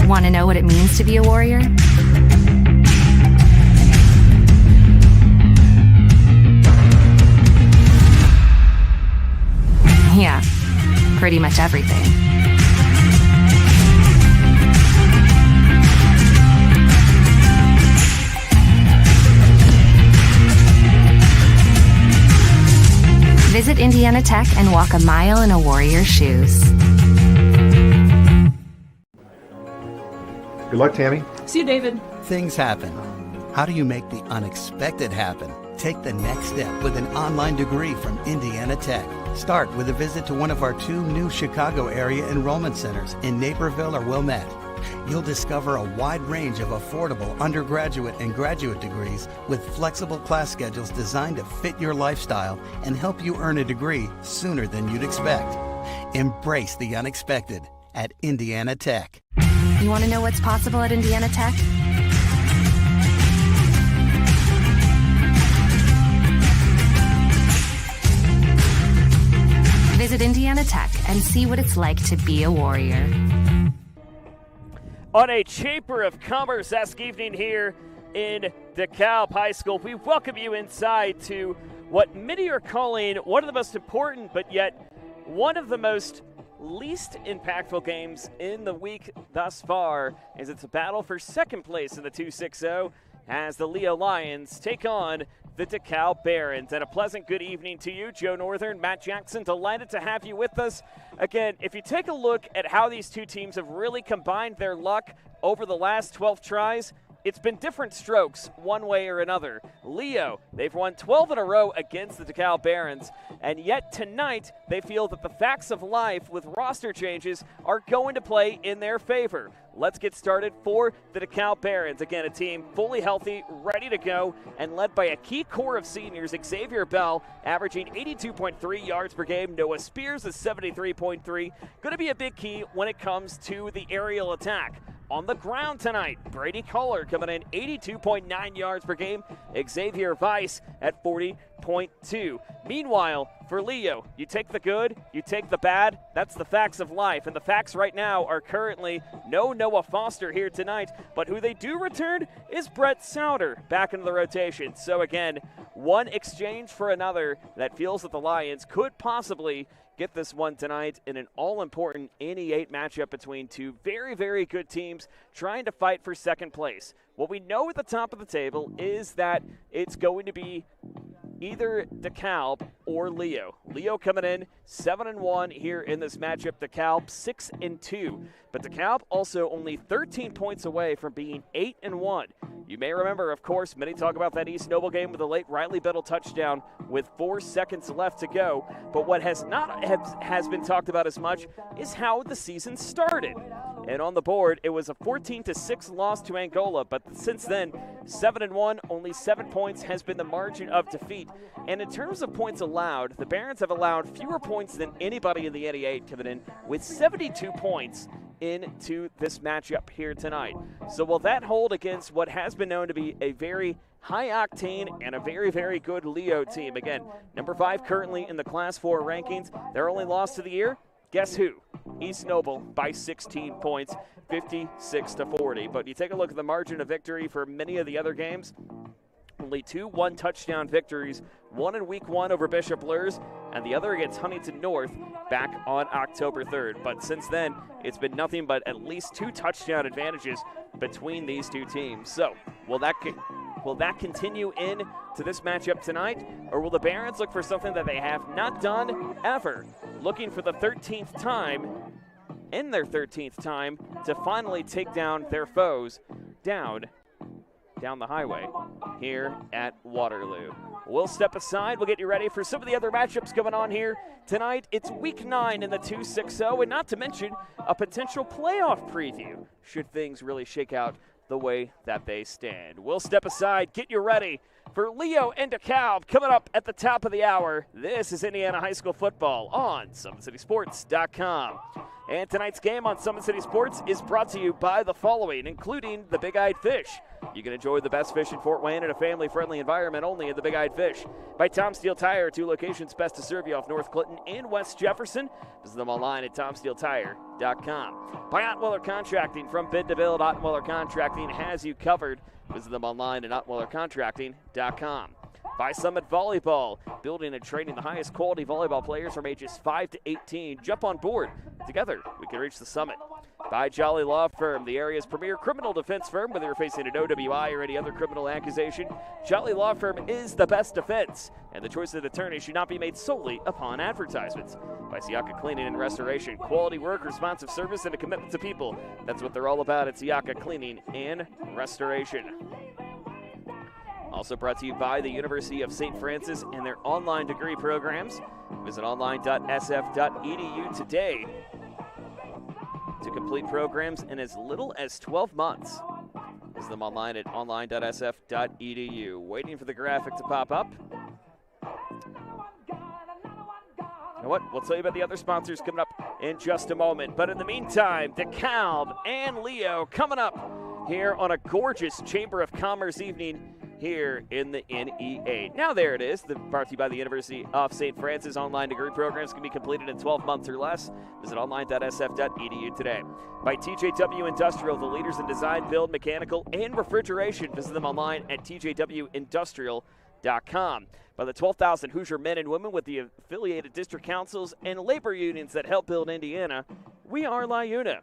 Want to know what it means to be a warrior? Yeah, pretty much everything. Visit Indiana Tech and walk a mile in a warrior's shoes. Good luck, Tammy. See you, David. Things happen. How do you make the unexpected happen? Take the next step with an online degree from Indiana Tech. Start with a visit to one of our 2 new Chicago area enrollment centers in Naperville or Wilmette. You'll discover a wide range of affordable undergraduate and graduate degrees with flexible class schedules designed to fit your lifestyle and help you earn a degree sooner than you'd expect. Embrace the unexpected at Indiana Tech. You want to know what's possible at Indiana Tech? Visit Indiana Tech and see what it's like to be a warrior. On a Chamber of Commerce-esque evening here in DeKalb High School, we welcome you inside to what many are calling one of the most important, but yet one of the most least impactful games in the week thus far, as it's a battle for second place in the 2-6-0 as the Leo Lions take on the DeKalb Barons. And a pleasant good evening to you, Joe Northern, Matt Jackson. Delighted to have you with us. Again, if you take a look at how these two teams have really combined their luck over the last 12 tries, it's been different strokes one way or another. Leo, they've won 12 in a row against the DeKalb Barons, and yet tonight they feel that the facts of life with roster changes are going to play in their favor. Let's get started for the DeKalb Barons. Again, a team fully healthy, ready to go, and led by a key core of seniors. Xavier Bell averaging 82.3 yards per game. Noah Spears is 73.3. Going to be a big key when it comes to the aerial attack. On the ground tonight, Brady Kohler coming in 82.9 yards per game. Xavier Weiss at 40.2. Meanwhile, for Leo, you take the good, you take the bad. That's the facts of life. And the facts right now are currently no Noah Foster here tonight, but who they do return is Brett Souter back into the rotation. So again, one exchange for another that feels that the Lions could possibly get this one tonight in an all-important NE8 matchup between two very, very good teams trying to fight for second place. What we know at the top of the table is that it's going to be either DeKalb or Leo. Leo coming in 7-1 here in this matchup. DeKalb 6-2. But DeKalb also only 13 points away from being 8-1. You may remember, of course, many talk about that East Noble game with a late Riley Biddle touchdown with 4 seconds left to go. But what has been talked about as much is how the season started. And on the board, it was a 14-6 loss to Angola. But since then, 7-1, only 7 points has been the margin of defeat. And in terms of points allowed, the Barons have allowed fewer points than anybody in the NE8 coming in with 72 points into this matchup here tonight. So will that hold against what has been known to be a very high-octane and a very, very good Leo team? Again, number 5 currently in the Class 4 rankings. Their only loss of the year, guess who? East Noble by 16 points, 56-40. But you take a look at the margin of victory for many of the other games. Only 2 one-touchdown victories, one in Week 1 over Bishop Luers, and the other against Huntington North back on October 3rd. But since then, it's been nothing but at least 2 touchdown advantages between these two teams. So, will that continue in to this matchup tonight, or will the Barons look for something that they have not done ever, looking for the 13th time, in their 13th time, to finally take down their foes down the highway here at Waterloo? We'll step aside. We'll get you ready for some of the other matchups going on here tonight. It's Week 9 in the 2-6-0, and not to mention a potential playoff preview should things really shake out the way that they stand. We'll step aside, get you ready for Leo and DeKalb coming up at the top of the hour. This is Indiana High School football on SummitCitySports.com. And tonight's game on Summit City Sports is brought to you by the following, including the Big Eyed Fish. You can enjoy the best fish in Fort Wayne in a family-friendly environment only in the Big Eyed Fish. By Tom Steele Tire, 2 locations best to serve you off North Clinton and West Jefferson. Visit them online at TomSteeleTire.com. By Ottweiler Contracting, from bid to build, Ottweiler Contracting has you covered. Visit them online at OttweilerContracting.com. By Summit Volleyball, building and training the highest quality volleyball players from ages 5 to 18. Jump on board. Together, we can reach the summit. By Jolly Law Firm, the area's premier criminal defense firm. Whether you're facing an OWI or any other criminal accusation, Jolly Law Firm is the best defense, and the choice of the attorney should not be made solely upon advertisements. By Siaka Cleaning and Restoration, quality work, responsive service, and a commitment to people. That's what they're all about at Siaka Cleaning and Restoration. Also brought to you by the University of St. Francis and their online degree programs. Visit online.sf.edu today to complete programs in as little as 12 months. Visit them online at online.sf.edu. Waiting for the graphic to pop up. You know what? We'll tell you about the other sponsors coming up in just a moment. But in the meantime, DeKalb and Leo coming up here on a gorgeous Chamber of Commerce evening here in the NEA. Now there it is, brought to you by the University of St. Francis. Online degree programs can be completed in 12 months or less. Visit online.sf.edu today. By TJW Industrial, the leaders in design, build, mechanical, and refrigeration. Visit them online at tjwindustrial.com. By the 12,000 Hoosier men and women with the affiliated district councils and labor unions that help build Indiana, we are LIUNA.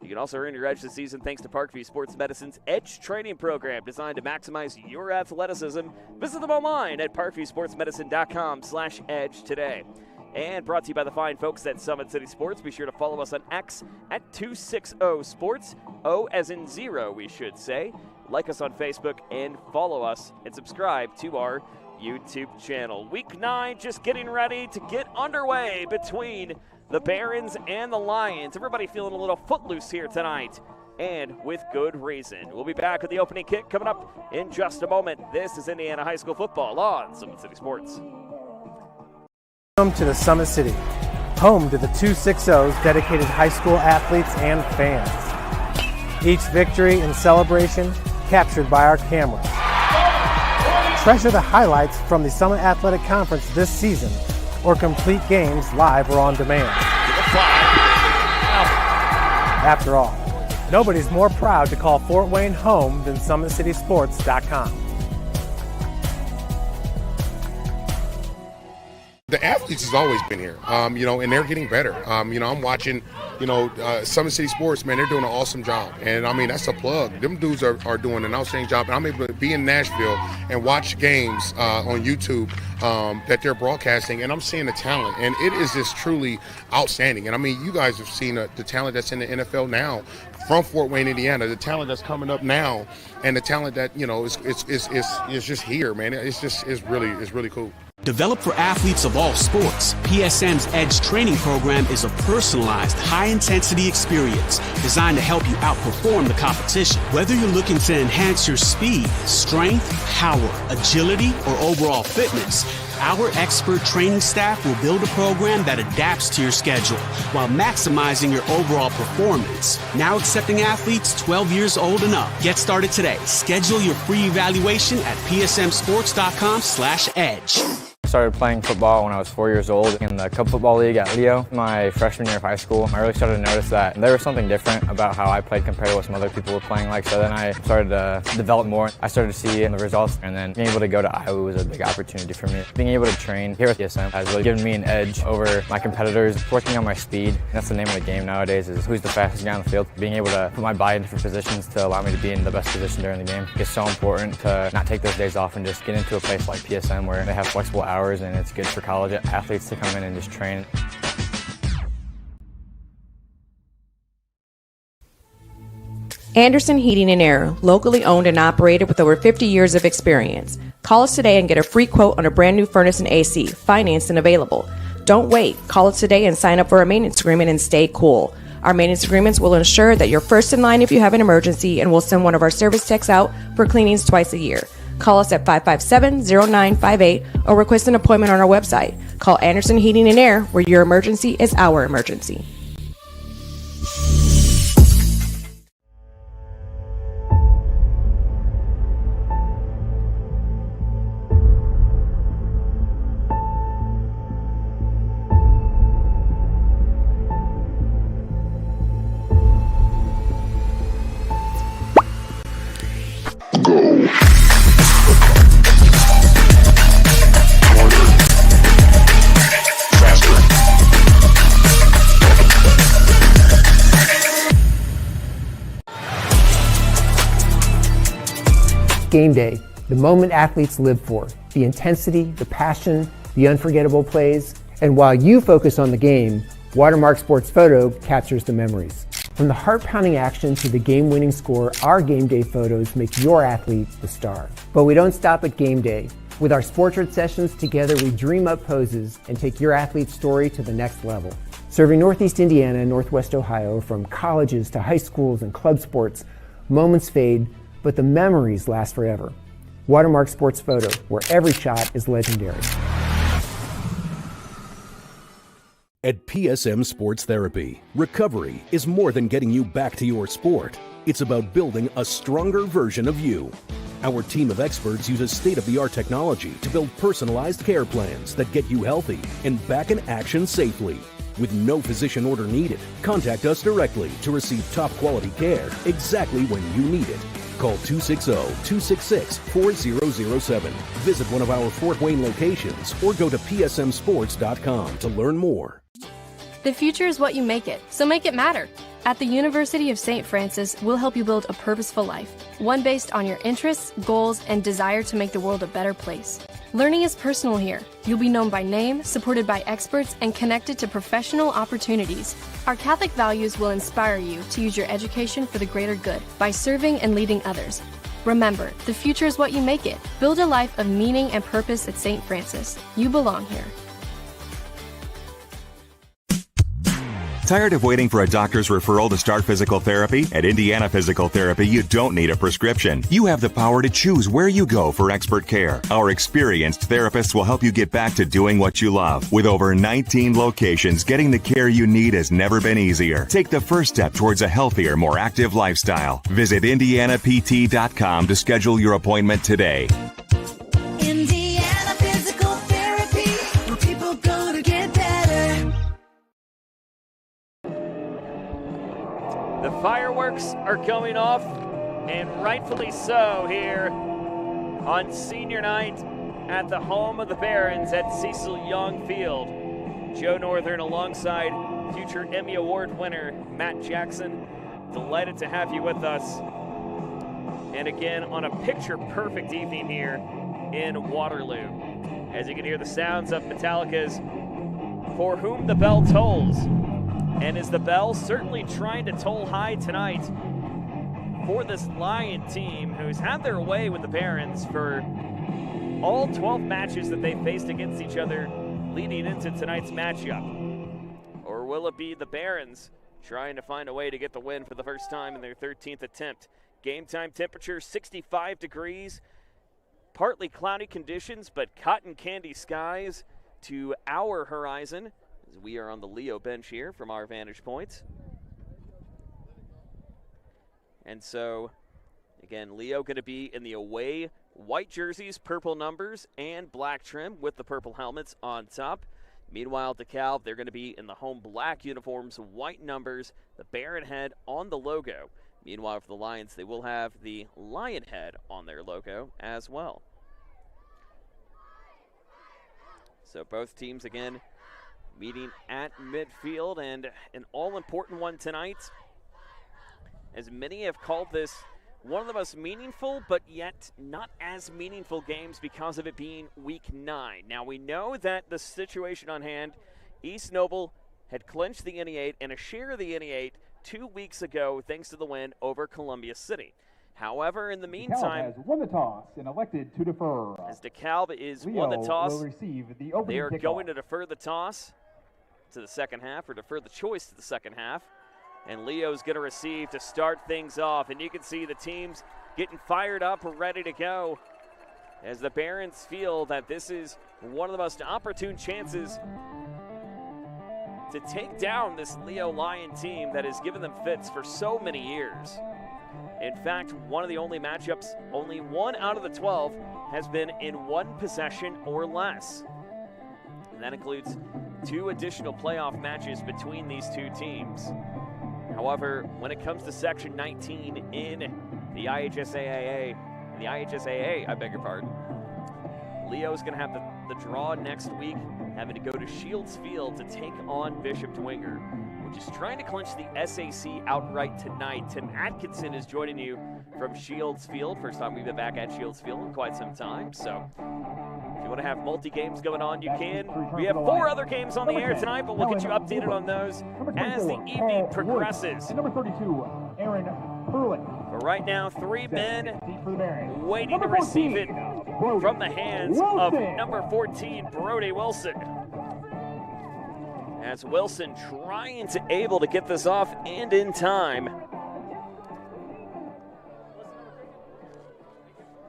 You can also earn your edge this season thanks to Parkview Sports Medicine's Edge Training Program, designed to maximize your athleticism. Visit them online at parkviewsportsmedicine.com/edge today. And brought to you by the fine folks at Summit City Sports. Be sure to follow us on X at 260 Sports. O as in zero, we should say. Like us on Facebook and follow us and subscribe to our YouTube channel. Week 9 just getting ready to get underway between the Barons and the Lions. Everybody feeling a little footloose here tonight, and with good reason. We'll be back with the opening kick coming up in just a moment. This is Indiana High School football on Summit City Sports. Welcome to the Summit City, home to the 260's dedicated high school athletes and fans. Each victory and celebration captured by our cameras. Treasure the highlights from the Summit Athletic Conference this season, or complete games live or on demand. After all, nobody's more proud to call Fort Wayne home than SummitCitySports.com. The athletes has always been here, and they're getting better. I'm watching, Summit City Sports, man, they're doing an awesome job. And, that's a plug. Them dudes are doing an outstanding job. And I'm able to be in Nashville and watch games on YouTube that they're broadcasting, and I'm seeing the talent. And it is just truly outstanding. And, you guys have seen the talent that's in the NFL now from Fort Wayne, Indiana, the talent that's coming up now, and the talent that, is just here, man. It's really cool. Developed for athletes of all sports, PSM's Edge Training Program is a personalized, high-intensity experience designed to help you outperform the competition. Whether you're looking to enhance your speed, strength, power, agility, or overall fitness, our expert training staff will build a program that adapts to your schedule while maximizing your overall performance. Now accepting athletes 12 years old and up. Get started today. Schedule your free evaluation at psmsports.com/edge. I started playing football when I was 4 years old in the Cub Football League at Leo. My freshman year of high school, I really started to notice that there was something different about how I played compared to what some other people were playing like. So then I started to develop more. I started to see the results, and then being able to go to Iowa was a big opportunity for me. Being able to train here at PSM has really given me an edge over my competitors. Working on my speed, that's the name of the game nowadays, is who's the fastest guy on the field. Being able to put my body in different positions to allow me to be in the best position during the game. It's so important to not take those days off and just get into a place like PSM where they have flexible hours, and it's good for college athletes to come in and just train. Anderson Heating and Air, locally owned and operated with over 50 years of experience. Call us today and get a free quote on a brand new furnace and AC, financed and available. Don't wait. Call us today and sign up for a maintenance agreement and stay cool. Our maintenance agreements will ensure that you're first in line if you have an emergency, and we'll send one of our service techs out for cleanings twice a year. Call us at 557-0958 or request an appointment on our website. Call Anderson Heating and Air, where your emergency is our emergency. Game day, the moment athletes live for, the intensity, the passion, the unforgettable plays. And while you focus on the game, Watermark Sports Photo captures the memories. From the heart-pounding action to the game-winning score, our game day photos make your athlete the star. But we don't stop at game day. With our Sportrait sessions, together we dream up poses and take your athlete's story to the next level. Serving Northeast Indiana and Northwest Ohio, from colleges to high schools and club sports, moments fade, but the memories last forever. Watermark Sports Photo, where every shot is legendary. At PSM Sports Therapy, recovery is more than getting you back to your sport. It's about building a stronger version of you. Our team of experts uses state-of-the-art technology to build personalized care plans that get you healthy and back in action safely. With no physician order needed, contact us directly to receive top-quality care exactly when you need it. Call 260-266-4007. Visit one of our Fort Wayne locations or go to psmsports.com to learn more. The future is what you make it, so make it matter. At the University of St. Francis, we'll help you build a purposeful life, one based on your interests, goals, and desire to make the world a better place. Learning is personal here. You'll be known by name, supported by experts, and connected to professional opportunities. Our Catholic values will inspire you to use your education for the greater good by serving and leading others. Remember, the future is what you make it. Build a life of meaning and purpose at St. Francis. You belong here. Tired of waiting for a doctor's referral to start physical therapy? At Indiana Physical Therapy, you don't need a prescription. You have the power to choose where you go for expert care. Our experienced therapists will help you get back to doing what you love. With over 19 locations, getting the care you need has never been easier. Take the first step towards a healthier, more active lifestyle. Visit IndianaPT.com to schedule your appointment today. Indiana Physical Therapy, where people go to get better. The fireworks are going off, and rightfully so, here on senior night at the home of the Barons at Cecil Young Field. Joe Northern alongside future Emmy Award winner Matt Jackson. Delighted to have you with us. And again, on a picture-perfect evening here in Waterloo. As you can hear the sounds of Metallica's For Whom the Bell Tolls. And is the bell certainly trying to toll high tonight for this Lion team, who's had their way with the Barons for all 12 matches that they faced against each other leading into tonight's matchup? Or will it be the Barons trying to find a way to get the win for the first time in their 13th attempt? Game time temperature 65 degrees, partly cloudy conditions, but cotton candy skies to our horizon. We are on the Leo bench here from our vantage point. And so, again, Leo going to be in the away white jerseys, purple numbers, and black trim with the purple helmets on top. Meanwhile, DeKalb, they're going to be in the home black uniforms, white numbers, the Baron head on the logo. Meanwhile, for the Lions, they will have the lion head on their logo as well. So both teams, again, meeting at midfield, and an all-important one tonight, as many have called this one of the most meaningful but yet not as meaningful games because of it being week 9. Now we know that the situation on hand, East Noble had clinched the NE8 and a share of the NE8 2 weeks ago thanks to the win over Columbia City. However, in the meantime, DeKalb has won the toss and elected to defer. As DeKalb is Leo won the toss, will receive the opening they are kickoff. going to defer the toss to the second half, or defer the choice to the second half. And Leo's going to receive to start things off. And you can see the teams getting fired up or ready to go as the Barons feel that this is one of the most opportune chances to take down this Leo Lion team that has given them fits for so many years. In fact, one of the only matchups, only 1 out of the 12 has been in 1 possession or less. And that includes 2 additional playoff matches between these 2 teams. However, when it comes to Section 19 in the IHSAA, I beg your pardon, Leo's going to have the draw next week, having to go to Shields Field to take on Bishop Dwenger, which is trying to clinch the SAC outright tonight. Tim Atkinson is joining you from Shields Field. First time we've been back at Shields Field in quite some time. So if you want to have multi-games going on, you can. We have 4 other games on the air tonight, but we'll get you updated on those as the evening progresses. And number 32, Aaron Perlin. But right now, 3 men waiting to receive it from the hands of number 14, Brody Wilson. As Wilson trying to able to get this off and in time.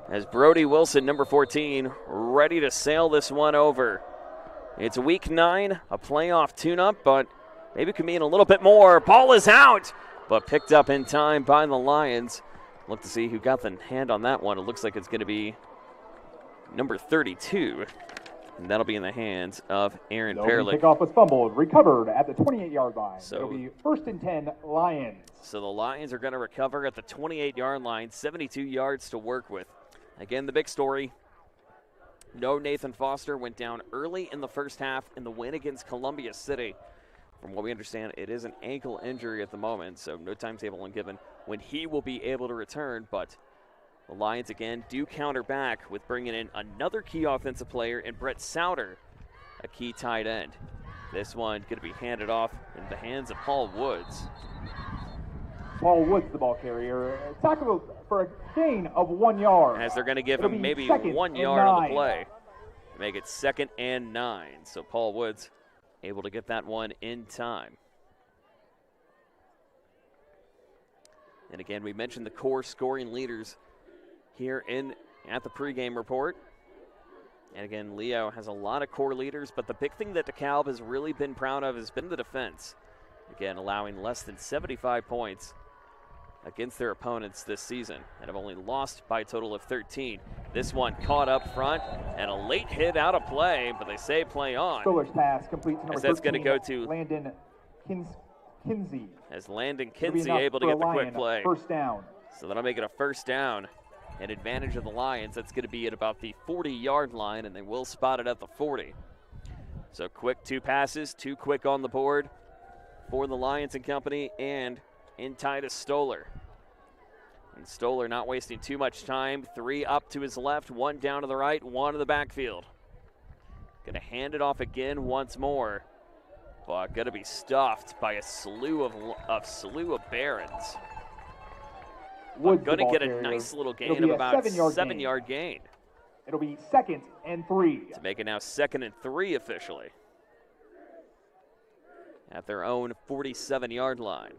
As Brody Wilson, number 14, ready to sail this one over. It's week 9, a playoff tune-up, but maybe it could mean a little bit more. Ball is out, but picked up in time by the Lions. Look to see who got the hand on that one. It looks like it's going to be number 32. And that'll be in the hands of Aaron Perlick. Kickoff was fumbled, recovered at the 28-yard line. So it'll be 1st and 10, Lions. So the Lions are going to recover at the 28-yard line, 72 yards to work with. Again, the big story, no Nathan Foster, went down early in the first half in the win against Columbia City. From what we understand, it is an ankle injury at the moment, so no timetable given when he will be able to return, but the Lions, again, do counter back with bringing in another key offensive player in Brett Souter, a key tight end. This one going to be handed off in the hands of Paul Woods. Paul Woods, the ball carrier, tackled for a gain of 1 yard. As they're going to give him maybe 1 yard on the play. Make it 2nd and 9. So Paul Woods able to get that one in time. And again, we mentioned the core scoring leaders here at the pregame report. And again, Leo has a lot of core leaders, but the big thing that DeKalb has really been proud of has been the defense. Again, allowing less than 75 points against their opponents this season and have only lost by a total of 13. This one caught up front and a late hit out of play, but they say play on. Stoller's pass complete to number as that's 13, going to go to Landon Kinsey. As Landon Kinsey able to get the quick play. First down. So that'll make it a first down. An advantage of the Lions. That's going to be at about the 40-yard line, and they will spot it at the 40. So quick 2 passes, 2 quick on the board for the Lions and company, and in Titus Stoller. And Stoller not wasting too much time. 3 up to his left, 1 down to the right, 1 in the backfield. Going to hand it off again once more, but going to be stuffed by a slew of Barons. Woods going to get carrier. a nice little gain of about 7-yard gain. It'll be 2nd and 3. To make it now 2nd and 3 officially. At their own 47-yard line.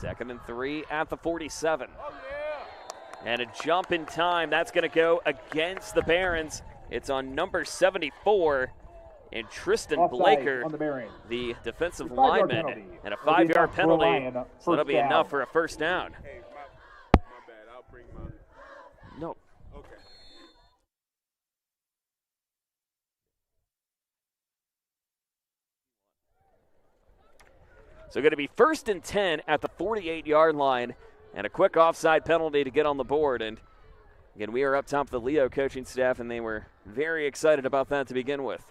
Second and 3 at the 47. And a jump in time. That's going to go against the Barons. It's on number 74. And Tristan Offside Blaker, on the defensive 5-yard lineman, penalty. and a It'll be 5-yard enough for a penalty. Lion, So that'll first be down. enough for a first down. Hey, my bad. I'll bring my. No. Okay. So going to be 1st and 10 at the 48-yard line, and a quick offside penalty to get on the board. And again, we are up top of the Leo coaching staff, and they were very excited about that to begin with.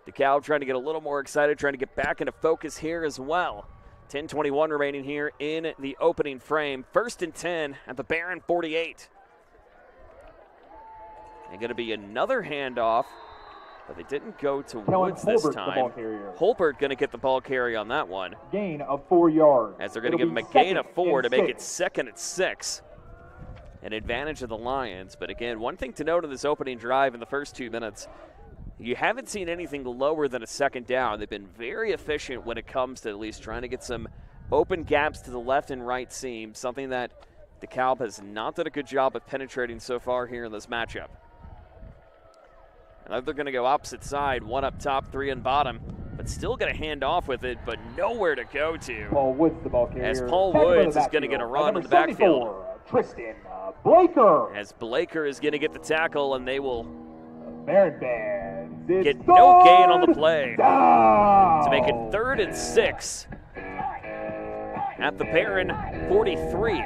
DeKalb trying to get a little more excited, trying to get back into focus here as well. 10:21 remaining here in the opening frame. 1st and 10 at the Baron 48. And going to be another handoff, but they didn't go to Woods this Holbert, time. the ball carrier. Holbert going to get the ball carry on that one. Gain of 4 yards. As they're going to give It'll him a be gain of 2nd 4 to and make it 6. 2nd and 6. An advantage of the Lions. But again, one thing to note in this opening drive in the first 2 minutes, you haven't seen anything lower than a 2nd down. They've been very efficient when it comes to at least trying to get some open gaps to the left and right seam, something that DeKalb has not done a good job of penetrating so far here in this matchup. And they're going to go opposite side, one up top, three in bottom, but still going to hand off with it, but nowhere to go to. Paul Woods, the ball carrier. As Paul Woods is going to get a run in the backfield. Tristan Blaker. As Blaker is going to get the tackle, and they will get no gain on the play down. to make it 3rd and 6 at the Barron 43.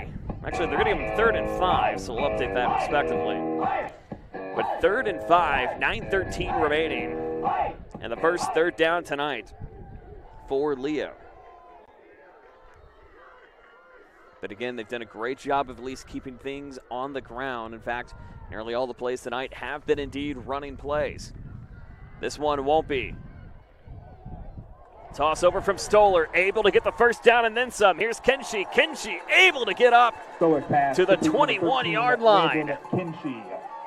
Actually, they're going to give them 3rd and 5, so we'll update that respectively. But 3rd and 5, 9:13 remaining, and the first 3rd down tonight for Leo. But again, they've done a great job of at least keeping things on the ground. In fact, nearly all the plays tonight have been indeed running plays. This one won't be. Toss over from Stoller, able to get the first down and then some. Here's Kenshi. Kenshi able to get up to the 21-yard line. Kenshi.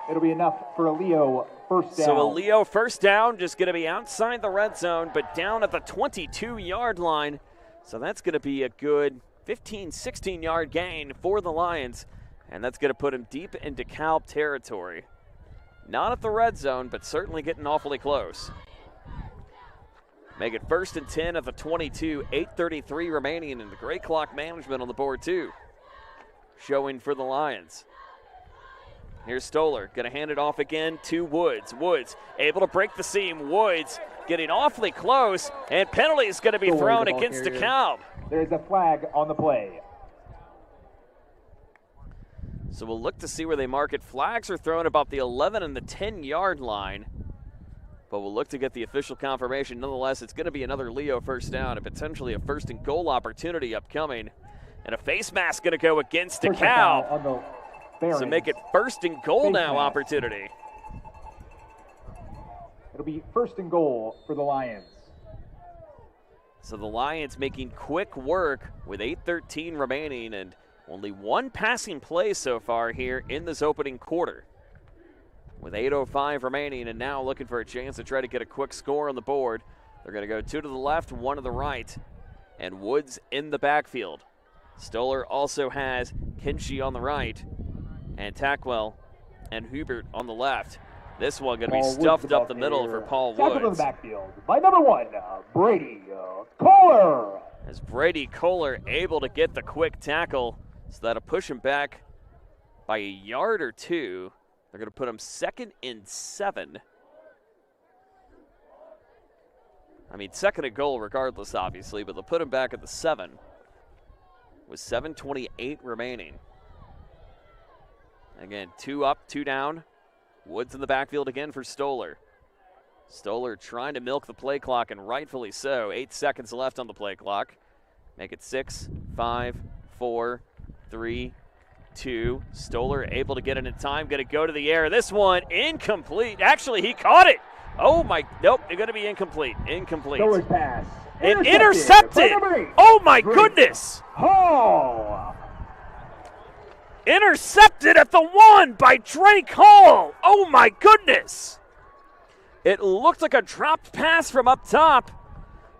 It'll be enough for a Leo first down. So a Leo first down, just going to be outside the red zone, but down at the 22-yard line. So that's going to be a good 15, 16-yard gain for the Lions, and that's going to put him deep into DeKalb territory. Not at the red zone, but certainly getting awfully close. Make it 1st and 10 at the 22, 8:33 remaining, and the great clock management on the board too, showing for the Lions. Here's Stoller, going to hand it off again to Woods. Woods able to break the seam. Woods getting awfully close, and penalty is going to be thrown against DeKalb. There's a flag on the play. So we'll look to see where they mark it. Flags are thrown about the 11 and the 10-yard line, but we'll look to get the official confirmation. Nonetheless, it's going to be another Leo first down and potentially a 1st and goal opportunity upcoming. And a face mask going to go against DeKalb. So make it 1st and goal now opportunity. It'll be 1st and goal for the Lions. So the Lions making quick work with 8:13 remaining and only one passing play so far here in this opening quarter. With 8:05 remaining and now looking for a chance to try to get a quick score on the board. They're going to go 2 to the left, 1 to the right, and Woods in the backfield. Stoller also has Kinshi on the right, and Tackwell and Hubert on the left. This one going to be stuffed up the middle for Paul Woods. Tackled in the backfield by number 1, Brady Kohler. As Brady Kohler able to get the quick tackle, so that'll push him back by a yard or two. They're going to put him 2nd and 7. I mean, 2nd and goal regardless, obviously, but they'll put him back at the 7 with 7:28 remaining. Again, 2 up, 2 down. Woods in the backfield again for Stoller. Stoller trying to milk the play clock, and rightfully so. 8 seconds left on the play clock. Make it 6, 5, 4, 3, 2. Stoller able to get it in time. Going to go to the air. This one incomplete. Actually, he caught it. Oh, my. Nope, it's going to be incomplete. Incomplete. Stoller's pass. And intercepted. Oh, my goodness. Hall. Intercepted at the 1 by Drake Hall. Oh, my goodness. It looked like a dropped pass from up top,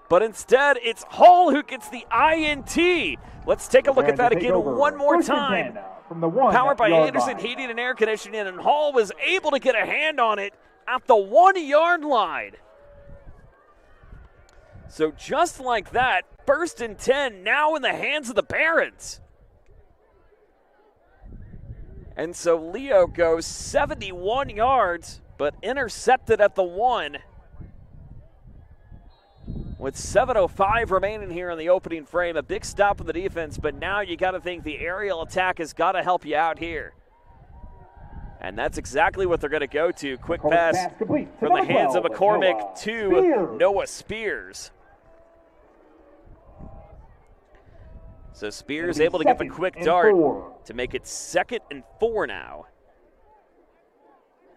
but instead it's Hall who gets the INT. Let's take a look at that again one more time. From the 1 Powered by yard Anderson line. Heating and Air Conditioning, and Hall was able to get a hand on it at the 1-yard line. So just like that, 1st and 10 now in the hands of the Barons. And so Leo goes 71 yards, but intercepted at the 1. With 7:05 remaining here in the opening frame, a big stop of the defense, but now you got to think the aerial attack has got to help you out here. And that's exactly what they're going to go to. Quick pass from the hands of McCormick to Noah Spears. So Spears able to get the quick dart to make it 2nd and 4 now.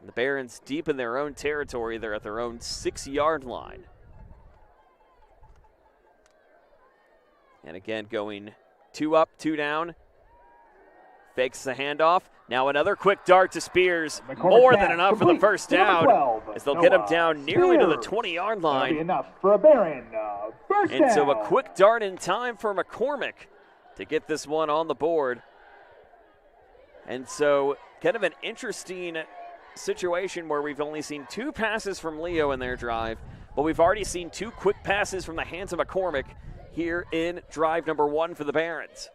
And the Barons deep in their own territory. They're at their own 6-yard line. And again, going 2 up, 2 down. Fakes the handoff. Now another quick dart to Spears. More than enough for the first down, as they'll get him down nearly to the 20-yard line. Enough for a Baron. First And so a down. quick dart in time for McCormick to get this one on the board. And so kind of an interesting situation where we've only seen 2 passes from Leo in their drive, but we've already seen 2 quick passes from the hands of McCormick here in drive number 1 for the Barons.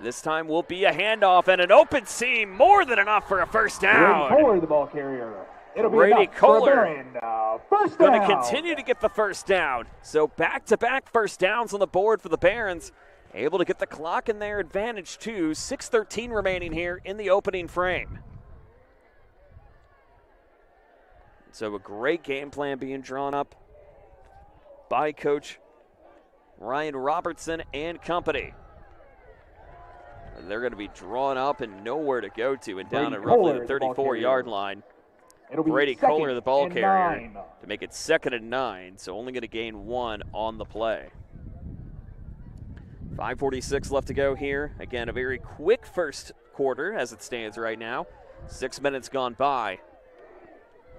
This time will be a handoff and an open seam, more than enough for a first down. Brady Kohler, the ball carrier. It'll be Brady enough for a Kohler Baron. First down. going to continue to get the first down. So back-to-back first downs on the board for the Barons. Able to get the clock in their advantage too. 6:13 remaining here in the opening frame. So a great game plan being drawn up by Coach Ryan Robertson and company. They're going to be drawn up and nowhere to go to and down at roughly the 34-yard line. Brady Kohler, the ball carrier, to make it 2nd and 9, so only going to gain 1 on the play. 5:46 left to go here. Again, a very quick first quarter as it stands right now. 6 minutes gone by,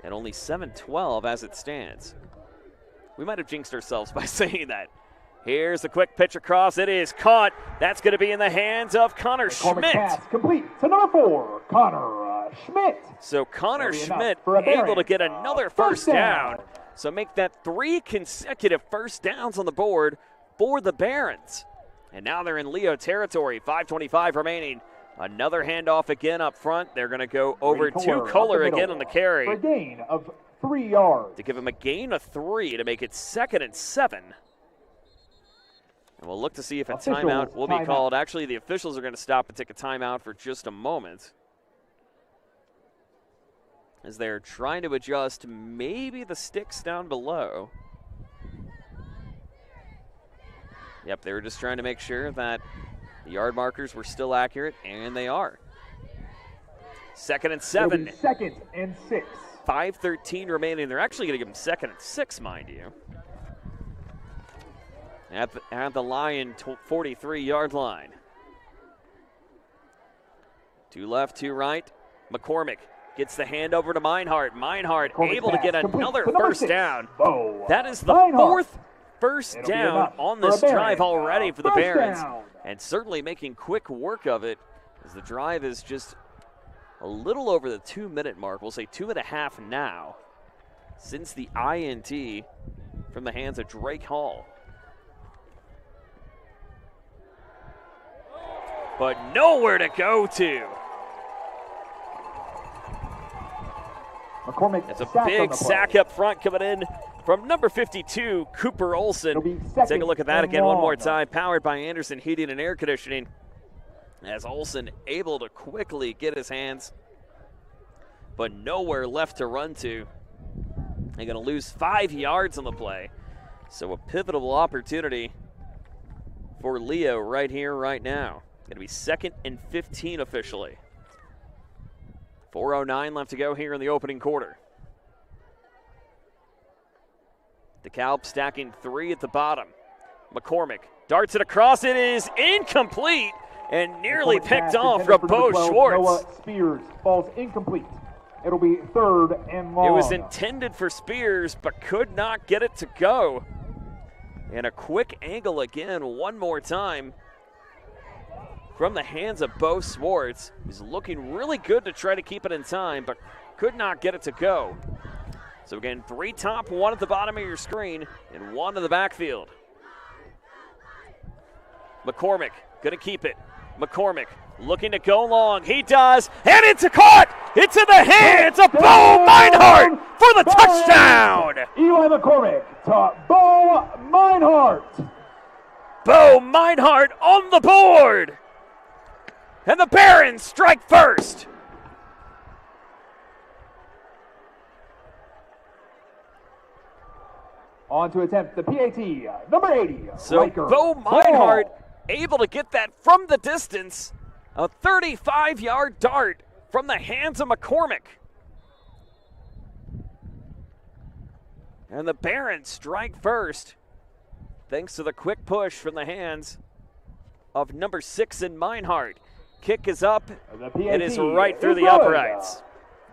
and only 7:12 as it stands. We might have jinxed ourselves by saying that. Here's the quick pitch across. It is caught. That's going to be in the hands of Connor Schmidt. Pass complete to number 4, Connor Schmidt. So Connor Schmidt for a Baron. able to get another first down. So make that 3 consecutive first downs on the board for the Barons. And now they're in Leo territory. 5:25 remaining. Another handoff again up front. They're going to go over to Kohler again on the carry. For a gain of 3 yards. To give him a gain of 3 to make it 2nd and 7. And we'll look to see if a timeout will be called. Actually, the officials are going to stop and take a timeout for just a moment, as they're trying to adjust maybe the sticks down below. Yep, they were just trying to make sure that the yard markers were still accurate, and they are. 2nd and 7. 2nd and 6. 5:13 remaining. They're actually going to give them 2nd and 6, mind you. At the Lion 43-yard line. 2 left, 2 right. McCormick gets the hand over to Meinhardt. Meinhardt able to get another first down. That is the 4th first down on this drive already for the Barons. And certainly making quick work of it, as the drive is just a little over the 2-minute mark. We'll say 2.5 now, since the INT from the hands of Drake Hall. But nowhere to go to. McCormick. It's a big sack up front coming in from number 52, Cooper Olson. Take a look at that again one more time. Powered by Anderson Heating and Air Conditioning. As Olson able to quickly get his hands, but nowhere left to run to. They're going to lose 5 yards on the play. So a pivotal opportunity for Leo right here, right now. Going to be 2nd and 15 officially. 4:09 left to go here in the opening quarter. DeKalb stacking 3 at the bottom. McCormick darts it across. It is incomplete and nearly picked off from Bo Schwartz. Noah Spears falls incomplete. It'll be 3rd and long. It was intended for Spears, but could not get it to go. And a quick angle again, one more time, from the hands of Bo Schwartz. He's looking really good to try to keep it in time, but could not get it to go. So again, 3 top, 1 at the bottom of your screen, and 1 in the backfield. McCormick gonna keep it. McCormick looking to go long. He does, and it's a caught! It's in the hands of Bo Meinhardt for the touchdown! Eli McCormick to Bo Meinhardt. Bo Meinhardt on the board! And the Barons strike first! On to attempt the PAT, number 80. So Riker Bo Meinhardt able to get that from the distance. A 35-yard dart from the hands of McCormick. And the Barons strike first, thanks to the quick push from the hands of number 6 in Meinhardt. kick is up. The PAT It is right through is the good. uprights.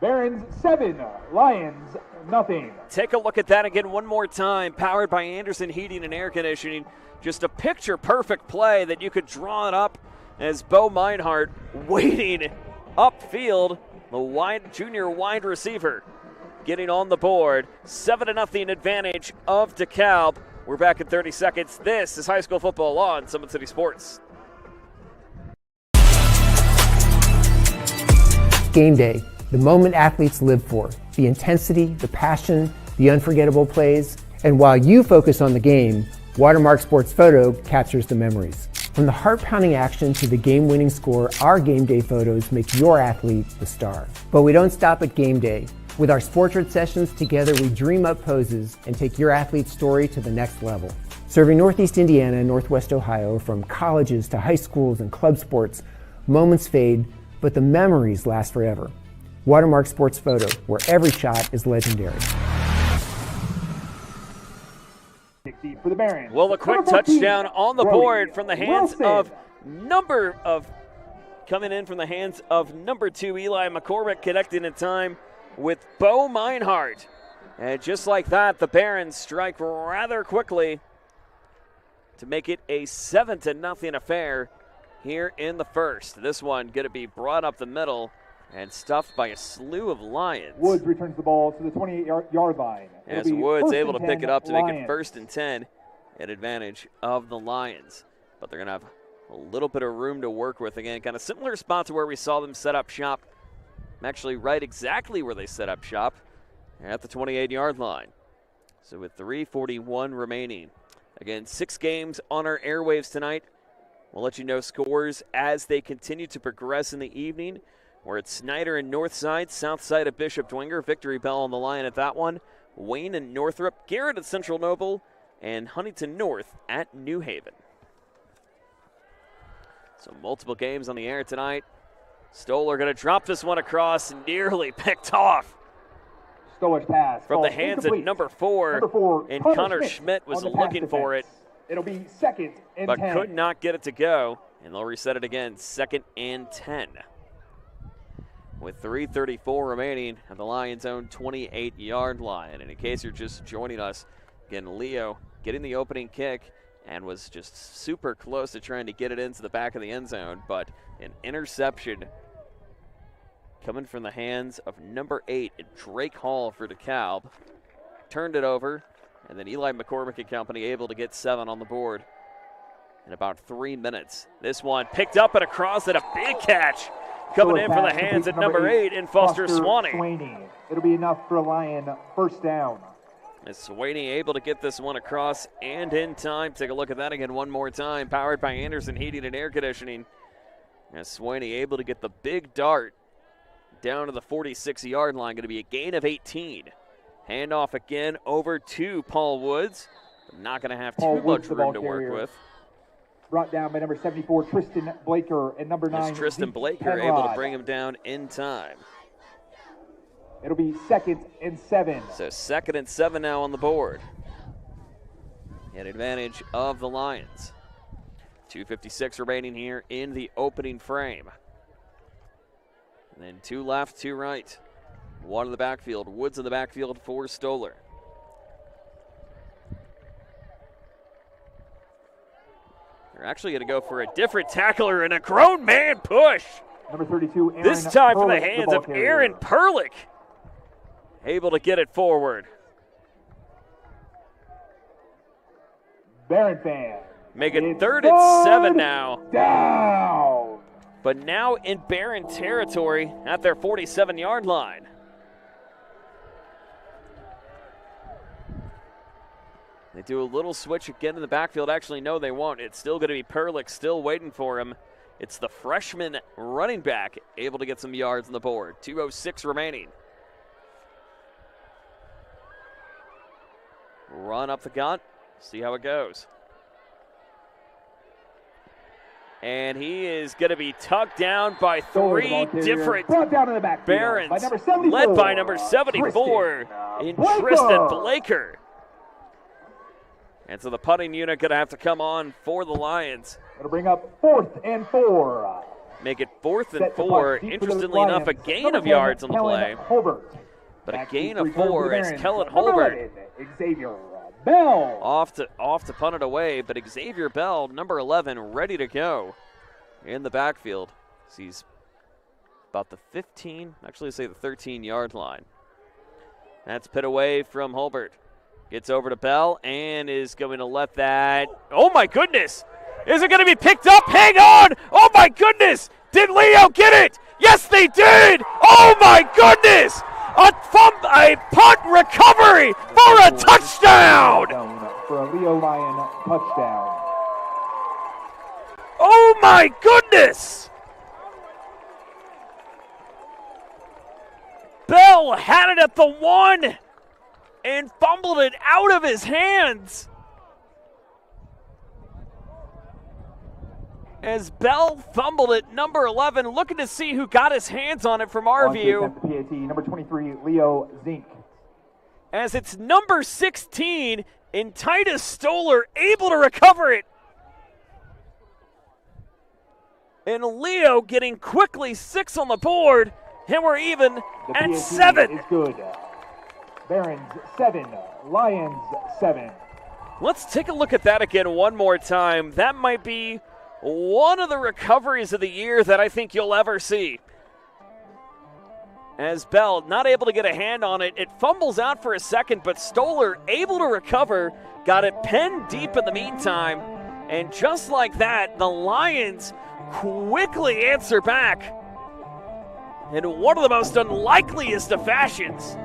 Barons 7, Lions nothing. Take a look at that again one more time. Powered by Anderson Heating and Air Conditioning. Just a picture-perfect play that you could draw it up as Bo Meinhardt waiting upfield, the junior wide receiver, getting on the board. 7-0 advantage of DeKalb. We're back in 30 seconds. This is high school football on Summit City Sports. Game day, the moment athletes live for, the intensity, the passion, the unforgettable plays. And while you focus on the game, Watermark Sports Photo captures the memories. From the heart-pounding action to the game-winning score, our game day photos make your athlete the star. But we don't stop at game day. With our Sportrait sessions, together we dream up poses and take your athlete's story to the next level. Serving Northeast Indiana and Northwest Ohio, from colleges to high schools and club sports, moments fade, but the memories last forever. Watermark Sports Photo, where every shot is legendary. For the Barons. Well, a quick touchdown on the board from the hands of number 2, Eli McCormick, connecting in time with Bo Meinhardt. And just like that, the Barons strike rather quickly to make it a 7-0 affair here in the first. This one going to be brought up the middle and stuffed by a slew of Lions. Woods returns the ball to the 28-yard line. As Woods able to pick it up to make it 1st and 10 at advantage of the Lions. But they're going to have a little bit of room to work with again. Kind of similar spot to where we saw them set up shop. Actually right exactly where they set up shop at the 28-yard line. So with 3:41 remaining. Again, 6 games on our airwaves tonight. We'll let you know scores as they continue to progress in the evening. We're at Snyder and Northside, south side of Bishop Dwenger. Victory Bell on the line at that one. Wayne and Northrop, Garrett at Central Noble, and Huntington North at New Haven. So multiple games on the air tonight. Stoller going to drop this one across, nearly picked off. Stoller's pass from the hands of number 4, and Connor Schmidt was looking for it. It'll be 2nd and 10. But could not get it to go, and they'll reset it again, 2nd and 10. With 3:34 remaining at the Lions' own 28-yard line. And in case you're just joining us, again, Leo getting the opening kick and was just super close to trying to get it into the back of the end zone, but an interception coming from the hands of number 8, Drake Hall for DeKalb. Turned it over, and then Eli McCormick and company able to get 7 on the board in about 3 minutes. This one picked up and across at a big catch coming in from the hands of number 8 in Foster Swaney. It'll be enough for a Lion 1st down. As Swaney able to get this one across and in time. Take a look at that again one more time. Powered by Anderson Heating and Air Conditioning. As Swaney able to get the big dart down to the 46-yard line. Going to be a gain of 18. Handoff again over to Paul Woods. Not going to have too much room to work with. Brought down by number 74, Tristan Blaker, and number 9, Tristan Blaker able to bring him down in time. It'll be 2nd and 7. So 2nd and 7 now on the board. An advantage of the Lions. 2:56 remaining here in the opening frame. And then 2 left, 2 right. 1 in the backfield. Woods in the backfield for Stoller. They're actually going to go for a different tackler and a grown man push. Number 32, Aaron This time from the Perlich, hands ball of carrier. Aaron Perlich. Able to get it forward. Barron fan. Make it It's 3rd and 7 third now. Down. But now in Barron territory at their 47-yard line. They do a little switch again in the backfield. Actually, no, they won't. It's still going to be Perlich still waiting for him. It's the freshman running back able to get some yards on the board. 2:06 remaining. Run up the gut. See how it goes. And he is going to be tugged down by 3 different Barons, led by number 74 in Tristan Blaker. And so the punting unit going to have to come on for the Lions. It'll bring up 4th and 4. make it 4th and Set to 4. punt deep for the Interestingly enough, a Lions. gain Number of 10, yards on the Kellen play, Holbert. but a Back gain deep of return for 4 the as Barons. Kellen Number Holbert 11, Xavier Bell. off to punt it away, but Xavier Bell, number 11, ready to go in the backfield. He's about the 15, actually say the 13-yard line. That's put away from Holbert. Gets over to Bell and is going to let that. Oh my goodness! Is it going to be picked up? Hang on! Oh my goodness! Did Leo get it? Yes, they did! Oh my goodness! A punt recovery for a touchdown! For a Leo Lion touchdown. Oh my goodness! Bell had it at the 1 and fumbled it out of his hands. As Bell fumbled it, number 11, looking to see who got his hands on it from our view. PAT, number 23, Leo Zink. As it's number 16, and Titus Stoller able to recover it. And Leo getting quickly 6 on the board, and we're even The at PAT 7. is good. Barons 7, Lions 7. Let's take a look at that again one more time. That might be one of the recoveries of the year that I think you'll ever see. As Bell not able to get a hand on it, it fumbles out for a second, but Stoller able to recover, got it penned deep in the meantime, and just like that, the Lions quickly answer back in one of the most unlikeliest of fashions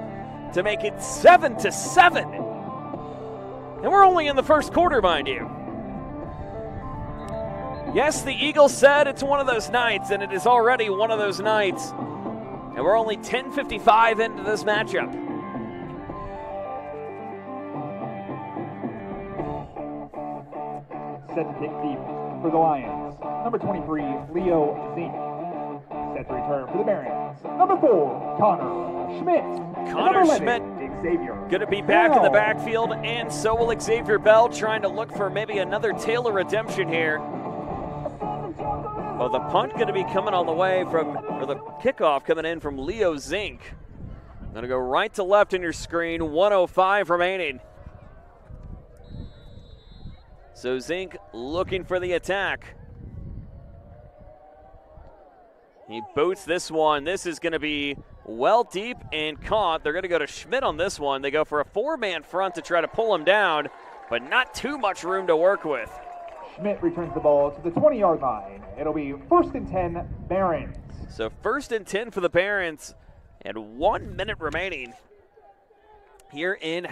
to make it 7-7. And we're only in the first quarter, mind you. Yes, the Eagles said it's one of those nights, and it is already one of those nights. And we're only 10:55 into this matchup. Set to kick deep for the Lions. Number 23, Leo Zink. Set to return for the Barons. Number 4, Connor Schmidt. Connor Number Schmidt 11, Xavier going to be back in the Bell. backfield, and so will Xavier Bell, trying to look for maybe another tale of redemption here. Well, the punt going to be coming on the way from, or the kickoff coming in from Leo Zink. Going to go right to left in your screen, 1:05 remaining. So Zink looking for the attack. He boots this one. This is going to be well deep and caught. They're going to go to Schmidt on this one. They go for a 4-man front to try to pull him down, but not too much room to work with. Schmidt returns the ball to the 20-yard line. It'll be 1st and 10, Barons. So 1st and 10 for the Barons, and 1 minute remaining here in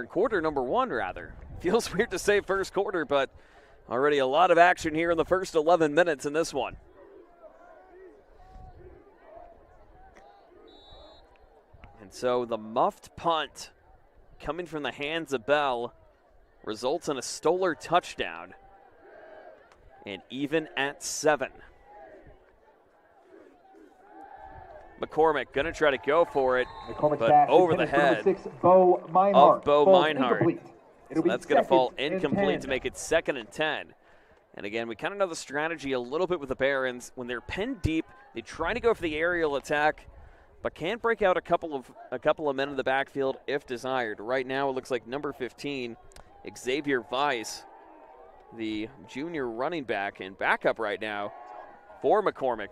quarter number 1, rather. Feels weird to say first quarter, but already a lot of action here in the first 11 minutes in this one. And so the muffed punt coming from the hands of Bell results in a Stoller touchdown, and even at 7. McCormick going to try to go for it, but over the head of Bo Meinhardt. So that's going to fall incomplete to make it 2nd and 10. And again, we kind of know the strategy a little bit with the Barons. When they're pinned deep, they try to go for the aerial attack, but can't break out a couple of men in the backfield if desired. Right now, it looks like number 15, Xavier Weiss, the junior running back and backup right now for McCormick,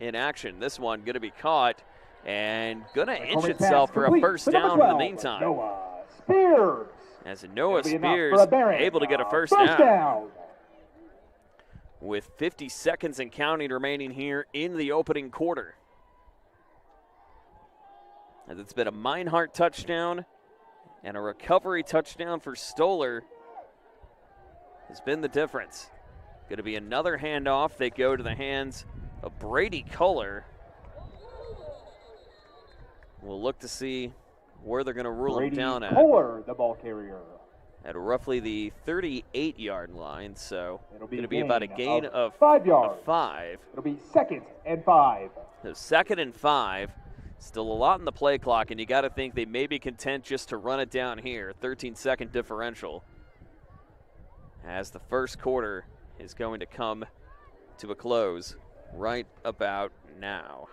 in action. This one going to be caught and going to inch itself for a first down in the meantime. Noah Spears. As Noah Spears able to get a first down. With 50 seconds and counting remaining here in the opening quarter. As it's been a Meinhardt touchdown and a recovery touchdown for Stoller has been the difference. Going to be another handoff. They go to the hands of Brady Culler. We'll look to see where they're going to rule him down at. Culler, the ball carrier. At roughly the 38-yard line, so it'll be going to be about a gain of 5 yards. 5. It'll be 2nd and 5. So 2nd and 5. Still a lot in the play clock, and you got to think they may be content just to run it down here. 13-second differential. As the first quarter is going to come to a close right about now.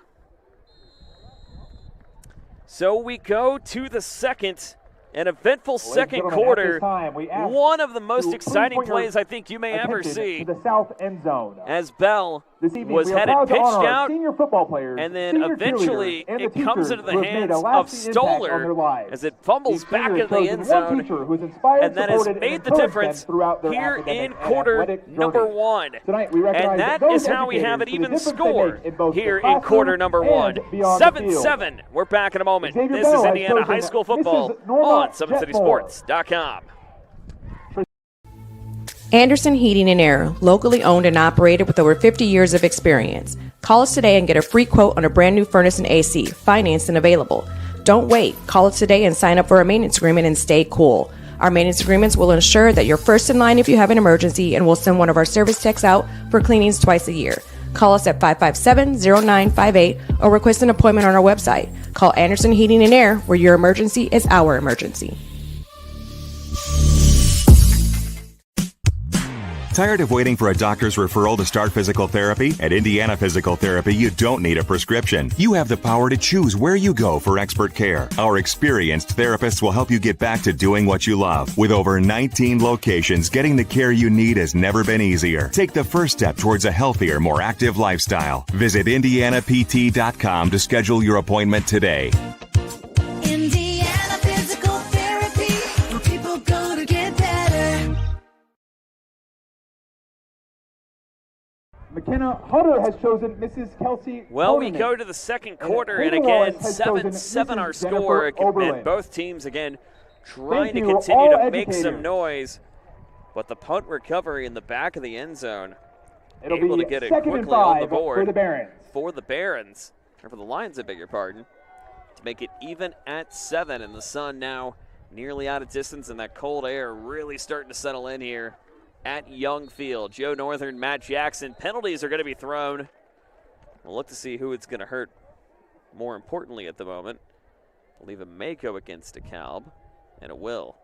So we go to the second, an eventful second quarter. One of the most exciting plays I think you may ever see. To the south end zone. As Bell was headed pitched out, and then eventually it comes into the hands of Stoller as it fumbles back into the end zone, and that has made the difference here in quarter number one. And that is how we have it even score here in quarter number one. 7-7. We're back in a moment. This is Indiana High School football on SummitCitySports.com. Anderson Heating and Air, locally owned and operated with over 50 years of experience. Call us today and get a free quote on a brand new furnace and AC, financed and available. Don't wait. Call us today and sign up for a maintenance agreement and stay cool. Our maintenance agreements will ensure that you're first in line if you have an emergency, and we'll send one of our service techs out for cleanings twice a year. Call us at 557-0958 or request an appointment on our website. Call Anderson Heating and Air, where your emergency is our emergency. Tired of waiting for a doctor's referral to start physical therapy? At Indiana Physical Therapy, you don't need a prescription. You have the power to choose where you go for expert care. Our experienced therapists will help you get back to doing what you love. With over 19 locations, getting the care you need has never been easier. Take the first step towards a healthier, more active lifestyle. Visit IndianaPT.com to schedule your appointment today. Indiana Physical Therapy, where people go to get better. McKenna Hutter has chosen Mrs. Kelsey. Well, we Coleman. go to the second quarter, And and Hayden again, Wallace has chosen 7-7 our Mrs. score. Jennifer Oberlin. And both teams, again, trying to Thank you, continue all to make some educators. noise. But the punt recovery in the back of the end zone, It'll able be to get it second and quickly on the 5 board for the Barons. For the Barons, or for the Lions, I beg your pardon, to make it even at 7. And the sun now nearly out of distance, and that cold air really starting to settle in here at Young Field. Joe Northern, Matt Jackson. Penalties are going to be thrown. We'll look to see who it's going to hurt more importantly at the moment. I believe it may go against DeKalb, and it will.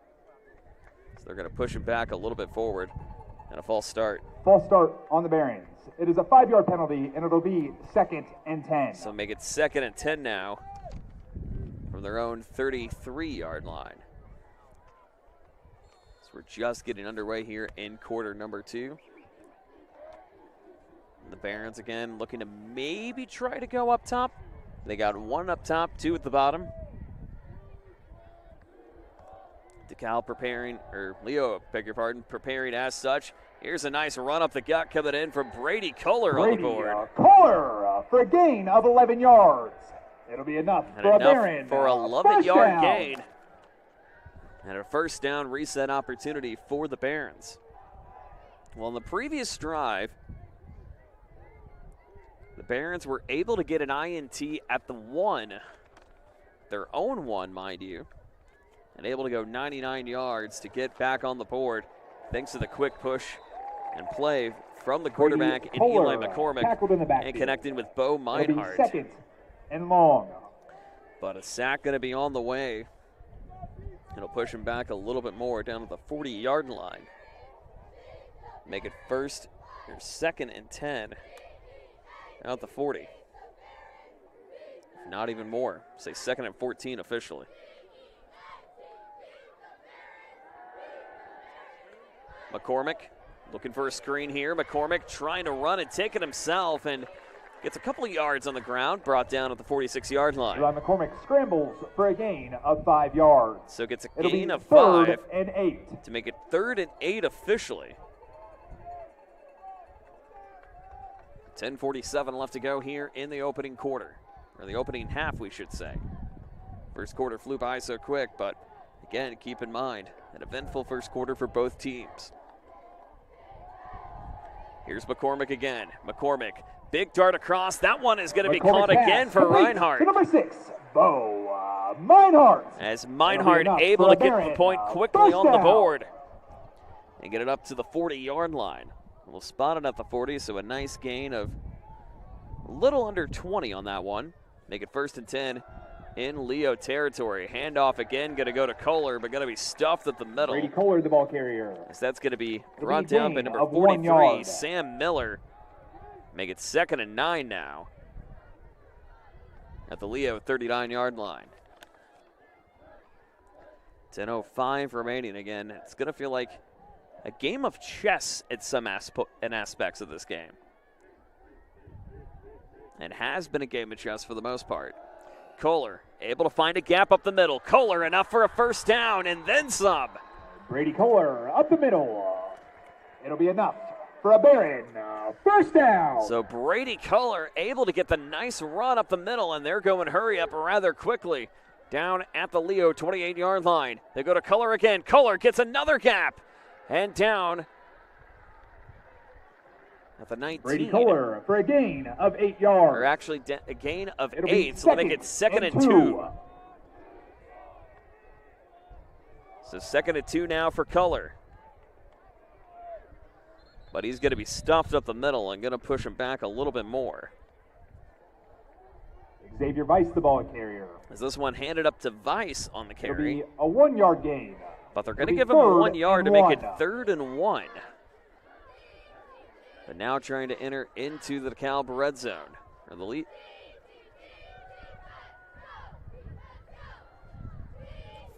So they're going to push him back a little bit forward, and a false start. False start on the Barons. It is a 5-yard penalty, and it'll be 2nd and 10. So make it 2nd and 10 now from their own 33-yard line. So we're just getting underway here in quarter number 2. The Barons again looking to maybe try to go up top. They got 1 up top, 2 at the bottom. DeKalb preparing, or Leo, beg your pardon, preparing as such. Here's a nice run up the gut coming in from Brady Kohler on the board. Kohler for a gain of 11 yards. It'll be enough And for a enough Baron. for a First 11-yard down. gain. And a first down reset opportunity for the Barons. Well, in the previous drive, the Barons were able to get an INT at the 1, their own 1, mind you, and able to go 99 yards to get back on the board thanks to the quick push and play from the quarterback in Eli McCormick tackled in the and backfield. connecting with Bo It'll be Meinhardt. 2nd and long. But a sack going to be on the way. It'll push him back a little bit more down to the 40-yard line. Make it 2nd and 10. Out at the 40. Not even more. Say 2nd and 14 officially. McCormick looking for a screen here. McCormick trying to run and take it himself and gets a couple of yards on the ground, brought down at the 46-yard line. Eli McCormick scrambles for a gain of 5 yards. So gets a It'll gain be of 3rd 5 and 8. to make it 3rd and 8 officially. 10:47 left to go here in the opening quarter, or the opening half, we should say. First quarter flew by so quick, but again, keep in mind, an eventful first quarter for both teams. Here's McCormick again. McCormick, big dart across. That one is going to be caught again for Reinhardt. To number 6, Bo Meinhardt. As Meinhardt able to get the point quickly on the board and get it up to the 40-yard line. We'll spot it at the 40, so a nice gain of a little under 20 on that one. Make it 1st and 10 in Leo territory. Handoff again, going to go to Kohler, but going to be stuffed at the middle. Brady Kohler, the ball carrier. As that's going to be It'll brought be a down by gain number of 1 43, yard. Sam Miller. Make it 2nd and 9 now at the Leo 39-yard line. 10:05 remaining again. It's going to feel like a game of chess at some aspects of this game. And has been a game of chess for the most part. Kohler able to find a gap up the middle. Kohler enough for a first down and then some. Brady Kohler up the middle. It'll be enough for a Barron first down. So Brady Kohler able to get the nice run up the middle, and they're going hurry up rather quickly down at the Leo 28-yard line. They go to Kohler again. Kohler gets another gap and down at the 19. Brady Kohler for a gain of 8 yards. Or actually a gain of It'll 8, so they make it 2nd and 2. So 2nd and 2 now for Kohler. But he's going to be stuffed up the middle and going to push him back a little bit more. Xavier Weiss, the ball carrier. As this one handed up to Weiss on the carry. It'll be a 1-yard gain. But they're going to give him 1 yard to make it 3rd and 1. But now trying to enter into the DeKalb red zone. Or the lead.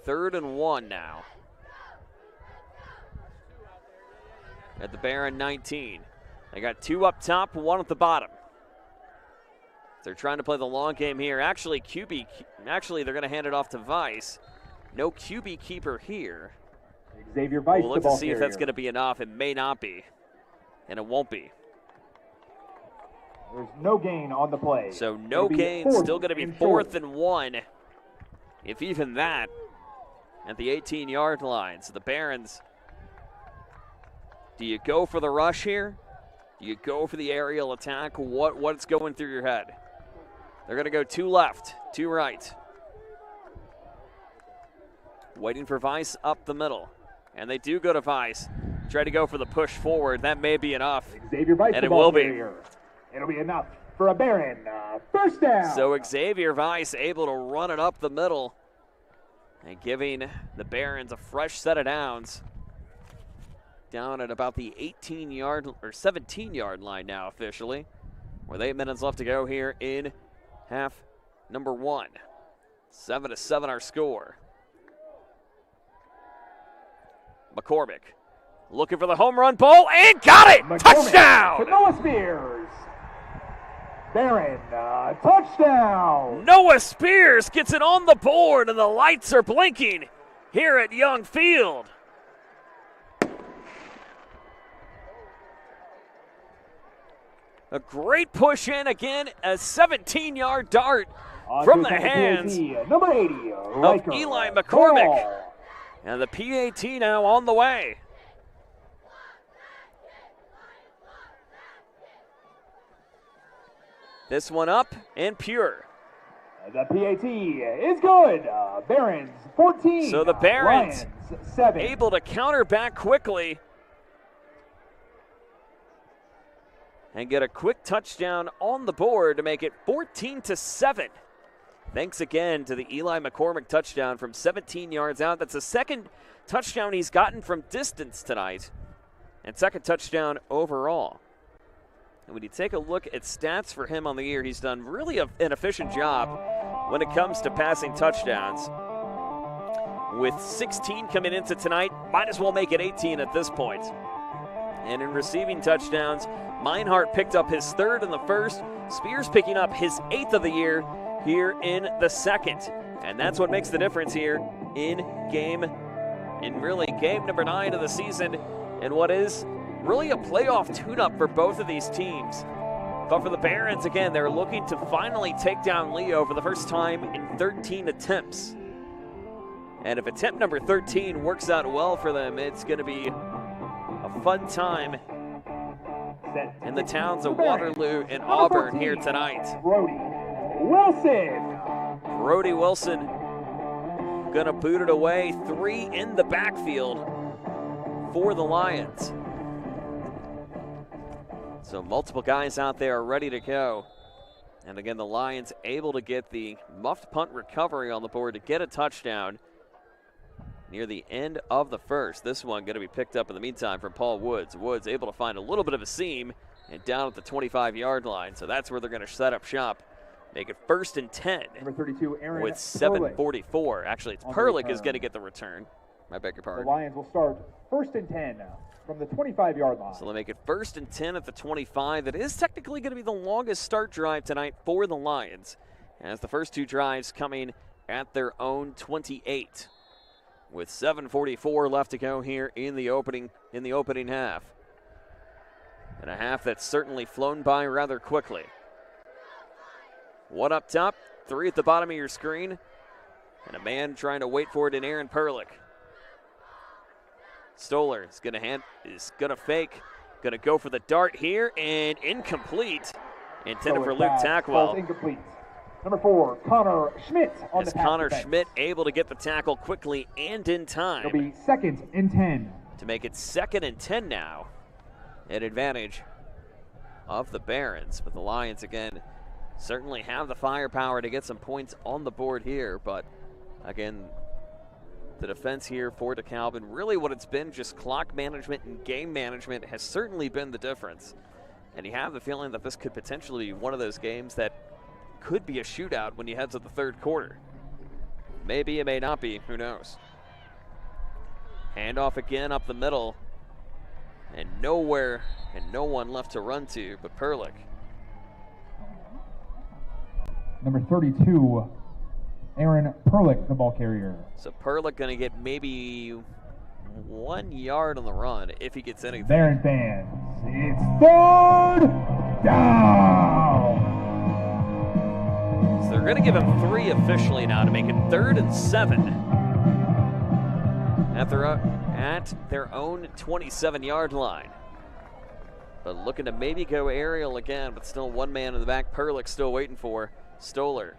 Third and 1 now. At the Barron 19. They got 2 up top, 1 at the bottom. They're trying to play the long game here. Actually, they're going to hand it off to Weiss. No QB keeper here. Xavier Weiss, we'll look to see if that's going to be enough. It may not be. And it won't be. There's no gain on the play. So no gain, still going to be 4th and 1. If even that. At the 18-yard line. So the Barons. Do you go for the rush here? Do you go for the aerial attack? What's going through your head? They're going to go 2 left, 2 right. Waiting for Weiss up the middle. And they do go to Weiss. Try to go for the push forward. That may be enough. Xavier Weiss, and it will be. It'll be enough for a Barron first down. So Xavier Weiss able to run it up the middle and giving the Barons a fresh set of downs. Down at about the 18-yard or 17-yard line now officially, with 8 minutes left to go here in half number 1. 7-7 our score. McCormick looking for the home run ball and got it! McCormick Touchdown! To Noah Spears. Barron, touchdown! Noah Spears gets it on the board, and the lights are blinking here at Young Field. A great push in again, a 17-yard dart from the hands number 80, of Eli McCormick. And the PAT now on the way. This one up and pure. The PAT is good. Barons 14. So the Barons Lions 7. able to counter back quickly and get a quick touchdown on the board to make it 14-7. Thanks again to the Eli McCormick touchdown from 17 yards out. That's the second touchdown he's gotten from distance tonight, and second touchdown overall. And when you take a look at stats for him on the year, he's done really an efficient job when it comes to passing touchdowns. With 16 coming into tonight, might as well make it 18 at this point. And in receiving touchdowns, Meinhardt picked up his 3rd in the 1st. Spears picking up his 8th of the year here in the 2nd. And that's what makes the difference here in really game number 9 of the season, and what is really a playoff tune-up for both of these teams. But for the Barons, again, they're looking to finally take down Leo for the first time in 13 attempts. And if attempt number 13 works out well for them, it's going to be a fun time in the towns of Waterloo and Auburn here tonight. Brody Wilson going to boot it away. 3 in the backfield for the Lions. So multiple guys out there ready to go. And again, the Lions able to get the muffed punt recovery on the board to get a touchdown near the end of the 1st. This one going to be picked up in the meantime from Paul Woods. Woods able to find a little bit of a seam and down at the 25-yard line. So that's where they're going to set up shop. Make it 1st and 10 Number 32, Aaron with Perlick. 7:44. Actually, it's On the Perlick is return. going to get the return. I beg your The pardon. Lions will start 1st and 10 from the 25-yard line. So they'll make it 1st and 10 at the 25. That is technically going to be the longest start drive tonight for the Lions, as the first two drives coming at their own 28, with 7:44 left to go here in the opening half, and a half that's certainly flown by rather quickly. One up top, three at the bottom of your screen, and a man trying to wait for it in Aaron Perlick. Stoller is going to fake, going to go for the dart here, and incomplete. Intended for Luke Tackwell. Incomplete. Number 4, Connor Schmidt on the As pass Connor defense. Schmidt able to get the tackle quickly and in time. It'll be 2nd and 10. To make it 2nd and 10 now. An advantage of the Barons. But the Lions, again, certainly have the firepower to get some points on the board here. But, again, the defense here for DeKalb, and really what it's been, just clock management and game management, has certainly been the difference. And you have the feeling that this could potentially be one of those games that could be a shootout when you head to the third quarter. Maybe, it may not be, who knows. Handoff again up the middle, and nowhere and no one left to run to but Perlick. Number 32, Aaron Perlick, the ball carrier. So Perlick going to get maybe 1 yard on the run if he gets anything. Baron fans, it's 3rd down. So they're going to give him 3 officially now to make it 3rd and 7 at their own 27-yard line. But looking to maybe go aerial again, but still one man in the back. Perlick still waiting for Stoller.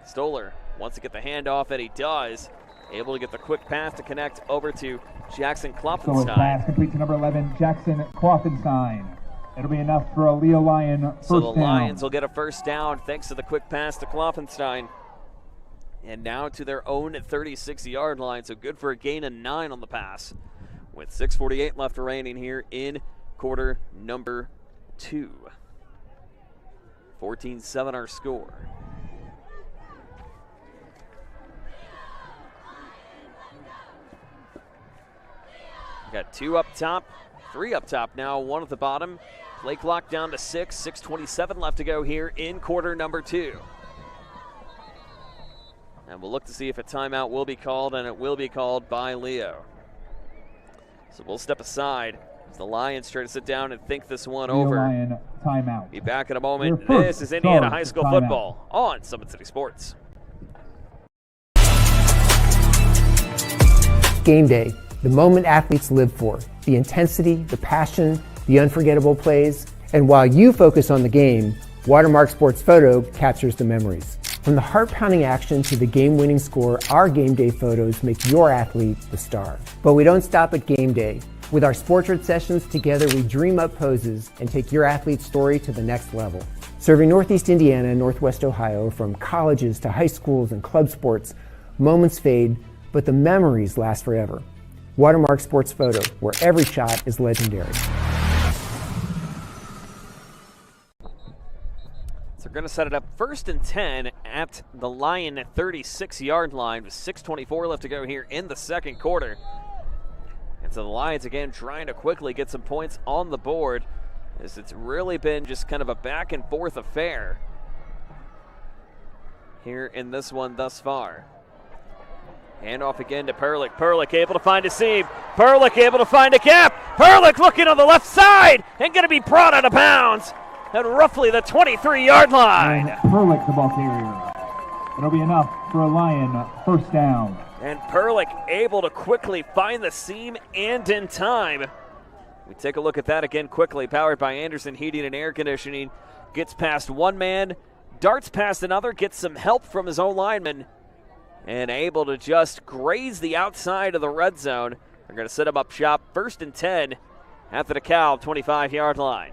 Stoller wants to get the handoff, and he does. Able to get the quick pass to connect over to Jackson So his Klopfenstein. pass complete to number 11, Jackson Klopfenstein. It'll be enough for a Leo Lion first So the down. Lions will get a first down thanks to the quick pass to Klopfenstein. And now to their own 36-yard line, so good for a gain of 9 on the pass. With 6:48 left remaining here in quarter number 2. 14-7 our score. Got 2 up top, 3 up top now, 1 at the bottom. Play clock down to 6:27 left to go here in quarter number 2. And we'll look to see if a timeout will be called, and it will be called by Leo. So we'll step aside as the Lions try to sit down and think this one Leo over. Lion timeout. Be back in a moment. Your first This is Indiana start High School timeout. football on Summit City Sports. Game day, the moment athletes live for, the intensity, the passion, the unforgettable plays. And while you focus on the game, Watermark Sports Photo captures the memories. From the heart-pounding action to the game-winning score, our game day photos make your athlete the star. But we don't stop at game day. With our Sportrait sessions, together we dream up poses and take your athlete's story to the next level. Serving Northeast Indiana and Northwest Ohio, from colleges to high schools and club sports, moments fade, but the memories last forever. Watermark Sports Photo, where every shot is legendary. So we're going to set it up 1st and 10 at the Lion 36-yard line with 6:24 left to go here in the second quarter. And so the Lions again trying to quickly get some points on the board, as it's really been just kind of a back and forth affair here in this one thus far. Handoff again to Perlick. Perlick able to find a seam. Perlick able to find a gap. Perlick looking on the left side and going to be brought out of bounds at roughly the 23-yard line. And Perlick, the ball carrier. It'll be enough for a Lion first down. And Perlick able to quickly find the seam and in time. We take a look at that again quickly. Powered by Anderson Heating and Air Conditioning. Gets past one man, darts past another, gets some help from his own lineman, and able to just graze the outside of the red zone. They're going to set him up shop 1st and 10 at the DeKalb 25-yard line.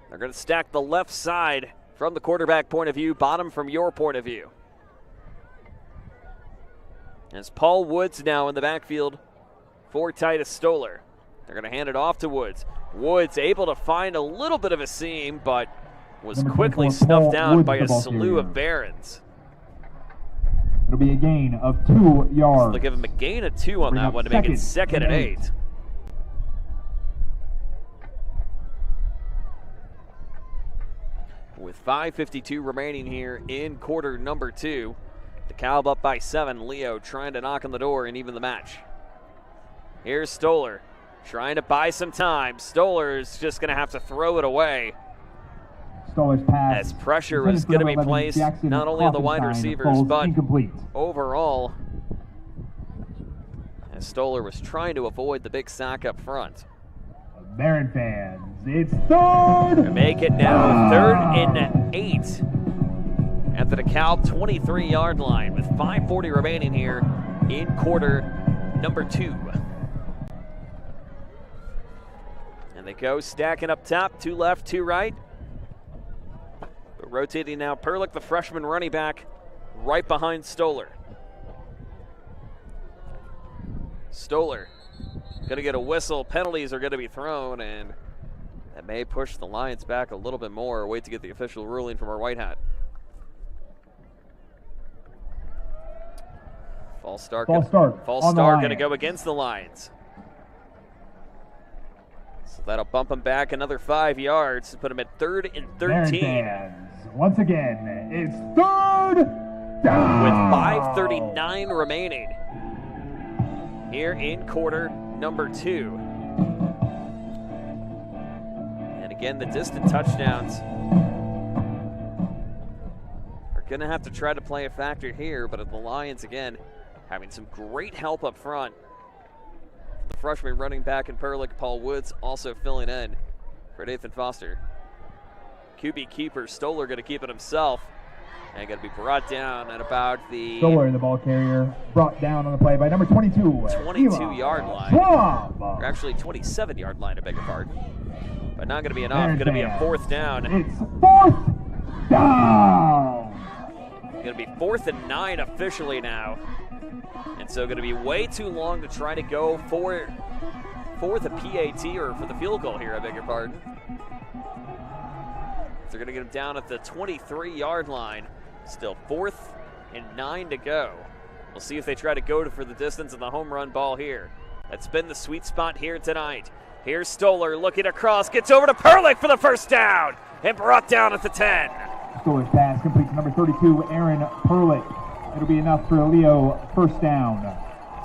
They're going to stack the left side from the quarterback point of view, bottom from your point of view. As Paul Woods now in the backfield for Titus Stoller. They're going to hand it off to Woods. Woods able to find a little bit of a seam, but was Number quickly 24, snuffed Paul down Woods, by the a ball slew carrier. of Barons. It'll be a gain of 2 So yards. they'll give him a gain of 2 on Bring that up one to make it second second and and 8. 8. With 5:52 remaining here in quarter number 2. DeKalb up by 7. Leo trying to knock on the door and even the match. Here's Stoller trying to buy some time. Stoller's just going to have to throw it away. Stoller's pass. As pressure Intended is for going to be number 11, placed Jackson not only on the wide Klopfenstein, receivers, falls but incomplete. overall, as Stoller was trying to avoid the big sack up front. Baron fans, it's third. Make it now 3rd and 8 at the DeKalb 23-yard line with 5:40 remaining here in quarter number 2. And they go stacking up top, 2 left, 2 right. But rotating now, Perlick, the freshman running back, right behind Stoller. Stoller going to get a whistle. Penalties are going to be thrown, and that may push the Lions back a little bit more. Wait to get the official ruling from our white hat. False start going to go against the Lions. So that'll bump them back another 5 yards to put them at 3rd and 13. Fans, once again, it's third down. With 5:39 remaining here in quarter number 2. And again, the distant touchdowns are going to have to try to play a factor here, but the Lions, again, having some great help up front. The freshman running back in Perlick, Paul Woods, also filling in for Nathan Foster. QB keeper Stoller going to keep it himself. And going to be brought down at about the Stoller, the ball carrier, brought down on the play by number 22. 22-yard line. Or actually 27-yard line, I beg your pardon. But not going to be enough. Going to be a 4th down. It's 4th down. Going to be 4th and 9 officially now. And so going to be way too long to try to go for the PAT or for the field goal here, I beg your pardon. They're going to get him down at the 23-yard line. Still 4th and 9 to go. We'll see if they try to go for the distance of the home run ball here. That's been the sweet spot here tonight. Here's Stoller looking across, gets over to Perlick for the first down, and brought down at the 10. Stoller's pass complete to number 32, Aaron Perlick. It'll be enough for Leo, first down.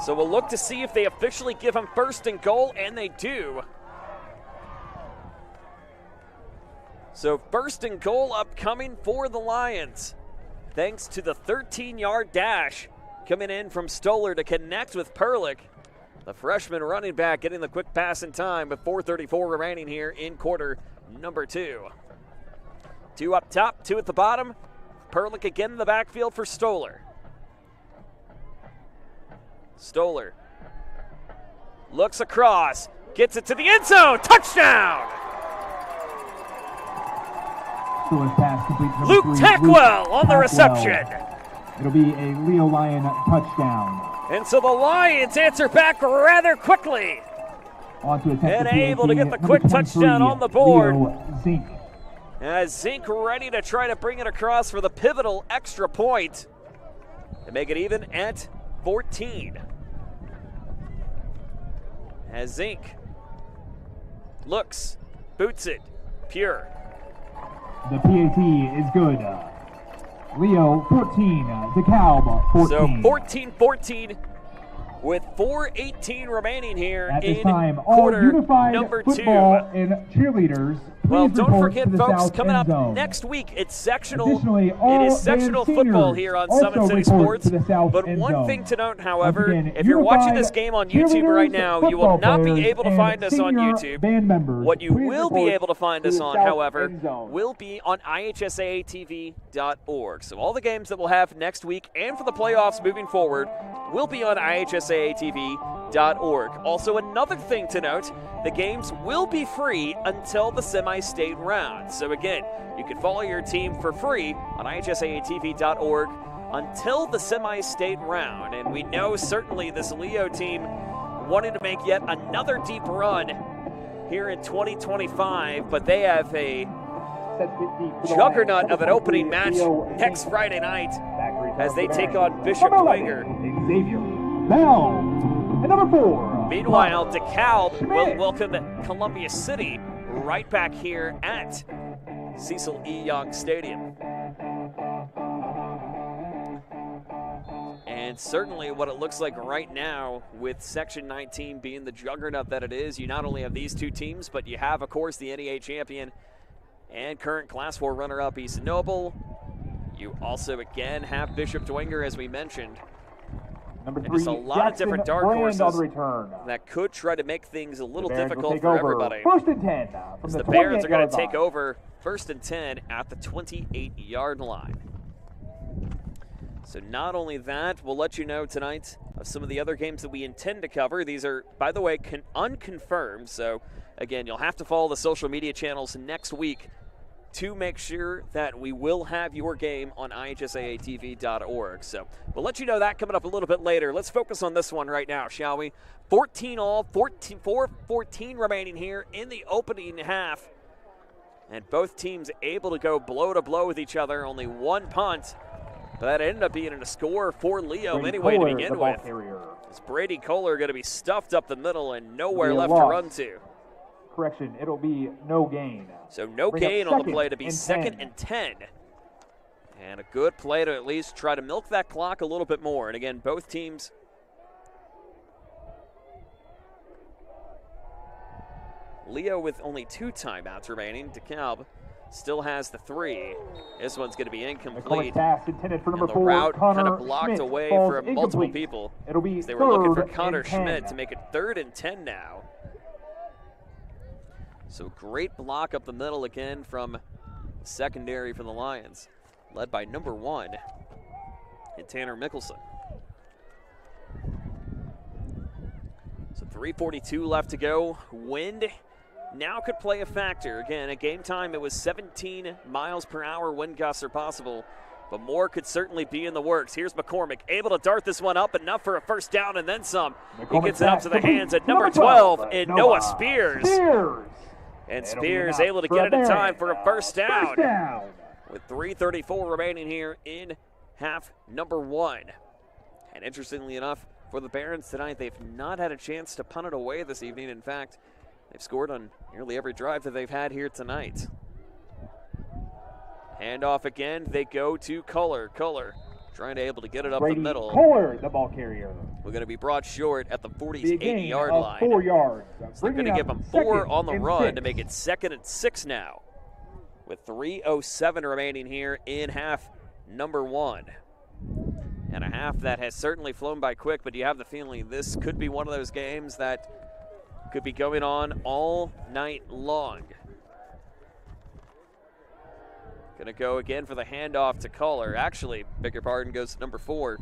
So we'll look to see if they officially give him 1st and goal, and they do. So 1st and goal upcoming for the Lions, thanks to the 13-yard dash coming in from Stoller to connect with Perlick. The freshman running back getting the quick pass in time with 4:34 remaining here in quarter number 2. 2 up top, 2 at the bottom. Perlick again in the backfield for Stoller. Stoller looks across, gets it to the end zone, touchdown! Stoller's pass complete to Luke number 3, Tackwell on the reception. It'll be a Leo Lion touchdown. And so the Lions answer back rather quickly. On to attempt And the able to get the number quick 23, touchdown on the board. Leo Zink. As Zink ready to try to bring it across for the pivotal extra point to make it even at 14. As Zink looks, boots it, pure. The PAT is good. Leo 14, DeKalb 14. So 14-14 with 4:18 remaining here At this in time, all quarter unified number 2. football and cheerleaders. Well, please don't report forget, to the folks, south coming end up zone. next week, it's sectional. Additionally, It all is sectional band football seniors here on also Summit City report Sports. to the south But end one zone. thing to note, however, Once again, if you're watching unified this game on YouTube right now, you will not be able to find us on YouTube. Band members, What you please will be report able to find us to the on, south however, end zone. will be on ihsaatv.org. So all the games that we'll have next week and for the playoffs moving forward will be on ihsaatv.org. Also, another thing to note, the games will be free until the semi-state round. So again, you can follow your team for free on ihsaatv.org until the semi-state round. And we know certainly this Leo team wanting to make yet another deep run here in 2025, but they have a juggernaut of an opening match next Friday night as they take on Bishop Dwenger. Xavier Bell. And number 4. Meanwhile, DeKalb will welcome Columbia City right back here at Cecil E. Young Stadium. And certainly what it looks like right now with Section 19 being the juggernaut that it is, you not only have these two teams, but you have, of course, the NEA champion and current Class 4 runner-up East Noble. You also, again, have Bishop Dwenger, as we mentioned. Number 3, there's a lot of different dark horses on the return. that could try to make things a little The Barons will difficult take for over. everybody. First and 10 from The the Barons are going 28-yard to take line. over first and 10 at the 28-yard line. So not only that, we'll let you know tonight of some of the other games that we intend to cover. These are, by the way, unconfirmed. So, again, you'll have to follow the social media channels next week to make sure that we will have your game on ihsaatv.org. So we'll let you know that coming up a little bit later. Let's focus on this one right now, shall we? 14 all, 4:14 remaining here in the opening half. And both teams able to go blow to blow with each other. Only one punt. But that ended up being a score for Leo Brady anyway Kohler, to begin the ball with. carrier. It's Brady Kohler going to be stuffed up the middle and nowhere It'll be a left to loss. run to. Correction, it'll be no gain. So no Bring up gain on the second play to be and second 10. and 10. And a good play to at least try to milk that clock a little bit more. And again, both teams Leo with only 2 timeouts remaining. DeKalb still has the 3. This one's going to be incomplete. Pass intended for number And the 4, route kind Connor of blocked Schmidt, away falls from multiple incomplete. people. It'll be They were looking for third Connor and 10. Schmidt to make it 3rd and 10 now. So great block up the middle again from secondary for the Lions, led by number 1 in Tanner Mickelson. So 3:42 left to go. Wind now could play a factor. Again, at game time, it was 17 miles per hour wind gusts are possible, but more could certainly be in the works. Here's McCormick, able to dart this one up, enough for a first down and then some. He gets it up to the hands at number 12 in Noah Spears. And Spears able to get it in time for a first down. With 3:34 remaining here in half number 1. And interestingly enough, for the Barons tonight, they've not had a chance to punt it away this evening. In fact, they've scored on nearly every drive that they've had here tonight. Handoff again, they go to Kohler. Kohler trying to able to get it up Brady the middle. Kohler, the ball carrier. We're going to be brought short at the Be a 48-yard gain of line. 4 yards. So they're going to give them 4 on the run to make it 2nd and 6 now. With 3:07 remaining here in half number 1. And a half that has certainly flown by quick, but you have the feeling this could be one of those games that could be going on all night long. Going to go again for the handoff to Kohler. Actually, beg your pardon, goes to number 4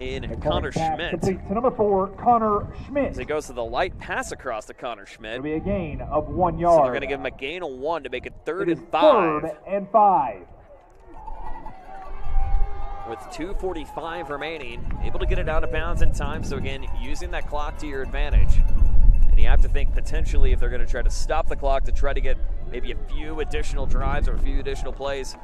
in Connor Schmidt. Complete to number 4, Connor Schmidt. As he goes to the light pass across to Connor Schmidt. It'll be a gain of 1 So yard. they're going to give him a gain of 1 to make it 3rd It is and 5. 3rd and 5. With 2:45 remaining, able to get it out of bounds in time. So again, using that clock to your advantage. And you have to think potentially if they're going to try to stop the clock to try to get maybe a few additional drives or a few additional plays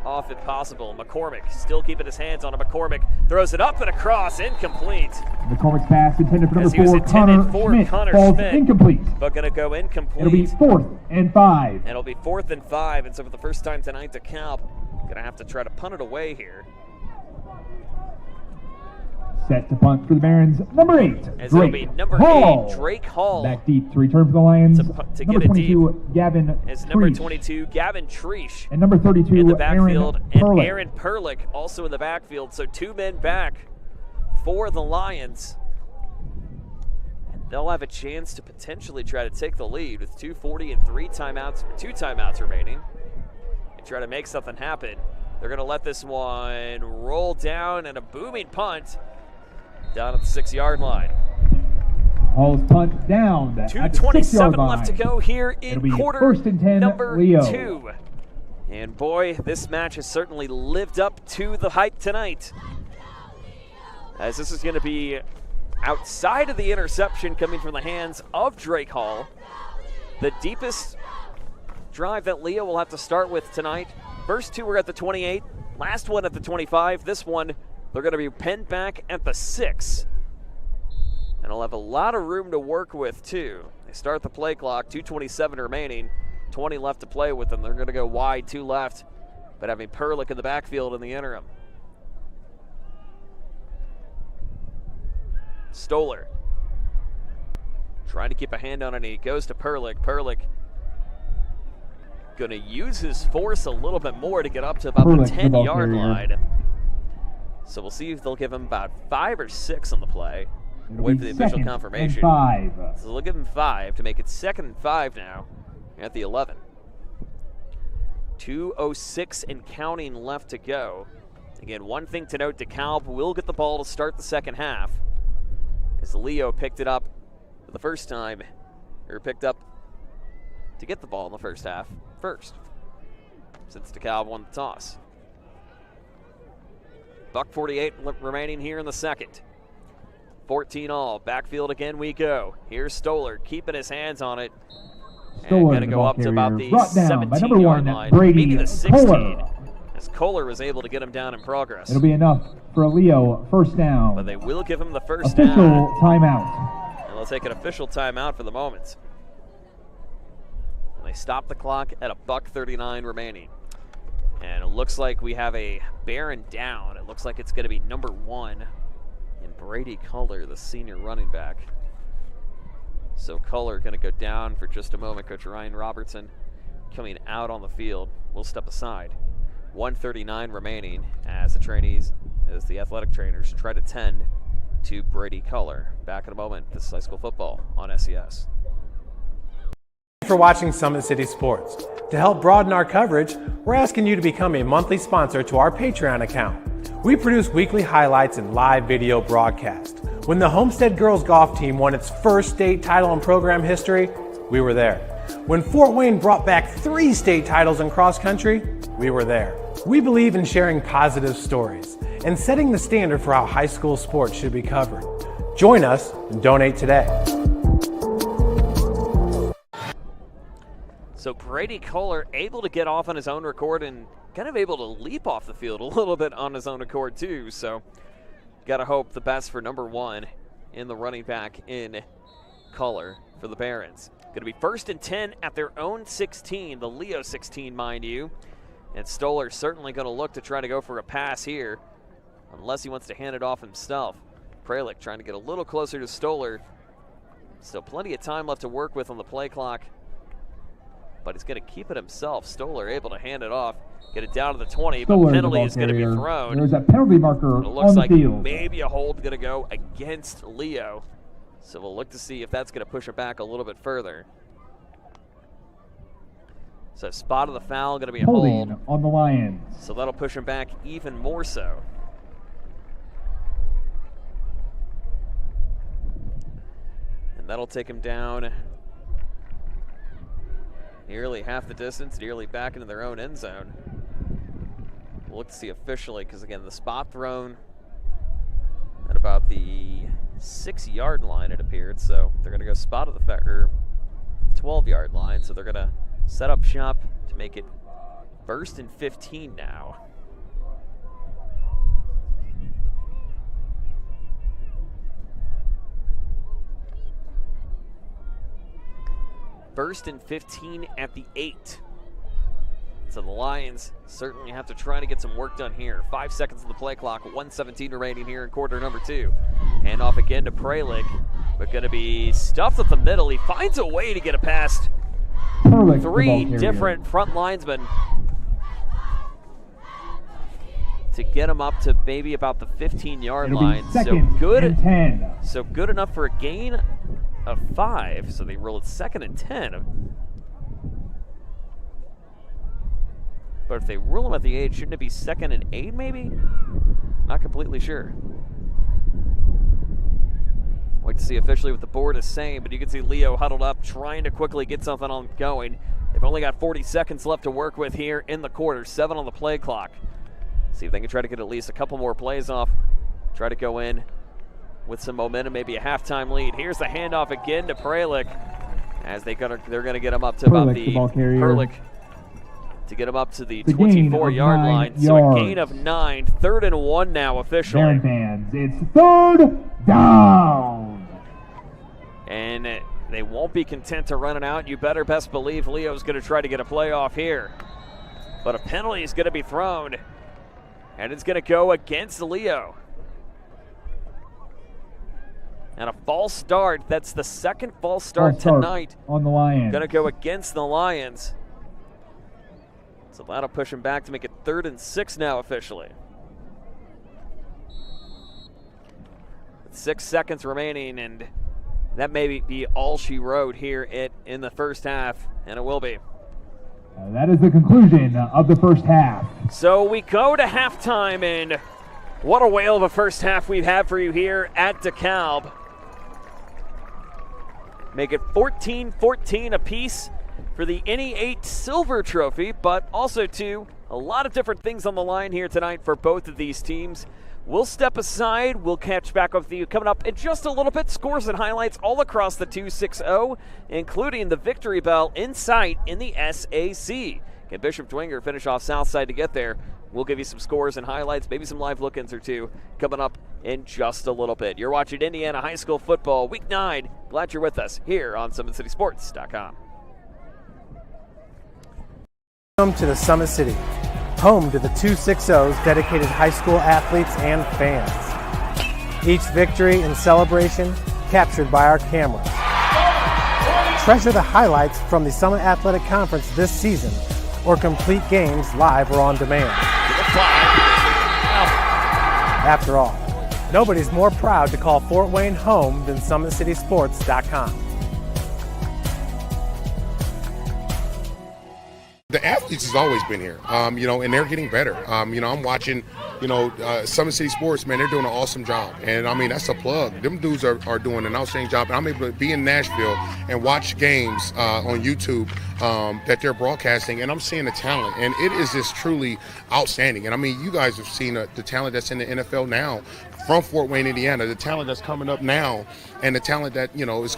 off if possible. McCormick still keeping his hands on it. McCormick throws it up and across, incomplete. McCormick's pass intended for As number he was 4, intended Connor for Schmidt, Connor falls Schmidt, incomplete. but going to go incomplete. It'll be 4th and 5. And it'll be 4th and 5. And so for the first time tonight, DeKalb going to have to try to punt it away here. Set to punt for the Barons, number 8, As Drake it'll be number Hall. 8, Drake Hall. Back deep to return for the Lions. To number get it 22, deep. Gavin As number Treesh. 22, Gavin Treesh. And number 32, in the backfield. Aaron And Perlick. Aaron Perlick also in the backfield. So 2 men back for the Lions. And they'll have a chance to potentially try to take the lead with 2:40 and 2 timeouts remaining. And try to make something happen. They're going to let this one roll down and a booming punt down at the 6-yard line. Hall's punt down at the 2:27 6-yard line. left to go here It'll in be quarter 1st and 10, number Leo. 2. And boy, this match has certainly lived up to the hype tonight. As this is going to be outside of the interception coming from the hands of Drake Hall. the deepest drive that Leo will have to start with tonight. First two were at the 28, last one at the 25. This one, they're going to be penned back at the 6. And I'll have a lot of room to work with, too. They start the play clock, 2:27 remaining, 20 left to play with them. They're going to go wide, 2 left, but having Perlick in the backfield in the interim. Stoller trying to keep a hand on it, and he goes to Perlick. Perlick going to use his force a little bit more to get up to about the 10-yard line. So we'll see if they'll give him about 5 or 6 on the play. Wait for the official confirmation. 5. So they'll give him 5 to make it 2nd and 5 now at the 11. 2:06 and counting left to go. Again, one thing to note, DeKalb will get the ball to start the second half, as Leo picked it up for the first time, or picked up to get the ball in the first half first, since DeKalb won the toss. $1:48 remaining here in the second. 14 all. Backfield again we go. Here's Stoller keeping his hands on it. And going to go up to about the 17-yard line, maybe the 16, as Kohler was able to get him down in progress. It'll be enough for a Leo first down. But they will give him the first Official down. timeout. And they'll take an official timeout for the moment. And they stop the clock at $1:39 remaining. And it looks like we have a Barron down. It looks like it's going to be number 1 in Brady Kohler, the senior running back. So Kohler going to go down for just a moment. Coach Ryan Robertson coming out on the field. We'll step aside. 1:39 remaining as the athletic trainers try to tend to Brady Kohler. Back in a moment. This is high school football on SES. Thanks for watching Summit City Sports. To help broaden our coverage, we're asking you to become a monthly sponsor to our Patreon account. We produce weekly highlights and live video broadcasts. When the Homestead girls golf team won its first state title in program history, we were there. When Fort Wayne brought back 3 state titles in cross country, we were there. We believe in sharing positive stories and setting the standard for how high school sports should be covered. Join us and donate today. So Brady Kohler able to get off on his own accord and kind of able to leap off the field a little bit on his own accord too. So got to hope the best for number 1 in the running back in Kohler for the Barons. Going to be 1st and 10 at their own 16, the Leo 16, mind you. And Stoller certainly going to look to try to go for a pass here, unless he wants to hand it off himself. Pralick trying to get a little closer to Stoller. Still plenty of time left to work with on the play clock, but he's going to keep it himself. Stoller able to hand it off, get it down to the 20, but penalty is going to be thrown. There's a penalty marker It looks on the like field. maybe a hold going to go against Leo. So we'll look to see if that's going to push it back a little bit further. So spot of the foul going to be a Holding hold on the Lions. So that'll push him back even more so. And that'll take him down nearly half the distance, nearly back into their own end zone. We'll look to see officially, because again, the spot thrown at about the 6-yard line, it appeared. So they're going to go spot of the 12-yard line. So they're going to set up shop to make it 1st and 15 now. First and 15 at the 8. So the Lions certainly have to try to get some work done here. 5 seconds on the play clock, 1:17 remaining here in quarter number 2. Hand off again to Pralick, but going to be stuffed at the middle. He finds a way to get it past 3 different front linesmen to get him up to maybe about the 15-yard line. So good enough for a gain of 5. So they roll it 2nd and 10. But if they rule him at the 8, shouldn't it be 2nd and 8 maybe? Not completely sure. Wait to see officially what the board is saying, but you can see Leo huddled up trying to quickly get something on going. They've only got 40 seconds left to work with here in the quarter. 7 on the play clock. See if they can try to get at least a couple more plays off. Try to go in with some momentum, maybe a halftime lead. Here's the handoff again to Pralick. as they're going to get him up to about the Herlick to get him up to the 24-yard line. So a gain of 9, 3rd and 1 now officially. Baron fans, it's 3rd down. And they won't be content to run it out. You better best believe Leo's going to try to get a playoff here. But a penalty is going to be thrown, and it's going to go against Leo. And a false start. That's the second false start tonight. On the Lions. Going to go against the Lions. So that'll push him back to make it 3rd and 6 now officially. With 6 seconds remaining, and that may be all she wrote here in the first half, and it will be. That is the conclusion of the first half. So we go to halftime, and what a whale of a first half we've had for you here at DeKalb. Make it 14-14 apiece for the NE8 Silver Trophy, but also, too, a lot of different things on the line here tonight for both of these teams. We'll step aside. We'll catch back up with you coming up in just a little bit. Scores and highlights all across the 260, including the victory bell in sight in the SAC. Can Bishop Dwenger finish off Southside to get there? We'll give you some scores and highlights, maybe some live look-ins or two coming up in just a little bit. You're watching Indiana High School Football Week 9. Glad you're with us here on SummitCitySports.com. Welcome to the Summit City, home to the 260's dedicated high school athletes and fans. Each victory and celebration captured by our cameras. Treasure the highlights from the Summit Athletic Conference this season, or complete games live or on demand. After all, nobody's more proud to call Fort Wayne home than SummitCitySports.com. The athletes has always been here, and they're getting better. I'm watching, Summit City Sports, man, they're doing an awesome job. And, that's a plug. Them dudes are doing an outstanding job. And I'm able to be in Nashville and watch games on YouTube that they're broadcasting, and I'm seeing the talent. And it is just truly outstanding. And, you guys have seen the talent that's in the NFL now from Fort Wayne, Indiana, the talent that's coming up now, and the talent that, is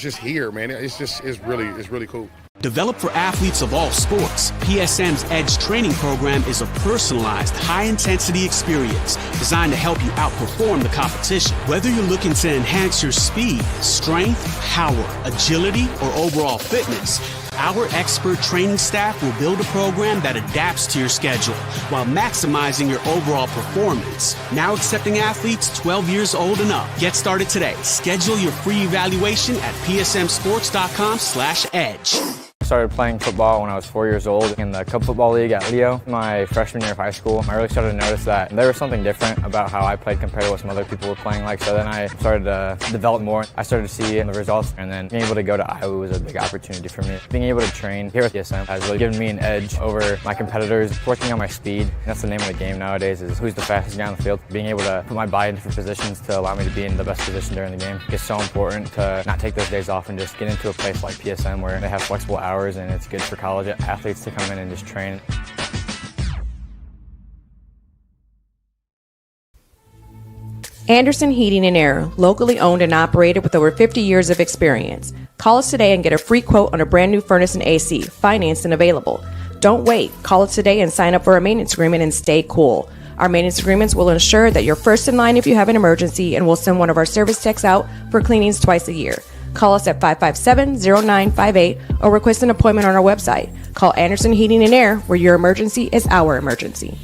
just here, man. It's really cool. Developed for athletes of all sports, PSM's Edge training program is a personalized, high-intensity experience designed to help you outperform the competition. Whether you're looking to enhance your speed, strength, power, agility, or overall fitness, our expert training staff will build a program that adapts to your schedule while maximizing your overall performance. Now accepting athletes 12 years old and up. Get started today. Schedule your free evaluation at psmsports.com/edge. I started playing football when I was 4 years old in the DeKalb football league at Leo. My freshman year of high school, I really started to notice that there was something different about how I played compared to what some other people were playing like. So then I started to develop more. I started to see the results, and then being able to go to Iowa was a big opportunity for me. Being able to train here at PSM has really given me an edge over my competitors. Working on my speed, that's the name of the game nowadays, is who's the fastest guy on the field. Being able to put my body in different positions to allow me to be in the best position during the game. It's so important to not take those days off and just get into a place like PSM where they have flexible hours, and it's good for college athletes to come in and just train. Anderson Heating and Air, locally owned and operated with over 50 years of experience. Call us today and get a free quote on a brand new furnace and AC, financed and available. Don't wait. Call us today and sign up for a maintenance agreement and stay cool. Our maintenance agreements will ensure that you're first in line if you have an emergency, and we'll send one of our service techs out for cleanings twice a year. Call us at 557-0958 or request an appointment on our website. Call Anderson Heating and Air, where your emergency is our emergency.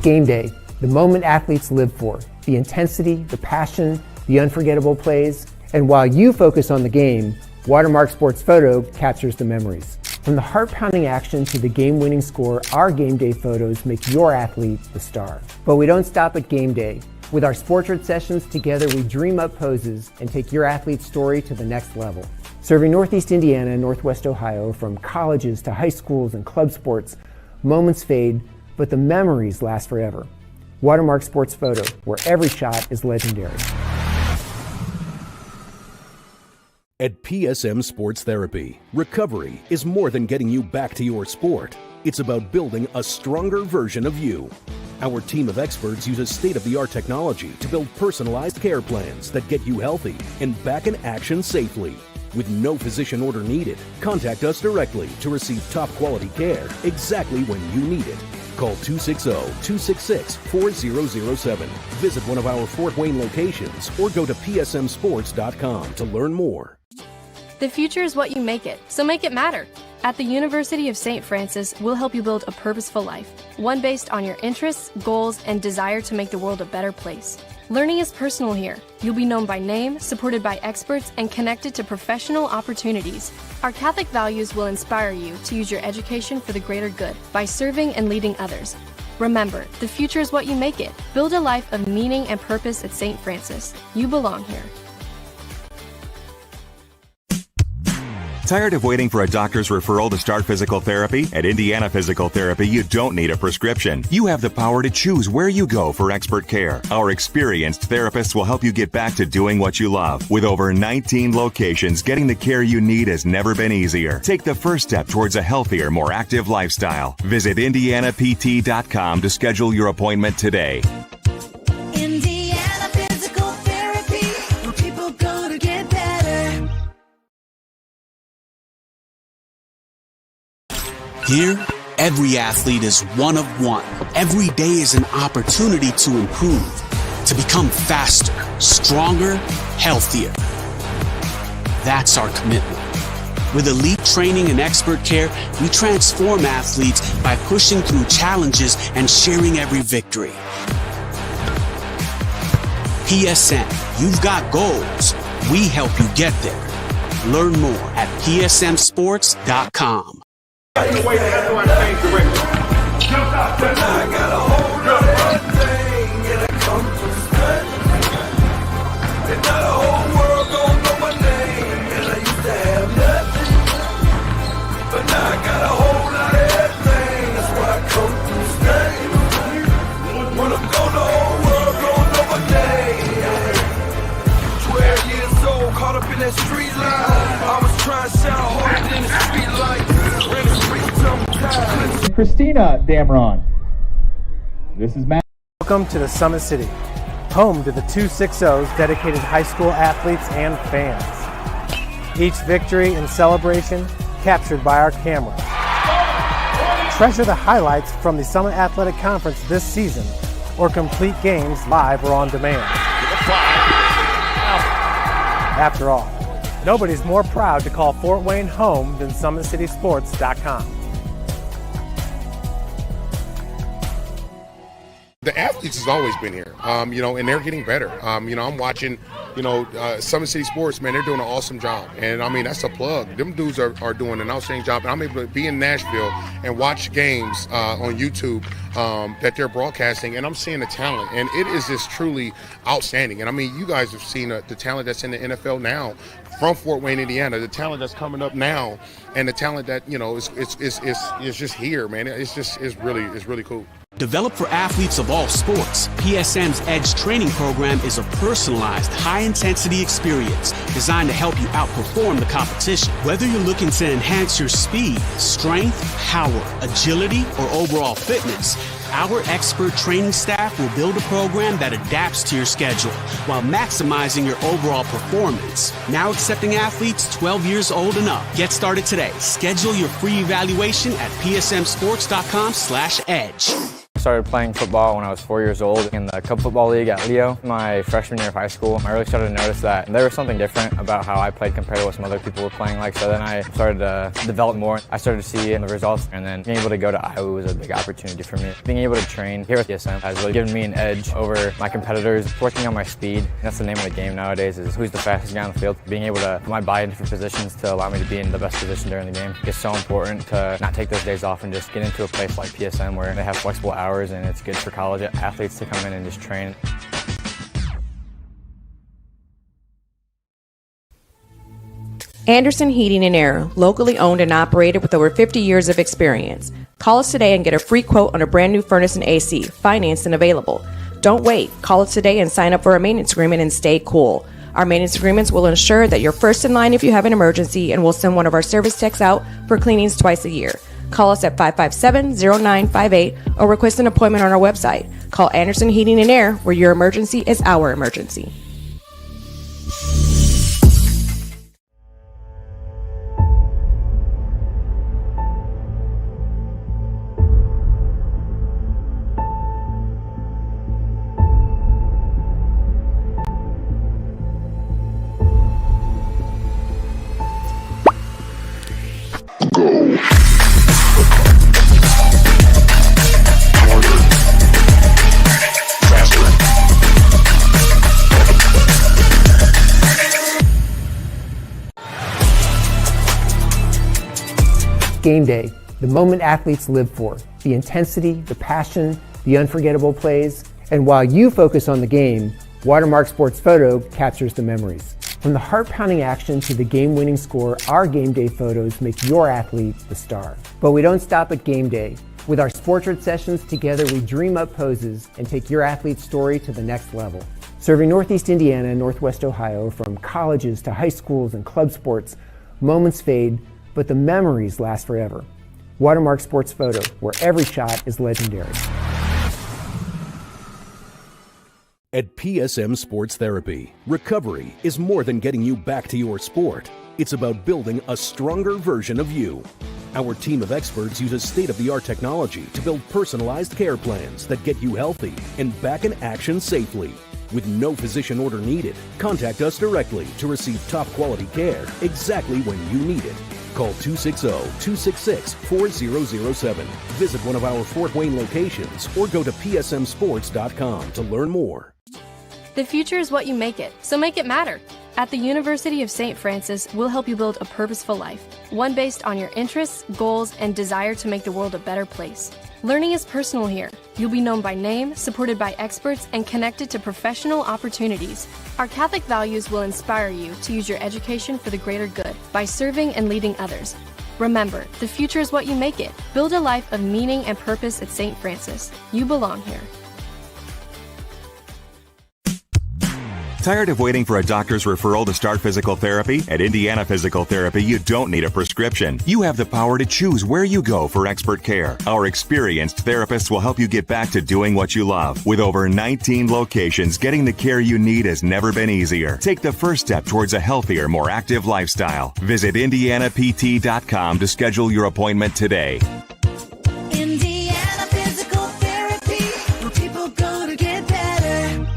Game day, the moment athletes live for, the intensity, the passion, the unforgettable plays, and while you focus on the game, Watermark Sports Photo captures the memories. From the heart-pounding action to the game-winning score, our game day photos make your athlete the star. But we don't stop at game day. With our Sportrait sessions, together we dream up poses and take your athlete's story to the next level. Serving Northeast Indiana and Northwest Ohio, from colleges to high schools and club sports, moments fade, but the memories last forever. Watermark Sports Photo, where every shot is legendary. At PSM Sports Therapy, recovery is more than getting you back to your sport. It's about building a stronger version of you. Our team of experts uses state-of-the-art technology to build personalized care plans that get you healthy and back in action safely. With no physician order needed, contact us directly to receive top-quality care exactly when you need it. Call 260-266-4007. Visit one of our Fort Wayne locations or go to psmsports.com to learn more. The future is what you make it, so make it matter. At the University of St. Francis, we'll help you build a purposeful life, one based on your interests, goals, and desire to make the world a better place. Learning is personal here. You'll be known by name, supported by experts, and connected to professional opportunities. Our Catholic values will inspire you to use your education for the greater good by serving and leading others. Remember, the future is what you make it. Build a life of meaning and purpose at St. Francis. You belong here. Tired of waiting for a doctor's referral to start physical therapy? At Indiana Physical Therapy, you don't need a prescription. You have the power to choose where you go for expert care. Our experienced therapists will help you get back to doing what you love. With over 19 locations, getting the care you need has never been easier. Take the first step towards a healthier, more active lifestyle. Visit IndianaPT.com to schedule your appointment today. Indiana Physical Therapy, where people go to get better. Here, every athlete is one of one. Every day is an opportunity to improve, to become faster, stronger, healthier. That's our commitment. With elite training and expert care, we transform athletes by pushing through challenges and sharing every victory. PSM, you've got goals. We help you get there. Learn more at psmsports.com. I got a hold of everything and it comes to stay. And now the whole world don't know my name. And I used to have nothing, but now I got a whole lot of everything. That's why I come to stay. When I'm gone, the whole world don't know my name. 12 years old, caught up in that street life. I was trying to shout harder than the street lights. Christina Damron. This is Matt. Welcome to the Summit City, home to the 260's dedicated high school athletes and fans. Each victory and celebration captured by our camera. Treasure the highlights from the Summit Athletic Conference this season, or complete games live or on demand. After all, nobody's more proud to call Fort Wayne home than SummitCitySports.com. The athletes has always been here, and they're getting better. I'm watching, Summit City Sports, man, they're doing an awesome job. And, that's a plug. Them dudes are doing an outstanding job. And I'm able to be in Nashville and watch games on YouTube that they're broadcasting, and I'm seeing the talent. And it is just truly outstanding. And, you guys have seen the talent that's in the NFL now from Fort Wayne, Indiana, the talent that's coming up now, and the talent that, is just here, man. It's really cool. Developed for athletes of all sports, PSM's Edge training program is a personalized, high-intensity experience designed to help you outperform the competition. Whether you're looking to enhance your speed, strength, power, agility, or overall fitness, our expert training staff will build a program that adapts to your schedule while maximizing your overall performance. Now accepting athletes 12 years old and up. Get started today. Schedule your free evaluation at psmsports.com/edge. Started playing football when I was 4 years old in the DeKalb football league at Leo. My freshman year of high school, I really started to notice that there was something different about how I played compared to what some other people were playing like. So then I started to develop more. I started to see the results, and then being able to go to Iowa was a big opportunity for me. Being able to train here at PSM has really given me an edge over my competitors. Working on my speed, and that's the name of the game nowadays, is who's the fastest guy on the field. Being able to put my body in different positions to allow me to be in the best position during the game. It's so important to not take those days off and just get into a place like PSM where they have flexible hours, and it's good for college athletes to come in and just train. Anderson Heating and Air, locally owned and operated with over 50 years of experience. Call us today and get a free quote on a brand new furnace and AC, financed and available. Don't wait. Call us today and sign up for a maintenance agreement and stay cool. Our maintenance agreements will ensure that you're first in line if you have an emergency, and we'll send one of our service techs out for cleanings twice a year. Call us at 557-0958 or request an appointment on our website. Call Anderson Heating and Air, where your emergency is our emergency. Game day, the moment athletes live for, the intensity, the passion, the unforgettable plays, and while you focus on the game, Watermark Sports Photo captures the memories. From the heart-pounding action to the game-winning score, our game day photos make your athlete the star. But we don't stop at game day. With our Sportrait sessions, together we dream up poses and take your athlete's story to the next level. Serving Northeast Indiana and Northwest Ohio, from colleges to high schools and club sports, moments fade, but the memories last forever. Watermark Sports Photo, where every shot is legendary. At PSM Sports Therapy, recovery is more than getting you back to your sport. It's about building a stronger version of you. Our team of experts uses state-of-the-art technology to build personalized care plans that get you healthy and back in action safely. With no physician order needed, contact us directly to receive top-quality care exactly when you need it. Call 260-266-4007. Visit one of our Fort Wayne locations or go to psmsports.com to learn more. The future is what you make it, so make it matter. At the University of St. Francis, we'll help you build a purposeful life, one based on your interests, goals, and desire to make the world a better place. Learning is personal here. You'll be known by name, supported by experts, and connected to professional opportunities. Our Catholic values will inspire you to use your education for the greater good by serving and leading others. Remember, the future is what you make it. Build a life of meaning and purpose at St. Francis. You belong here. Tired of waiting for a doctor's referral to start physical therapy? At Indiana Physical Therapy, you don't need a prescription. You have the power to choose where you go for expert care. Our experienced therapists will help you get back to doing what you love. With over 19 locations, getting the care you need has never been easier. Take the first step towards a healthier, more active lifestyle. Visit IndianaPT.com to schedule your appointment today. Indiana Physical Therapy, where people go to get better.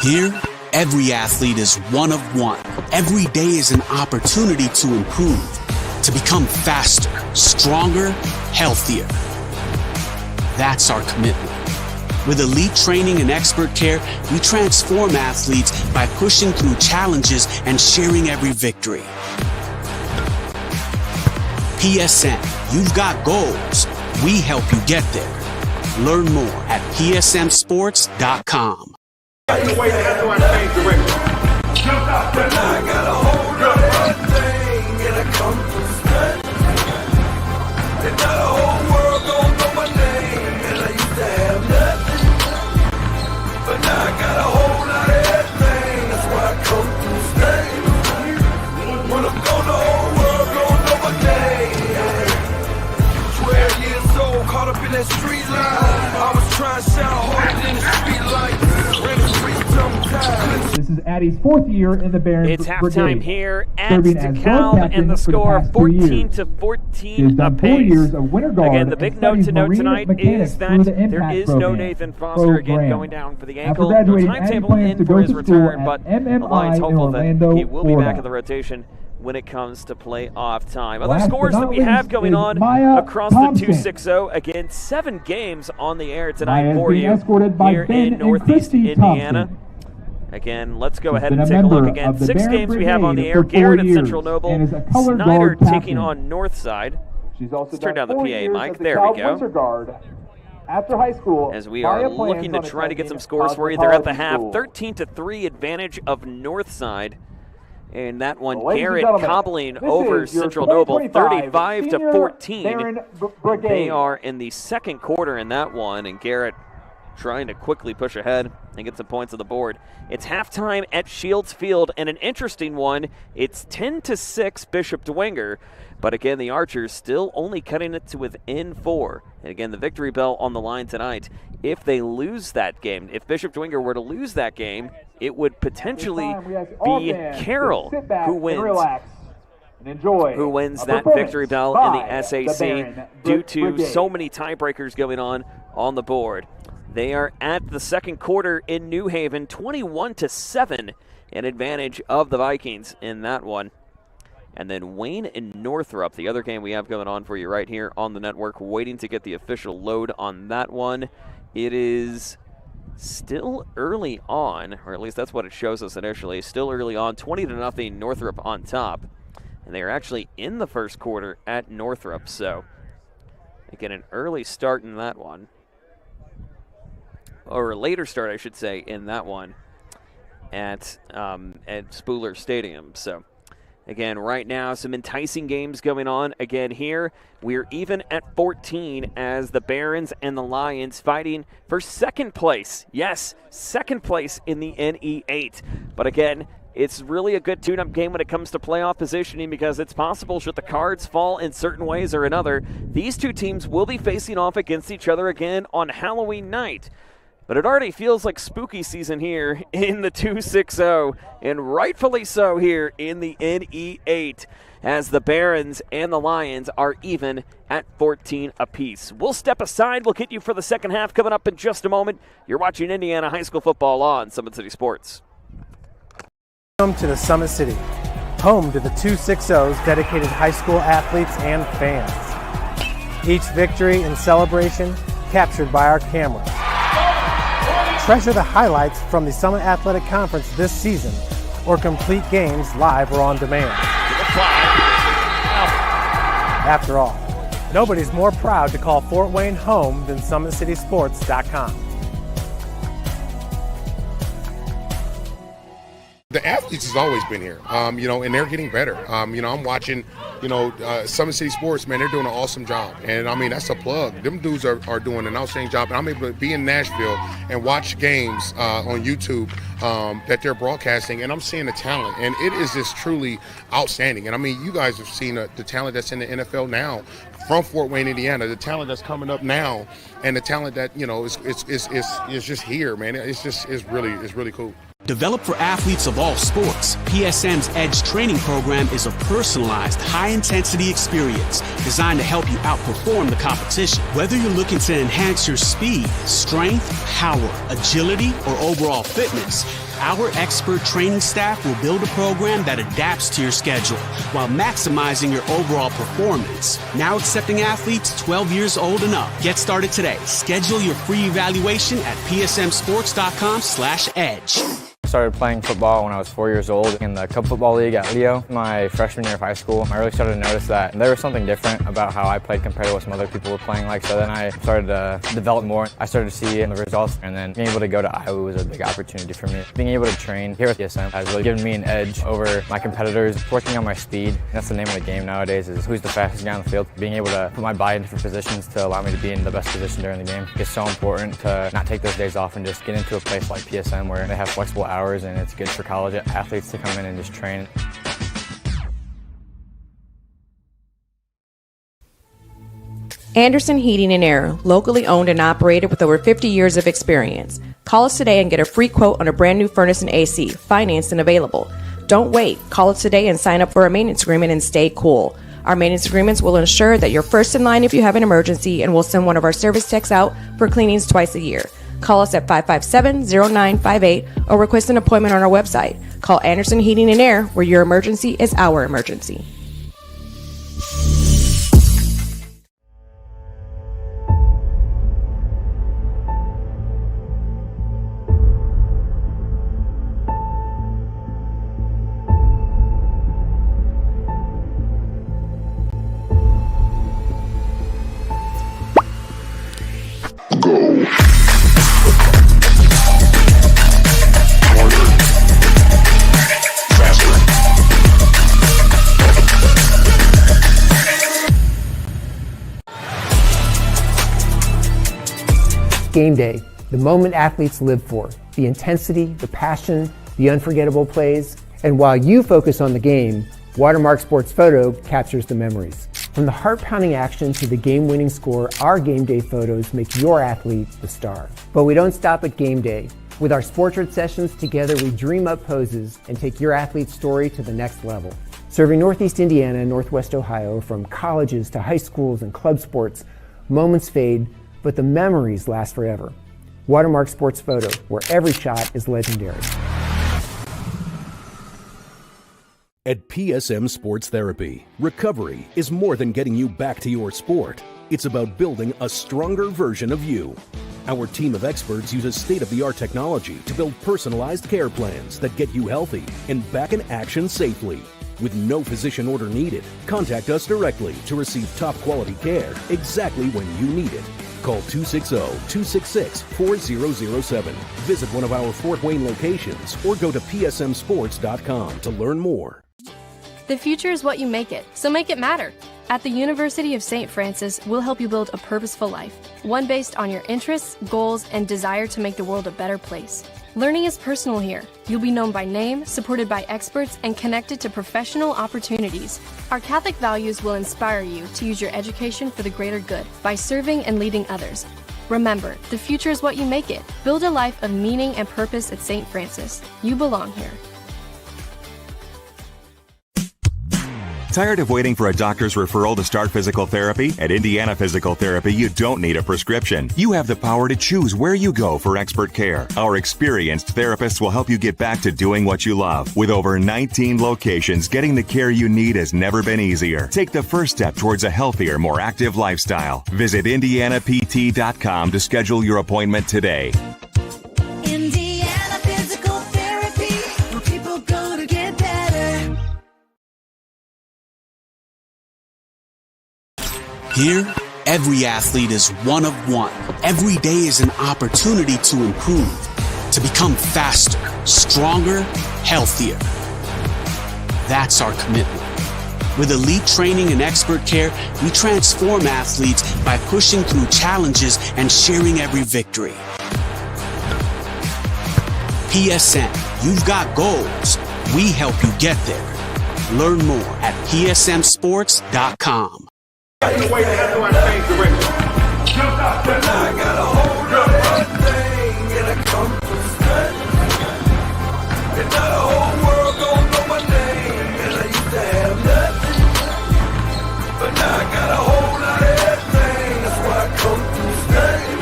Here, every athlete is one of one. Every day is an opportunity to improve, to become faster, stronger, healthier. That's our commitment. With elite training and expert care, we transform athletes by pushing through challenges and sharing every victory. PSM, you've got goals. We help you get there. Learn more at psmsports.com. I got a hold of everything and I come from study. And now the whole world gon' know my name. And I used to have nothing, but now I got a whole lot of everything. That's why I come from study. When I'm gone, the whole world gon' know my name. 12 years old, caught up in that street life. I was trying to shout harder than the street light. Ran the streets sometimes. is Addie's 4th year in the Barons It's Brigade. halftime here at Serving as guard DeKalb, captain and the for score past 3 years. 14-14 She has done 4 apace. years of winter guard. Again, the big and note to studies note marine tonight mechanics is through that the there Impact is no program. Nathan Foster again going down for the After ankle. No graduating, Addie timetable plans in to for go his to school return, at but the MMI Lions in hopeful that Orlando, he will be back Florida. in the rotation when it comes to playoff time. Last Other but scores not that we least have going is on Maya across Thompson. the 260. Again, 7 games on the air tonight Maya is for being you escorted by here Ben in and Northeast Christy Indiana. Thompson. Again, let's go She's ahead been and a take a look member again. of the 6 Barons games we have on the Brigade air. for 4 Garrett at years Central Noble. and is a color Snyder guard taking captain. on North Side. She's also Let's turn down the 4 PA years mic. as the There we DeKalb go. Winter Guard. After high school, As we Maya are looking to plans try on to get some attending scores for you. They're at the half. cosmetology school. 13-3 advantage of Northside. And that one, Well, ladies and Garrett gentlemen, cobbling this over is your Central Noble 2025 Senior 35-14. Baron Brigade. They are in the second quarter in that one, and Garrett trying to quickly push ahead and get some points on the board. It's halftime at Shields Field, and an interesting one. It's 10-6 Bishop Dwenger. But again, the Archers still only cutting it to within 4. And again, the victory bell on the line tonight. If they lose that game, if Bishop Dwenger were to lose that game, it would potentially be Carroll who wins. And enjoy Who wins a that performance victory bell in by the SAC Baron due to Brigade. so many tiebreakers going on the board. They are at the second quarter in New Haven, 21-7, an advantage of the Vikings in that one. And then Wayne and Northrop, the other game we have going on for you right here on the network, waiting to get the official load on that one. It is still early on, or at least that's what it shows us initially. Still early on, 20-0, Northrop on top. And they are actually in the first quarter at Northrop, so they get an early start in that one. Or a later start, I should say, in that one at Spooler Stadium. So, again, right now, some enticing games going on. Again, here, we're even at 14 as the Barons and the Lions fighting for second place. Yes, second place in the NE8. But again, it's really a good tune-up game when it comes to playoff positioning because it's possible, should the cards fall in certain ways or another, these two teams will be facing off against each other again on Halloween night. But it already feels like spooky season here in the 260, and rightfully so here in the NE8, as the Barons and the Lions are even at 14 apiece. We'll step aside. We'll get you for the second half coming up in just a moment. You're watching Indiana High School football on Summit City Sports. Welcome to the Summit City, home to the 260's dedicated high school athletes and fans. Each victory and celebration captured by our cameras. Treasure the highlights from the Summit Athletic Conference this season, or complete games live or on demand. After all, nobody's more proud to call Fort Wayne home than SummitCitySports.com. The athletes has always been here, and they're getting better. I'm watching, Summit City Sports, man, they're doing an awesome job. And, that's a plug. Them dudes are doing an outstanding job. And I'm able to be in Nashville and watch games on YouTube that they're broadcasting, and I'm seeing the talent. And it is just truly outstanding. And, you guys have seen the talent that's in the NFL now from Fort Wayne, Indiana, the talent that's coming up now, and the talent that, is just here, man. It's really cool. Developed for athletes of all sports, PSM's Edge training program is a personalized, high-intensity experience designed to help you outperform the competition. Whether you're looking to enhance your speed, strength, power, agility, or overall fitness, our expert training staff will build a program that adapts to your schedule while maximizing your overall performance. Now accepting athletes 12 years old and up. Get started today. Schedule your free evaluation at psmsports.com/edge. I started playing football when I was 4 years old in the Cub Football League at Leo. My freshman year of high school, I really started to notice that there was something different about how I played compared to what some other people were playing like. So then I started to develop more. I started to see the results, and then being able to go to Iowa was a big opportunity for me. Being able to train here at PSM has really given me an edge over my competitors. Working on my speed, that's the name of the game nowadays, is who's the fastest guy on the field. Being able to put my body in different positions to allow me to be in the best position during the game is so important to not take those days off and just get into a place like PSM where they have flexible hours and it's good for college athletes to come in and just train. Anderson Heating and Air, locally owned and operated with over 50 years of experience. Call us today and get a free quote on a brand new furnace and AC, financed and available. Don't wait. Call us today and sign up for a maintenance agreement and stay cool. Our maintenance agreements will ensure that you're first in line if you have an emergency, and we'll send one of our service techs out for cleanings twice a year. Call us at 557-0958 or request an appointment on our website. Call Anderson Heating and Air, where your emergency is our emergency. Game day, the moment athletes live for, the intensity, the passion, the unforgettable plays, and while you focus on the game, Watermark Sports Photo captures the memories. From the heart-pounding action to the game-winning score, our game day photos make your athlete the star. But we don't stop at game day. With our Sportrait sessions together, we dream up poses and take your athlete's story to the next level. Serving Northeast Indiana and Northwest Ohio, from colleges to high schools and club sports, moments fade, but the memories last forever. Watermark Sports Photo, where every shot is legendary. At PSM Sports Therapy, recovery is more than getting you back to your sport. It's about building a stronger version of you. Our team of experts uses state-of-the-art technology to build personalized care plans that get you healthy and back in action safely. With no physician order needed, contact us directly to receive top-quality care exactly when you need it. Call 260-266-4007. Visit one of our Fort Wayne locations or go to psmsports.com to learn more. The future is what you make it, so make it matter. At the University of St. Francis, we'll help you build a purposeful life, one based on your interests, goals, and desire to make the world a better place. Learning is personal here. You'll be known by name, supported by experts, and connected to professional opportunities. Our Catholic values will inspire you to use your education for the greater good by serving and leading others. Remember, the future is what you make it. Build a life of meaning and purpose at St. Francis. You belong here. Tired of waiting for a doctor's referral to start physical therapy? At Indiana Physical Therapy, you don't need a prescription. You have the power to choose where you go for expert care. Our experienced therapists will help you get back to doing what you love. With over 19 locations, getting the care you need has never been easier. Take the first step towards a healthier, more active lifestyle. Visit IndianaPT.com to schedule your appointment today. Indiana Physical Therapy, where people go to get better. Here, every athlete is one of one. Every day is an opportunity to improve, to become faster, stronger, healthier. That's our commitment. With elite training and expert care, we transform athletes by pushing through challenges and sharing every victory. PSN, you've got goals. We help you get there. Learn more at psmsports.com. I got a hold of one thing and I come from study. And now the whole world gon' know my name. And I used to have nothing, but now I got a whole lot of everything. That's why I come from study.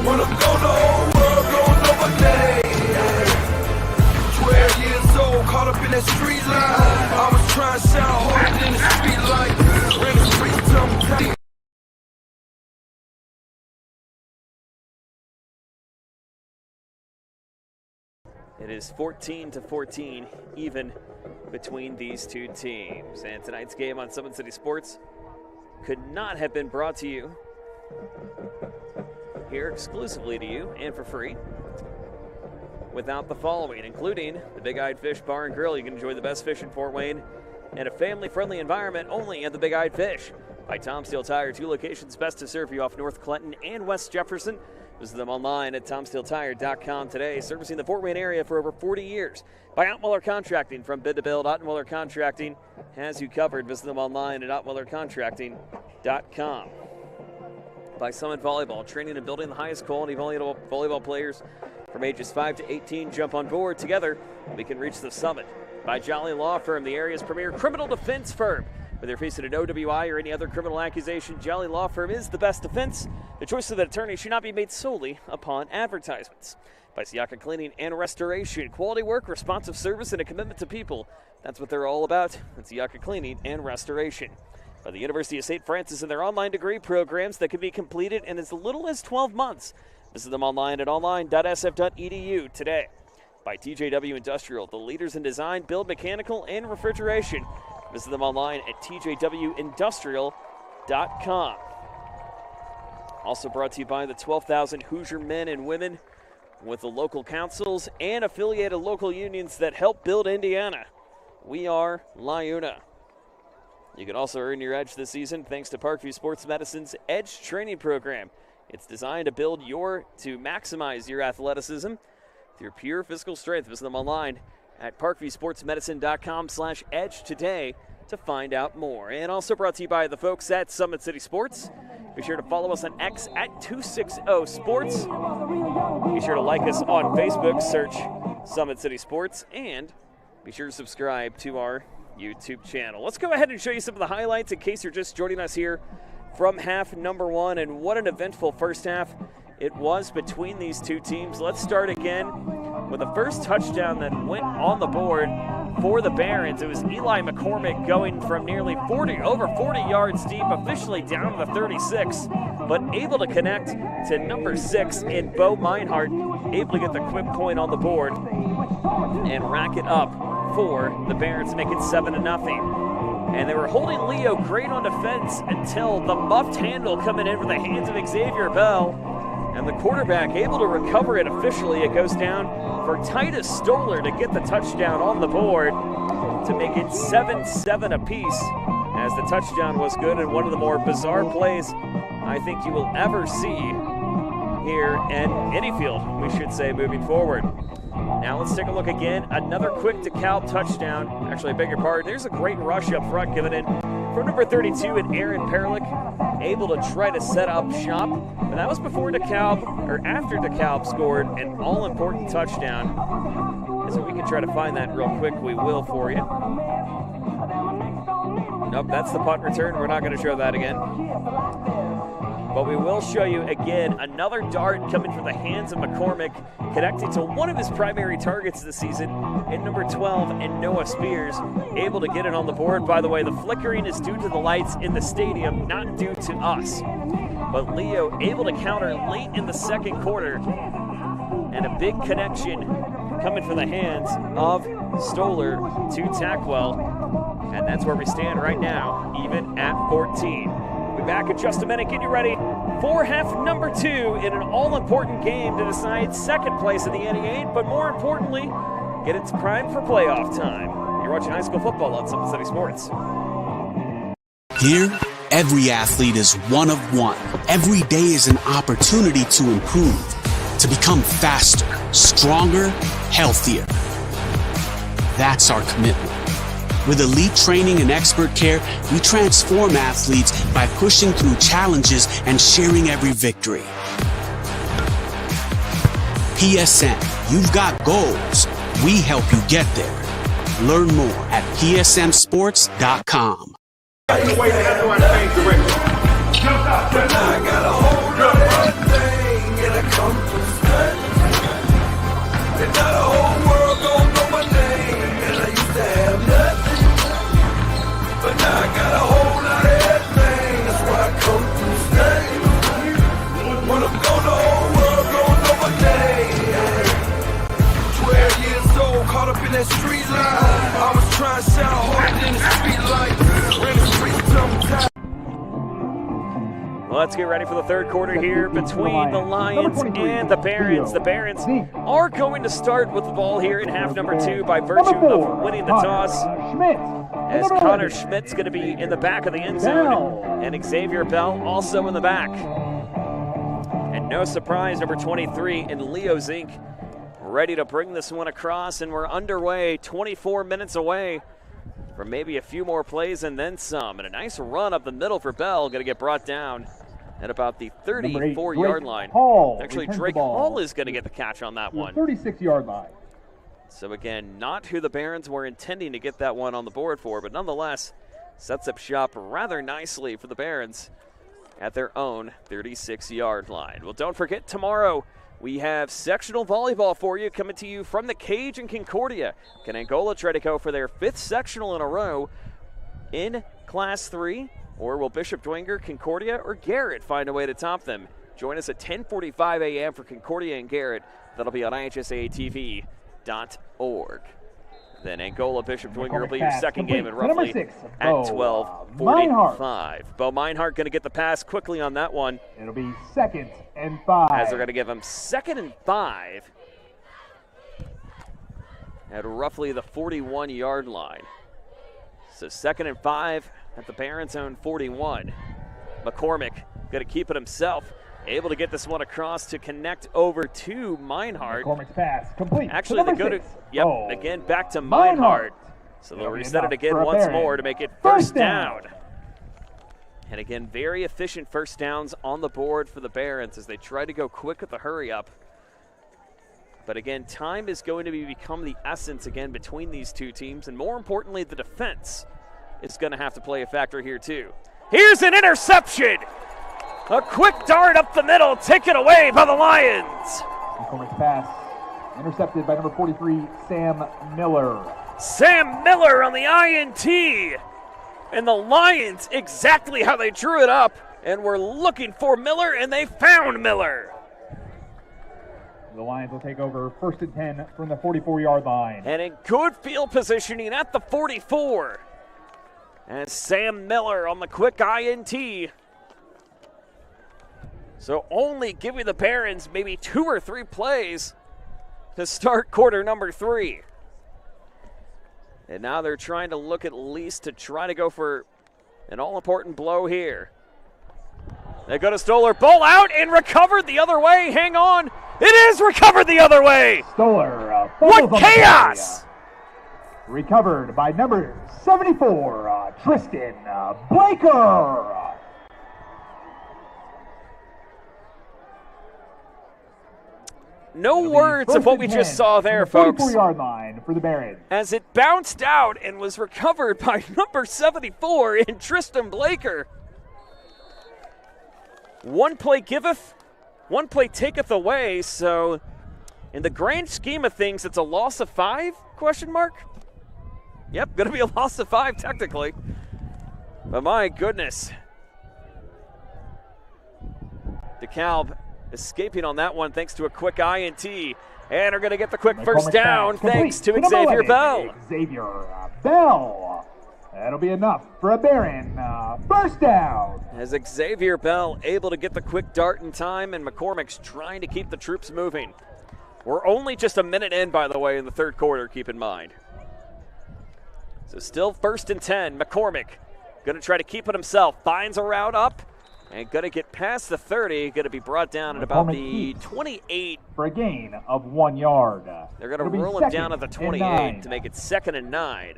When I'm gone, the whole world gon' know my name. 12 years old, caught up in that street life. I was trying to sound harder than the street light. Ran the streets till I'm pretty. It is 14-14, even between these two teams. And tonight's game on Summit City Sports could not have been brought to you here exclusively to you and for free without the following, including the Big Eyed Fish Bar and Grill. You can enjoy the best fish in Fort Wayne in a family-friendly environment only at the Big Eyed Fish. By Tom Steele Tire, 2 locations best to serve you off North Clinton and West Jefferson. Visit them online at TomSteelTire.com today. Servicing the Fort Wayne area for over 40 years. By Ottmuller Contracting, from bid to build, Ottmuller Contracting has you covered. Visit them online at OttmullerContracting.com. by Summit Volleyball, training and building the highest quality volleyball players from ages 5 to 18. Jump on board. Together, we can reach the summit. By Jolly Law Firm, the area's premier criminal defense firm. Whether you're facing an OWI or any other criminal accusation, Jolly Law Firm is the best defense. The choice of the attorney should not be made solely upon advertisements. By Siaka Cleaning and Restoration, quality work, responsive service, and a commitment to people. That's what they're all about. It's Siaka Cleaning and Restoration. By the University of St. Francis and their online degree programs that can be completed in as little as 12 months. Visit them online at online.sf.edu today. By TJW Industrial, the leaders in design, build, mechanical, and refrigeration. Visit them online at tjwindustrial.com. Also brought to you by the 12,000 Hoosier men and women with the local councils and affiliated local unions that help build Indiana. We are LIUNA. You can also earn your edge this season thanks to Parkview Sports Medicine's Edge Training Program. It's designed to maximize your athleticism through pure physical strength. Visit them online at parkviewsportsmedicine.com/edge today to find out more. And also brought to you by the folks at Summit City Sports. Be sure to follow us on X at 260sports. Be sure to like us on Facebook, search Summit City Sports, and be sure to subscribe to our YouTube channel. Let's go ahead and show you some of the highlights in case you're just joining us here from half number one, and what an eventful first half it was between these two teams. Let's start again with the first touchdown that went on the board for the Barons. It was Eli McCormick going from over 40 yards deep, officially down to the 36, but able to connect to number 6 in Bo Meinhardt, able to get the quick point on the board and rack it up for the Barons to make it 7-0. And they were holding Leo great on defense until the muffed handle coming in for the hands of Xavier Bell. And the quarterback able to recover it officially. It goes down for Titus Stoller to get the touchdown on the board to make it 7-7 apiece, as the touchdown was good and one of the more bizarre plays I think you will ever see here in any field, we should say, moving forward. Now let's take a look again. Another quick DeKalb touchdown. Actually, I beg your pardon. There's a great rush up front given in from number 32 and Aaron Perlick, able to try to set up shop. But that was before DeKalb, or after DeKalb scored an all-important touchdown. So we can try to find that real quick. We will for you. Nope, that's the punt return. We're not going to show that again. But we will show you again another dart coming from the hands of McCormick, connecting to one of his primary targets this season in number 12 and Noah Spears, able to get it on the board. By the way, the flickering is due to the lights in the stadium, not due to us. But Leo able to counter late in the second quarter, and a big connection coming from the hands of Stoller to Tackwell. And that's where we stand right now, even at 14. We'll be back in just a minute. Get you ready for half number 2 in an all-important game to decide second place in the NE8, but more importantly, get its prime for playoff time. You're watching high school football on Summit City Sports. Here, every athlete is one of one. Every day is an opportunity to improve, to become faster, stronger, healthier. That's our commitment. With elite training and expert care, we transform athletes by pushing through challenges and sharing every victory. PSM, you've got goals. We help you get there. Learn more at psmsports.com. But now I got a hold of everything and I come to stand. And now the whole world don't know my name, and I used to have nothing. But now I got a whole lot of everything, that's why I come to stand. When I'm gone, the whole world don't know my name. 12 years old, caught up in that street life. I was trying to shout harder than the street light. Ran the streets sometimes. Let's get ready for the third quarter here between the Lions and the Barons. The Barons are going to start with the ball here in half number 2 by virtue of winning the toss, as Connor Schmidt's going to be in the back of the end zone, and Xavier Bell also in the back. And no surprise, number 23 in Leo Zink ready to bring this one across, and we're underway, 24 minutes away from maybe a few more plays and then some. And a nice run up the middle for Bell, going to get brought down at about the Number 8, 34-yard Drake line. Hall Actually, returns the Drake ball Hall is going to get the catch on that to the one. 36-yard line. So again, not who the Barons were intending to get that one on the board for, but nonetheless sets up shop rather nicely for the Barons at their own 36-yard line. Well, don't forget, tomorrow we have sectional volleyball for you coming to you from the Cage in Concordia. Can Angola try to go for their 5th sectional in a row in Class 3? Or will Bishop Dwenger, Concordia, or Garrett find a way to top them? Join us at 10:45 a.m. for Concordia and Garrett. That'll be on IHSATV.org. Then Angola Bishop Dwenger will be your second game, and roughly at 12:45. Bo Meinhardt going to get the pass quickly on that one. It'll be 2nd and 5. As they're going to give him 2nd and 5 at roughly the 41-yard line. So 2nd and 5 at the Barons' own 41. McCormick going to keep it himself. Able to get this one across to connect over to Meinhardt. McCormick's pass complete. Actually, they go to, again, back to Meinhardt. So they'll reset it again once more to make it first down. And again, very efficient first downs on the board for the Barons as they try to go quick with the hurry up. But again, time is going to become the essence again between these two teams. And more importantly, the defense is going to have to play a factor here too. Here's an interception. A quick dart up the middle, taken away by the Lions. McCormick's pass intercepted by number 43, Sam Miller. Sam Miller on the INT. And the Lions, exactly how they drew it up, and were looking for Miller, and they found Miller. The Lions will take over 1st and 10 from the 44-yard line. And in good field positioning at the 44. And Sam Miller on the quick INT. So only giving the Barons maybe 2 or 3 plays to start quarter number 3. And now they're trying to look at least to try to go for an all-important blow here. They go to Stoller. Ball out and recovered the other way. Hang on. It is recovered the other way. Stoller. What chaos! Recovered by number 74, Tristan Blaker. No words of what we just saw there, folks. 44-yard line for the Barons. As it bounced out and was recovered by number 74 in Tristan Blaker. One play giveth, one play taketh away. So, in the grand scheme of things, it's a loss of 5? Question mark. Yep, going to be a loss of 5 technically. But my goodness, DeKalb escaping on that one thanks to a quick INT. And are going to get the quick first down thanks to Xavier Bell. Xavier Bell. That'll be enough for a Baron first down. As Xavier Bell able to get the quick dart in time, and McCormick's trying to keep the troops moving. We're only just a minute in, by the way, in the third quarter, keep in mind. So still 1st and 10. McCormick going to try to keep it himself. Finds a route up. And going to get past the 30, going to be brought down at about the 28. For a gain of 1 yard. They're going to roll him down at the 28 to make it 2nd and 9.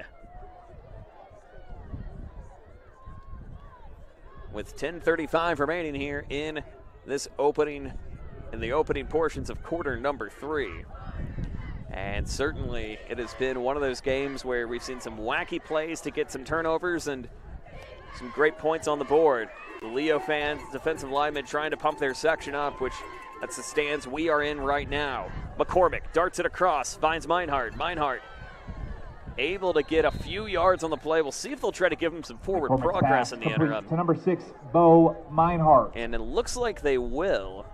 With 10:35 remaining here in the opening portions of quarter number 3. And certainly it has been one of those games where we've seen some wacky plays to get some turnovers and some great points on the board. The Leo fans, defensive linemen trying to pump their section up, which that's the stands we are in right now. McCormick darts it across, finds Meinhardt. Meinhardt able to get a few yards on the play. We'll see if they'll try to give him some forward progress in the interim. To number 6, Bo Meinhardt. And it looks like they will.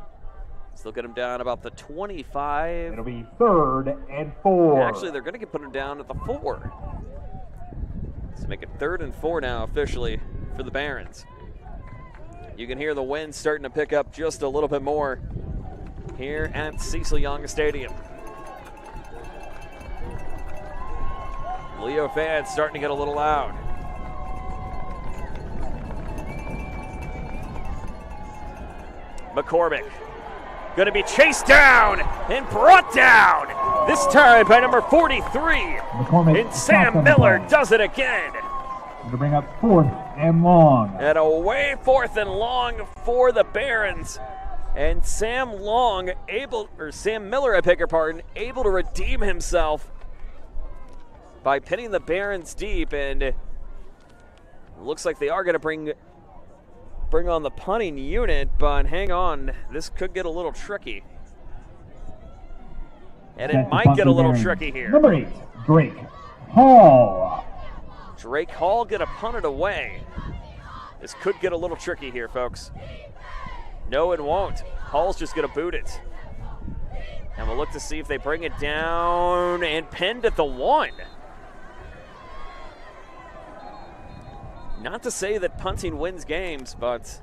So they'll get him down about the 25. It'll be 3rd and 4. Actually, they're going to put him down at the 4. So make it 3rd and 4 now officially for the Barons. You can hear the wind starting to pick up just a little bit more here at Cecil Young Stadium. Leo fans starting to get a little loud. McCormick going to be chased down and brought down. This time by number 43. And Sam Miller does it again. to bring up 4th and long. And away 4th and long for the Barons. And Sam Miller, I beg your pardon, able to redeem himself by pinning the Barons deep, and it looks like they are going to bring on the punting unit, but hang on, this could get a little tricky. And it might get a little tricky here. Number 8, Drake Hall. Drake Hall going to punt it away. This could get a little tricky here, folks. No, it won't. Hall's just going to boot it. And we'll look to see if they bring it down and pinned at the 1. Not to say that punting wins games, but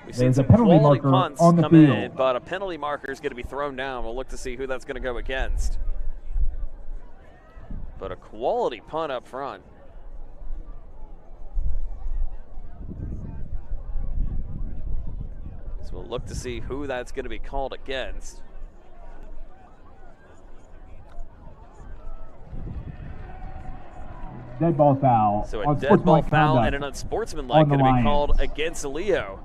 we've seen some quality punts come in, but a penalty marker is going to be thrown down. We'll look to see who that's going to go against. But a quality punt up front. So we'll look to see who that's going to be called against. Dead ball foul. So a dead ball foul and an unsportsmanlike going to be called against Leo.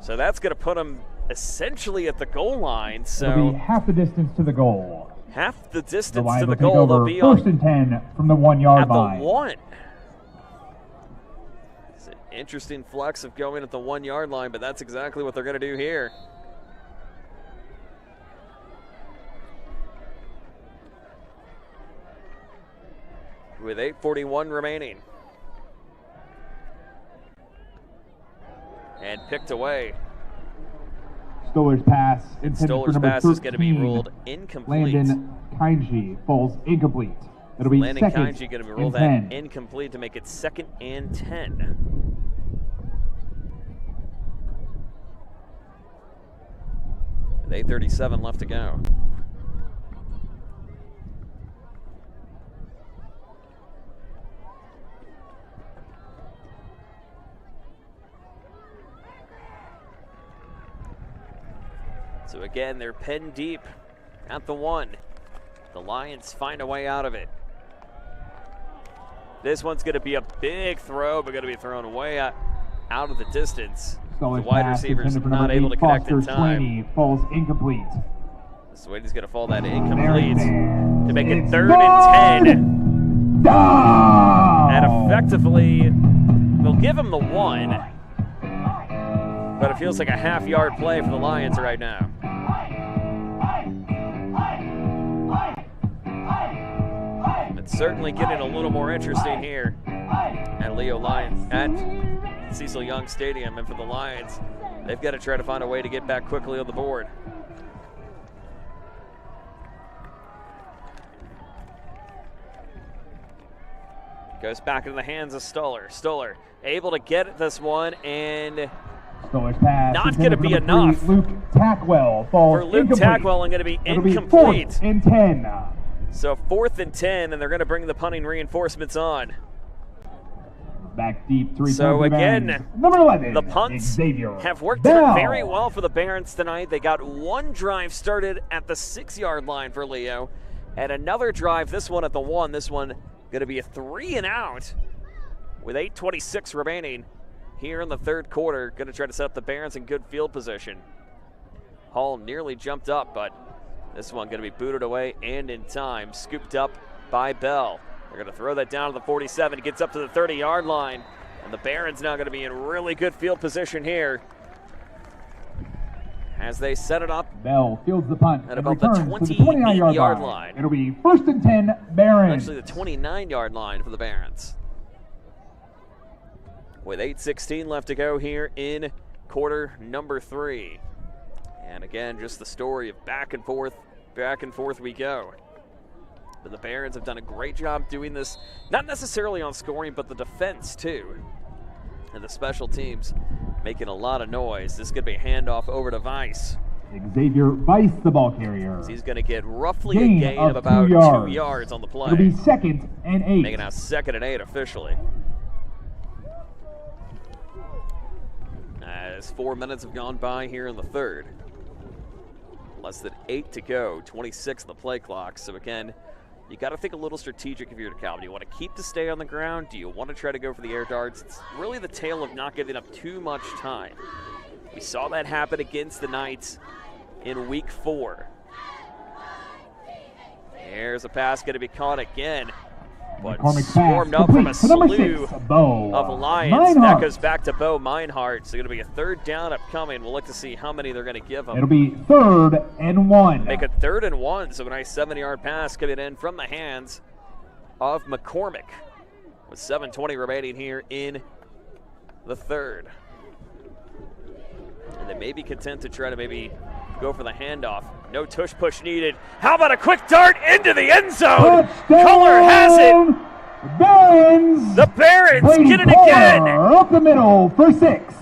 So that's going to put him essentially at the goal line. So it'll be half the distance to the goal. Half the distance to the goal. They'll be 1st and 10 from the 1 yard line. At the 1. It's an interesting flex of going at the 1 yard line, but that's exactly what they're going to do here. With 8:41 remaining. And picked away. Stoller's pass. Stoller's pass is going to be ruled incomplete. Landon Kainji falls incomplete. It'll be Landon Kainji going to be ruled that incomplete to make it 2nd and 10. With 8:37 left to go. So again, they're pinned deep at the 1. The Lions find a way out of it. This one's going to be a big throw, but going to be thrown way out of the distance. The wide receiver's not able to connect in time. Swaney falls incomplete. Swaney's going to fall that incomplete to make it 3rd and 10. And effectively, they'll give him the 1. But it feels like a half-yard play for the Lions right now. It's certainly getting a little more interesting here at Cecil Young Stadium. And for the Lions, they've got to try to find a way to get back quickly on the board. Goes back into the hands of Stoller. Stoller able to get this one, and Stoller's pass not going to be enough. Luke Tackwell falls for Luke incomplete. Tackwell, and going to be incomplete. 4th and 10. So 4th and 10, and they're going to bring the punting reinforcements on. Back deep, 3 So again, number 11, the punts Xavier have worked Bell. very well for the Barons tonight. They got one drive started at the 6-yard line for Leo, and another drive, this one at the 1. This one going to be a 3 and out with 8:26 remaining here in the 3rd quarter. Going to try to set up the Barons in good field position. Hall nearly jumped up, but this one going to be booted away and in time. Scooped up by Bell. They're going to throw that down to the 47. It gets up to the 30-yard line. And the Barons now going to be in really good field position here as they set it up. Bell fields the punt at about the 28-yard line. It'll be 1st and 10, Barons. Actually, the 29-yard line for the Barons. With 8:16 left to go here in quarter number 3. And again, just the story of back and forth we go. But the Barons have done a great job doing this, not necessarily on scoring, but the defense too. And the special teams making a lot of noise. This is going to be a handoff over to Weiss. Xavier Weiss, the ball carrier. He's going to get roughly a gain of about 2 yards on the play. It'll be 2nd and 8. Making out 2nd and 8 officially. As 4 minutes have gone by here in the 3rd. Less than 8 to go, 26 the play clock. So again, You got to think a little strategic if you're DeKalb. Do you want to keep the stay on the ground? Do you want to try to go for the air darts? It's really the tale of not giving up too much time. We saw that happen against the Knights in week 4. There's a pass going to be caught again, but swarmed up from a slew of Lions. That goes back to Bo Meinhardt. So going to be a 3rd down upcoming. We'll look to see how many they're going to give them. It'll be 3rd and 1. Make it 3rd and 1. So a nice 7-yard pass coming in from the hands of McCormick with 7:20 remaining here in the 3rd. And they may be content to try to maybe go for the handoff. No tush push needed. How about a quick dart into the end zone? Color has it. Barons. The Barons get it again. Up the middle for 6.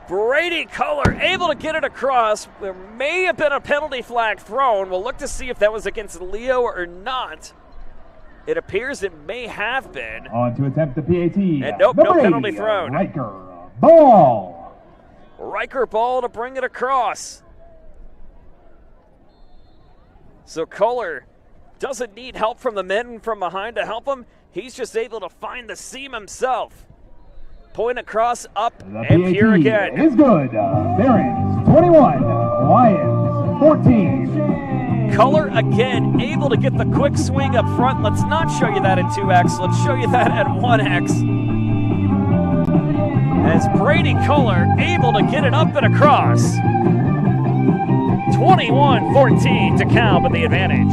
Brady Color able to get it across. There may have been a penalty flag thrown. We'll look to see if that was against Leo or not. It appears it may have been. On to attempt the PAT. And nope, no penalty thrown. Riker ball. Riker ball to bring it across. So Kohler doesn't need help from the men from behind to help him. He's just able to find the seam himself. Point across, up, and here again. Is good. Barons 21, Lions 14. Kohler again able to get the quick swing up front. Let's not show you that in 2X. Let's show you that at 1X. As Brady Kohler able to get it up and across. 21-14 DeKalb with the advantage.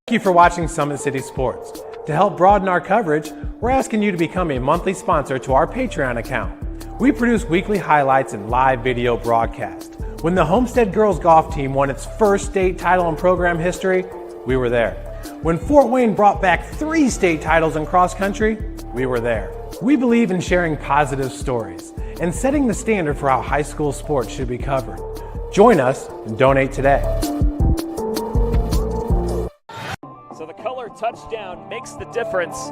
Thank you for watching Summit City Sports. To help broaden our coverage, we're asking you to become a monthly sponsor to our Patreon account. We produce weekly highlights and live video broadcasts. When the Homestead Girls Golf Team won its first state title in program history, we were there. When Fort Wayne brought back 3 state titles in cross country, we were there. We believe in sharing positive stories and setting the standard for how high school sports should be covered. Join us and donate today. So the Color touchdown makes the difference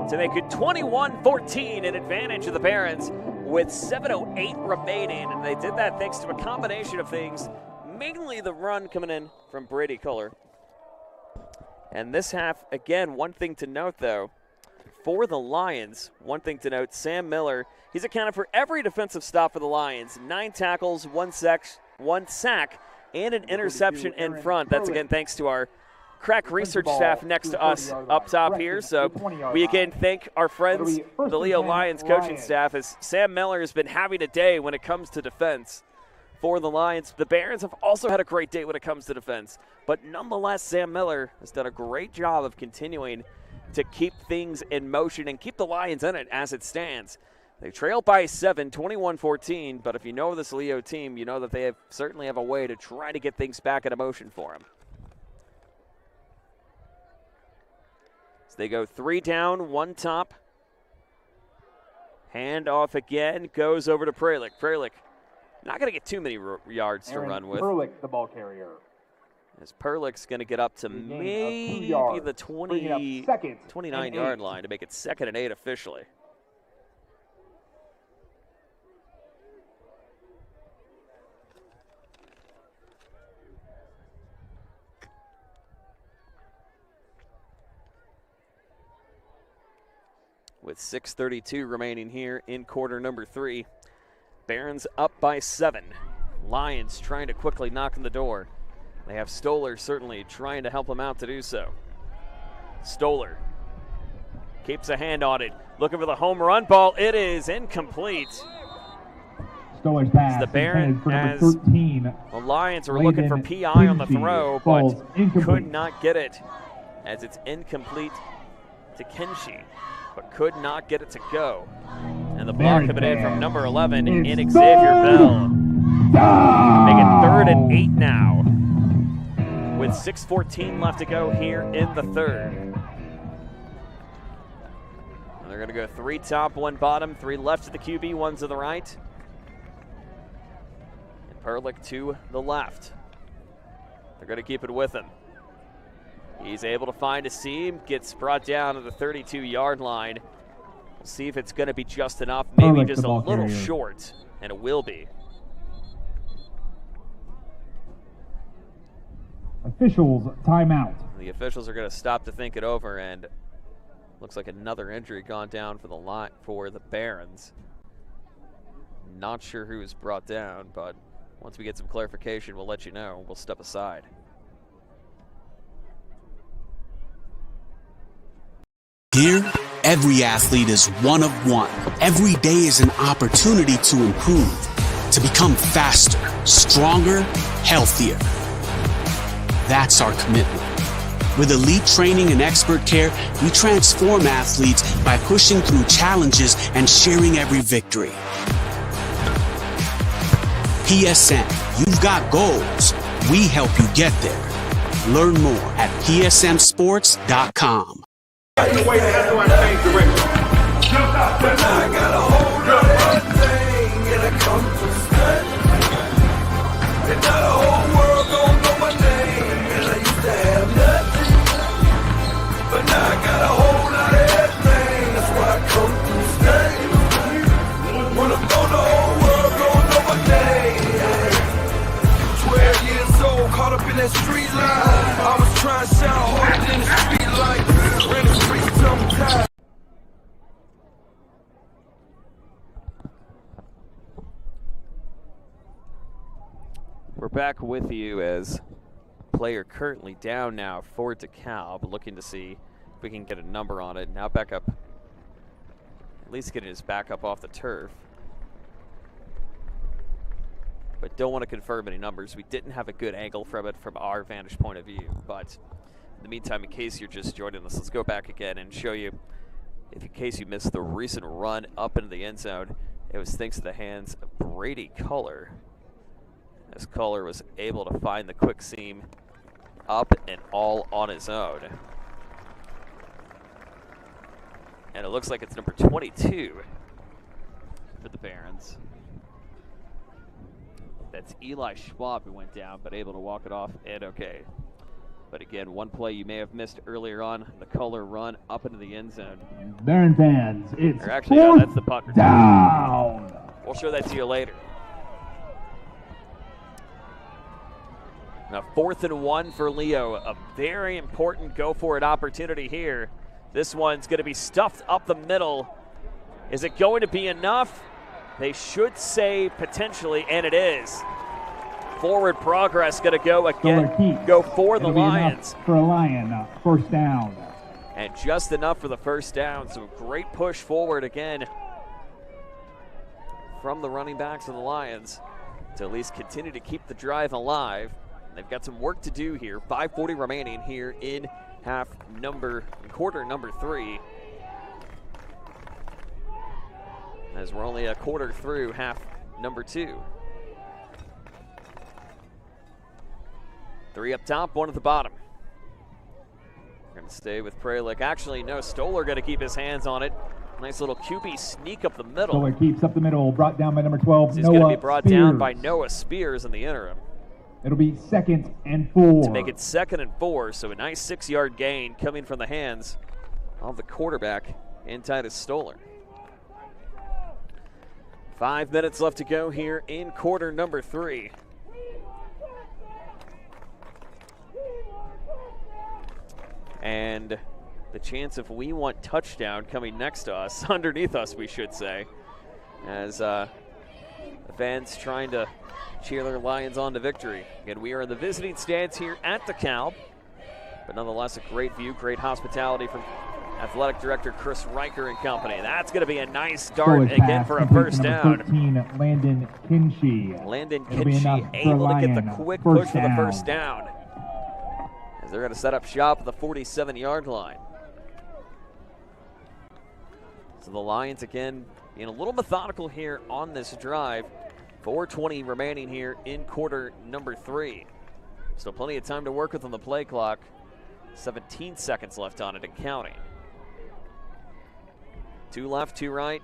to make it 21-14 in advantage of the Barons with 7:08 remaining. And they did that thanks to a combination of things, mainly the run coming in from Brady Kohler. And this half, again, one thing to note, though, for the Lions, one thing to note, Sam Miller, he's accounted for every defensive stop for the Lions. 9 tackles, 1 sack, and an interception in front. That's, again, thanks to our crack research staff next to us up top here. So we, again, thank our friends, the Leo Lions coaching staff, as Sam Miller has been having a day when it comes to defense for the Lions. The Barons have also had a great day when it comes to defense. But nonetheless, Sam Miller has done a great job of continuing to keep things in motion and keep the Lions in it as it stands. They trail by 7, 21-14, but if you know this Leo team, you know that they certainly have a way to try to get things back into motion for them. So they go 3 down, 1 top. Hand off again, goes over to Pralick. Pralick not going to get too many yards to run with. Pralick, the ball carrier. As Perlick's going to get up to maybe the 29-yard line to make it 2nd and 8 officially. With 6:32 remaining here in quarter number 3. Barons up by 7. Lions trying to quickly knock on the door. They have Stoller certainly trying to help them out to do so. Stoller keeps a hand on it, looking for the home run ball. It is incomplete. Stoller's pass. The Barons, as 13, the Lions are looking for PI on the throw, but could not get it, as it's incomplete to Kenshi, but could not get it to go. And the block coming in from number 11 in Xavier Bell. Make it 3rd and 8 now, with 6:14 left to go here in the 3rd. And they're going to go 3 top, 1 bottom, 3 left to the QB, 1 to the right. And Perlick to the left. They're going to keep it with him. He's able to find a seam, gets brought down to the 32-yard line. We'll see if it's going to be just enough, maybe just a little short, and it will be. Officials, timeout. The officials are going to stop to think it over, and looks like another injury gone down for the Barons. Not sure who was brought down, but once we get some clarification, we'll let you know. We'll step aside. Here, every athlete is one of one. Every day is an opportunity to improve, to become faster, stronger, healthier. That's our commitment. With elite training and expert care, we transform athletes by pushing through challenges and sharing every victory. PSM, you've got goals. We help you get there. Learn more at psmsports.com. But now I got a hold of everything and I come to stay. And now the whole world gon' know my name. And I used to have nothing, but now I got a whole lot of everything. That's why I come to stay. When I'm gone, the whole world gon' know my name. 12 years old, caught up in that street life. I was trying to sound harder than the street light. Ran the streets till I'm tired. We're back with you as player currently down now for DeKalb, looking to see if we can get a number on it. Now back up, at least getting his back up off the turf. But don't want to confirm any numbers. We didn't have a good angle from it from our vantage point of view. But in the meantime, in case you're just joining us, let's go back again and show you, in case you missed the recent run up into the end zone, it was thanks to the hands of Brady Culler. As Culler was able to find the quick seam up and all on his own. And it looks like it's number 22 for the Barons. That's Eli Schwab who went down, but able to walk it off and okay. But again, one play you may have missed earlier on, the Culler run up into the end zone. Baron fans, it's Or actually, no, that's the punt return. down. We'll show that to you later. Now 4th and 1 for Leo. A very important go-for-it opportunity here. This one's going to be stuffed up the middle. Is it going to be enough? They should say potentially, and it is. Forward progress going to go again. Go for the Lions. For a Lion, first down. And just enough for the first down. So great push forward again from the running backs of the Lions to at least continue to keep the drive alive. They've got some work to do here. 5:40 remaining here in quarter number 3. As we're only a quarter through half number 2. 3 up top, 1 at the bottom. We're going to stay with Pralick. Actually, no, Stoller going to keep his hands on it. Nice little QB sneak up the middle. Stoller keeps up the middle, brought down by number 12, He's Noah going to be brought Spears. down by Noah Spears in the interim. It'll be 2nd and 4. To make it 2nd and 4, so a nice 6-yard gain coming from the hands of the quarterback in Titus Stoller. 5 minutes left to go here in quarter number 3. And the chance if we want touchdown coming next to us, underneath us we should say, as the fans trying to cheer their Lions on to victory. Again, we are in the visiting stands here at DeKalb, but nonetheless a great view, great hospitality from Athletic Director Chris Riker and company. That's going to be a nice start again for a first down. 13, Landon Kinsey. Landon Kinsey able to get the quick push for the first down. As they're going to set up shop at the 47-yard line. So the Lions again being a little methodical here on this drive. 4:20 remaining here in quarter number 3. Still plenty of time to work with on the play clock. 17 seconds left on it and counting. 2 left, 2 right.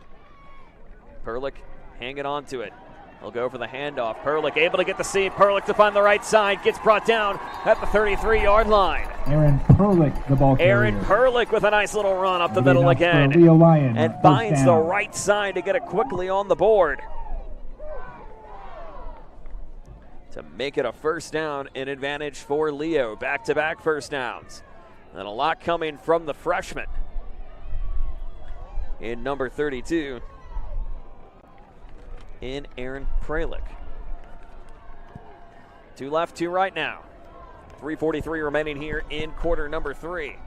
Perlick hanging on to it. He'll go for the handoff. Perlick able to get the seam. Perlick to find the right side. Gets brought down at the 33-yard line. Aaron Perlick, the ball carrier. Aaron Perlick with a nice little run up the middle again. Leo Lion, and finds the right side to get it quickly on the board. to make it a first down, an advantage for Leo. Back-to-back first downs. And a lot coming from the freshman in number 32 in Aaron Pralick. 2 left, 2 right now. 3:43 remaining here in quarter number 3.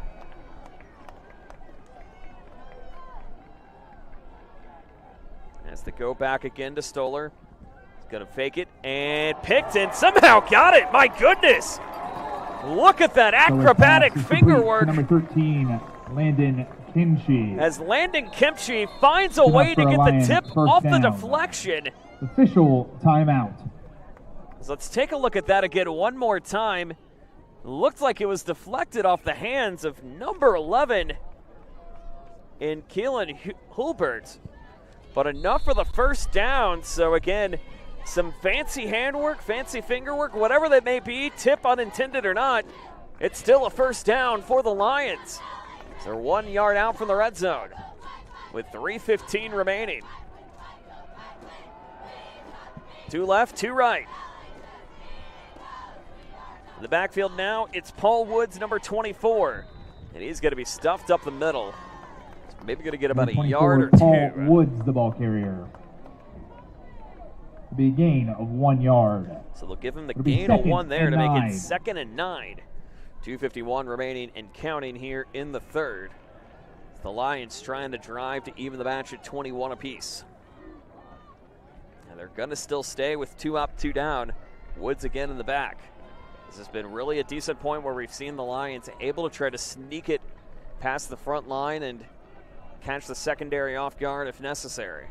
As they go back again to Stoller. He's going to fake it and picked and somehow got it. My goodness. Look at that acrobatic finger work. Number 13, Landon Kimchi. As Landon Kimchi finds a way to get the tip off the deflection. Official timeout. So let's take a look at that again one more time. Looked like it was deflected off the hands of number 11 in Keelan Hulbert. But enough for the first down. So again, some fancy handwork, fancy finger work, whatever that may be, tip unintended or not, it's still a first down for the Lions. They're 1 yard out from the red zone with 3:15 remaining. 2 left, 2 right. In the backfield now, it's Paul Woods, number 24. And he's going to be stuffed up the middle. So maybe going to get about a yard or 2. Paul Woods, the ball carrier. It'll be a gain of 1 yard. So they'll give him the gain of 1 there to make it 2nd and 9. 2:51 remaining and counting here in the third. The Lions trying to drive to even the match at 21 apiece. And they're going to still stay with 2 up, 2 down. Woods again in the back. This has been really a decent point where we've seen the Lions able to try to sneak it past the front line and catch the secondary off guard if necessary.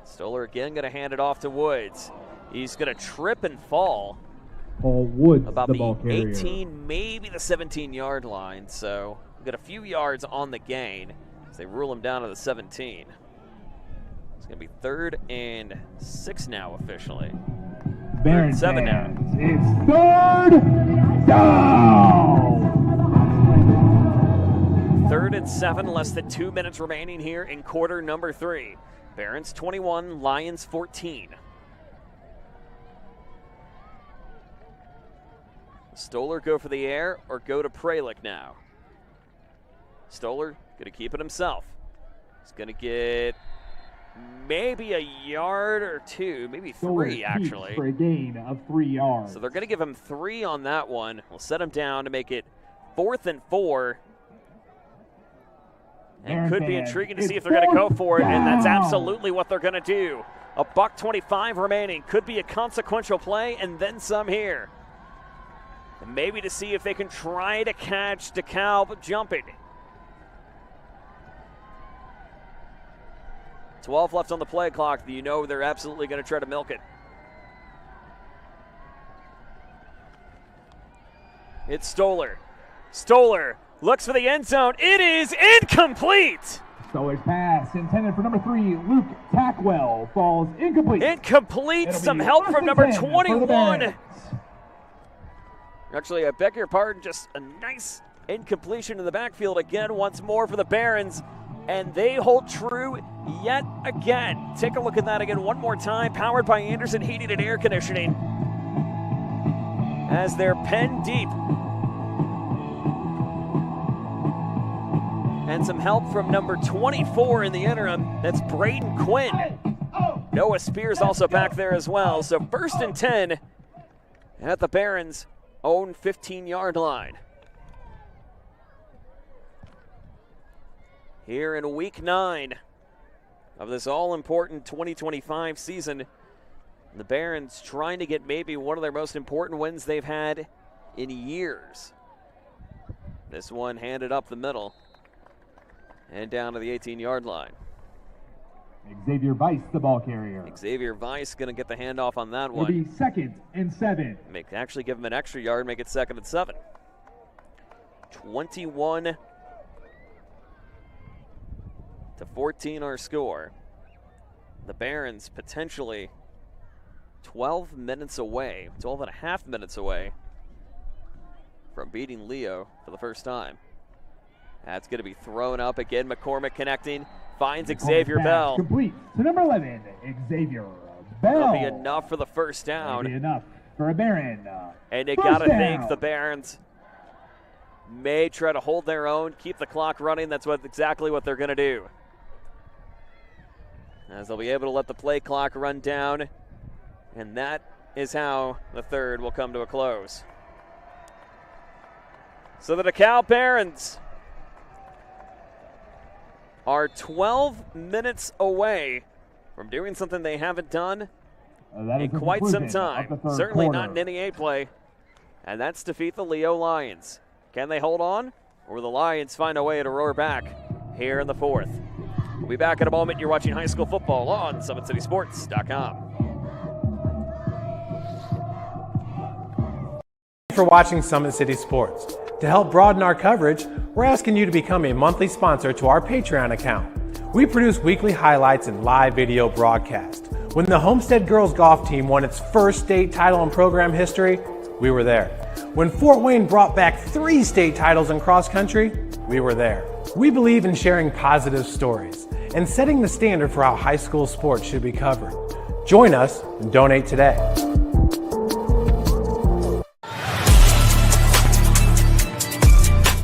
Stoller again going to hand it off to Woods. He's going to trip and fall. Paul Woods, about the ball carrier. 18, maybe the 17-yard line. So we've got a few yards on the gain as they rule him down to the 17. It's going to be 3rd and 6 now officially. 3rd and 7 now. It's 3rd down. 3rd and 7, less than 2 minutes remaining here in quarter number 3. Barons 21, Lions 14. Stoller go for the air or go to Pralick now? Stoller going to keep it himself. He's going to get maybe a yard or 2, maybe 3 actually. For a gain of 3 yards. So they're going to give him 3 on that one. We'll set him down to make it 4th and 4. And could be intriguing to see if they're going to go for it, and that's absolutely what they're going to do. $1:25 remaining. Could be a consequential play, and then some here. And maybe to see if they can try to catch DeKalb jumping. 12 left on the play clock. You know they're absolutely going to try to milk it. It's Stoller. Stoller looks for the end zone. It is incomplete. Stoller's pass intended for number 3, Luke Tackwell, falls incomplete. Incomplete. Some help from number 21. Actually, I beg your pardon, just a nice incompletion in the backfield again once more for the Barons. And they hold true yet again. Take a look at that again one more time. Powered by Anderson Heating and Air Conditioning. As they're pen deep. And some help from number 24 in the interim. That's Braden Quinn. Noah Spears also back there as well. So 1st and 10 at the Barons' own 15-yard line. Here in week 9 of this all-important 2025 season, the Barons trying to get maybe one of their most important wins they've had in years. This one handed up the middle and down to the 18-yard line. Xavier Weiss, the ball carrier. Xavier Weiss going to get the handoff on that one. It'll be 2nd and 7. Actually give him an extra yard, make it 2nd and 7. 21-14 our score. The Barons potentially 12 and a half minutes away from beating Leo for the first time. That's going to be thrown up again. McCormick connecting, finds Xavier Bell. Complete to number 11, Xavier That'll be enough for the first That'll down. be enough for a Baron. And you First got to down. think the Barons may try to hold their own, keep the clock running. That's exactly what they're going to do. As they'll be able to let the play clock run down. And that is how the third will come to a close. So the DeKalb Barons are 12 minutes away from doing something they haven't done in quite some time. Certainly not in any play. And that's defeat the Leo Lions. Can they hold on? Or will the Lions find a way to roar back here in the fourth? We'll be back in a moment. You're watching high school football on SummitCitySports.com. Thanks for watching Summit City Sports. To help broaden our coverage, we're asking you to become a monthly sponsor to our Patreon account. We produce weekly highlights and live video broadcasts. When the Homestead Girls Golf Team won its first state title in program history, we were there. When Fort Wayne brought back 3 state titles in cross country, we were there. We believe in sharing positive stories and setting the standard for how high school sports should be covered. Join us and donate today.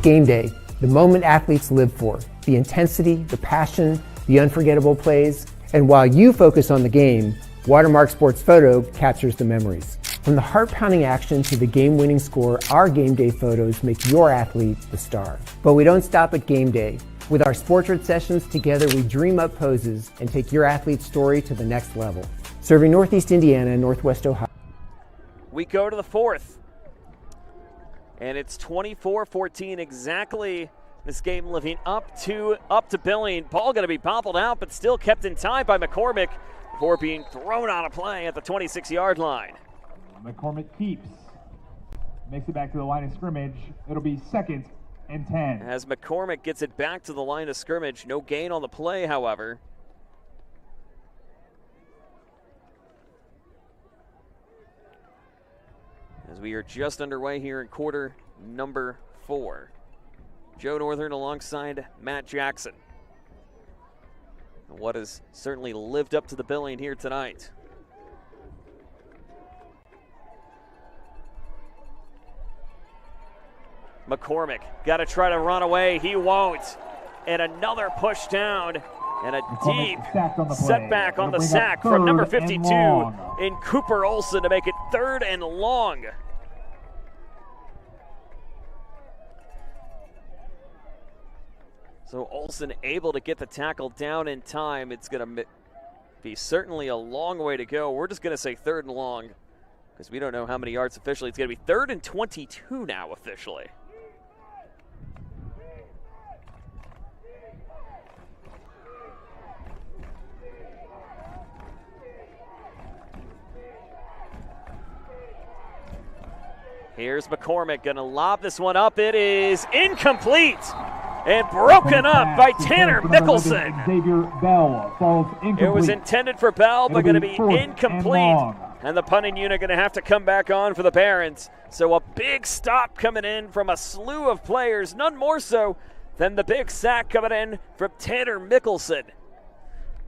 Game day, the moment athletes live for, the intensity, the passion, the unforgettable plays. And while you focus on the game, Watermark Sports Photo captures the memories. From the heart-pounding action to the game-winning score, our game day photos make your athlete the star. But we don't stop at game day. With our Sportrait sessions, together we dream up poses and take your athlete's story to the next level. Serving Northeast Indiana and Northwest Ohio. We go to the fourth. And it's 24-14 exactly. This game living up to Billing. Ball going to be bobbled out, but still kept in time by McCormick before being thrown out of play at the 26-yard line. McCormick keeps. Makes it back to the line of scrimmage. It'll be 2nd and 10. As McCormick gets it back to the line of scrimmage. No gain on the play, however. As we are just underway here in quarter number 4. Joe Northern alongside Matt Jackson. What has certainly lived up to the billing here tonight. McCormick got to try to run away. He won't. And another push down. And a deep setback on the sack from number 52 in Cooper Olson to make it 3rd and long. So Olson able to get the tackle down in time. It's going to be certainly a long way to go. We're just going to say 3rd and long because we don't know how many yards officially. It's going to be 3rd and 22 now officially. Here's McCormick going to lob this one up. It is incomplete and broken up by Tanner Mickelson. Xavier Bell falls incomplete. It was intended for Bell, but going to be incomplete. And the punting unit going to have to come back on for the Barons. So a big stop coming in from a slew of players, none more so than the big sack coming in from Tanner Mickelson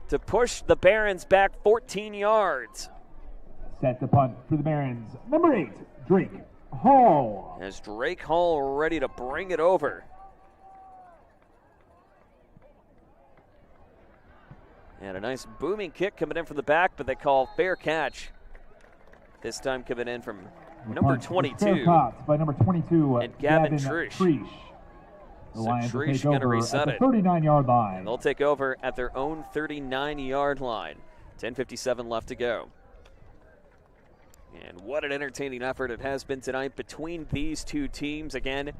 to push the Barons back 14 yards. Set the punt for the Barons. Number 8, Drake Hall. As Drake Hall ready to bring it over. And a nice booming kick coming in from the back, but they call fair catch. This time coming in from number 22. Fair caught by number 22, and Gavin Trish. The So Lions Trish going to reset it. 39-yard line. And they'll take over at their own 39-yard line. 10:57 left to go. And what an entertaining effort it has been tonight between these two teams. Again,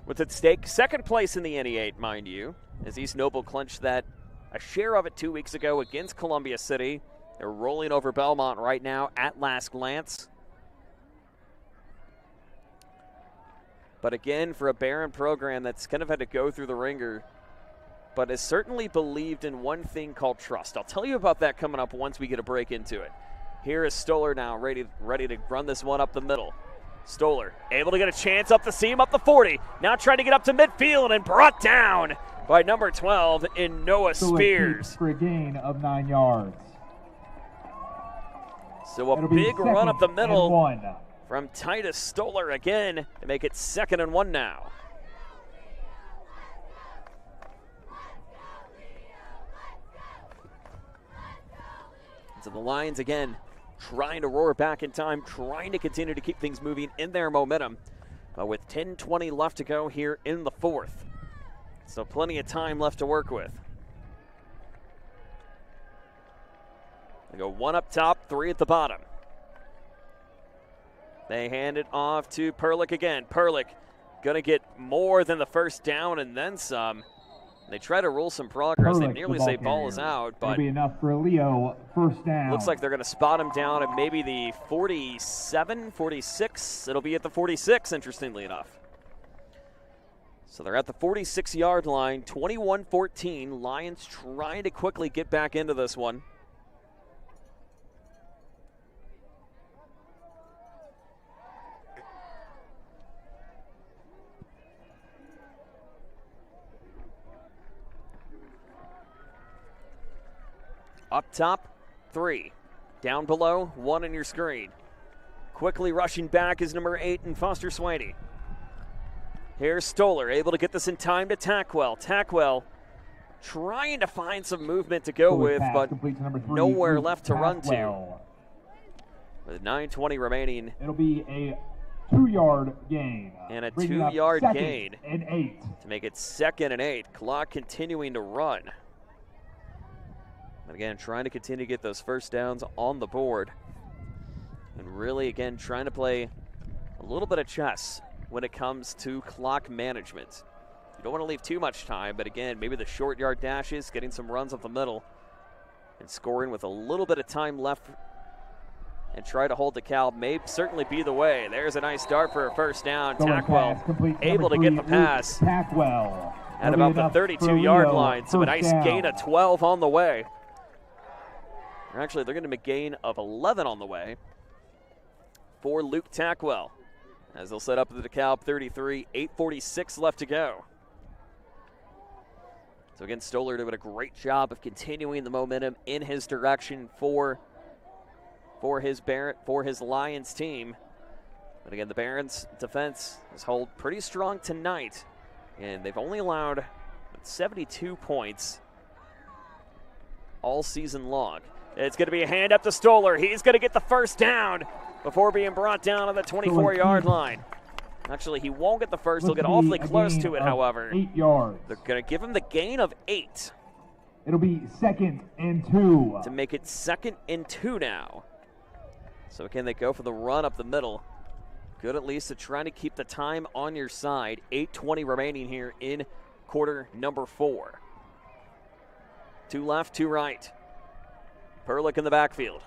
what's at stake? 2nd place in the NE8, mind you, as East Noble clinched that a share of it 2 weeks ago against Columbia City. They're rolling over Belmont right now at last glance. But again, for a Barron program that's kind of had to go through the ringer, but has certainly believed in one thing called trust. I'll tell you about that coming up once we get a break into it. Here is Stoller now, ready to run this one up the middle. Stoller able to get a chance up the seam, up the 40. Now trying to get up to midfield and brought down by number 12 in Noah Spears. For a gain of 9 yards. So a big run up the middle from Titus Stoller again to make it 2nd and 1 now. So the Lions again trying to roar back in time, trying to continue to keep things moving in their momentum. But with 10:20 left to go here in the 4th. So plenty of time left to work with. They go 1 up top, 3 at the bottom. They hand it off to Perlick again. Perlick going to get more than the first down and then some. They try to rule some progress. They nearly say ball is out, but it'll be enough for Leo. First down. Looks like they're going to spot him down at maybe the 47, 46. It'll be at the 46, interestingly enough. So they're at the 46-yard line, 21-14. Lions trying to quickly get back into this one. Up top, 3. Down below, 1 on your screen. Quickly rushing back is number 8 in Foster Swaney. Here's Stoller, able to get this in time to Tackwell. Tackwell trying to find some movement to go with, but nowhere left to run to. With 9:20 remaining. It'll be a 2-yard gain. And a 2-yard gain. And 8. To make it 2nd and 8. Clock continuing to run. And again, trying to continue to get those first downs on the board. And really, again, trying to play a little bit of chess when it comes to clock management. You don't want to leave too much time, but again, maybe the short yard dashes, getting some runs up the middle, and scoring with a little bit of time left and try to hold DeKalb may certainly be the way. There's a nice start for a first down. Tackwell able to get the pass. Tackwell. At about the 32-yard line, so a nice gain of 12 on the way. Or actually, they're going to make a gain of 11 on the way for Luke Tackwell, as they'll set up the DeKalb 33, 8:46 left to go. So again, Stoller doing a great job of continuing the momentum in his direction for his Lions team. But again, the Barons defense is hold pretty strong tonight, and they've only allowed 72 points all season long. It's going to be a hand up to Stoller. He's going to get the first down before being brought down on the 24-yard line. Actually, he won't get the first. He'll get awfully close to it, however. 8 yards. They're going to give him the gain of 8. It'll be 2nd and 2. To make it 2nd and 2 now. So again, they go for the run up the middle. Good at least at trying to keep the time on your side. 8:20 remaining here in quarter number 4. 2 left, 2 right. Perlick in the backfield.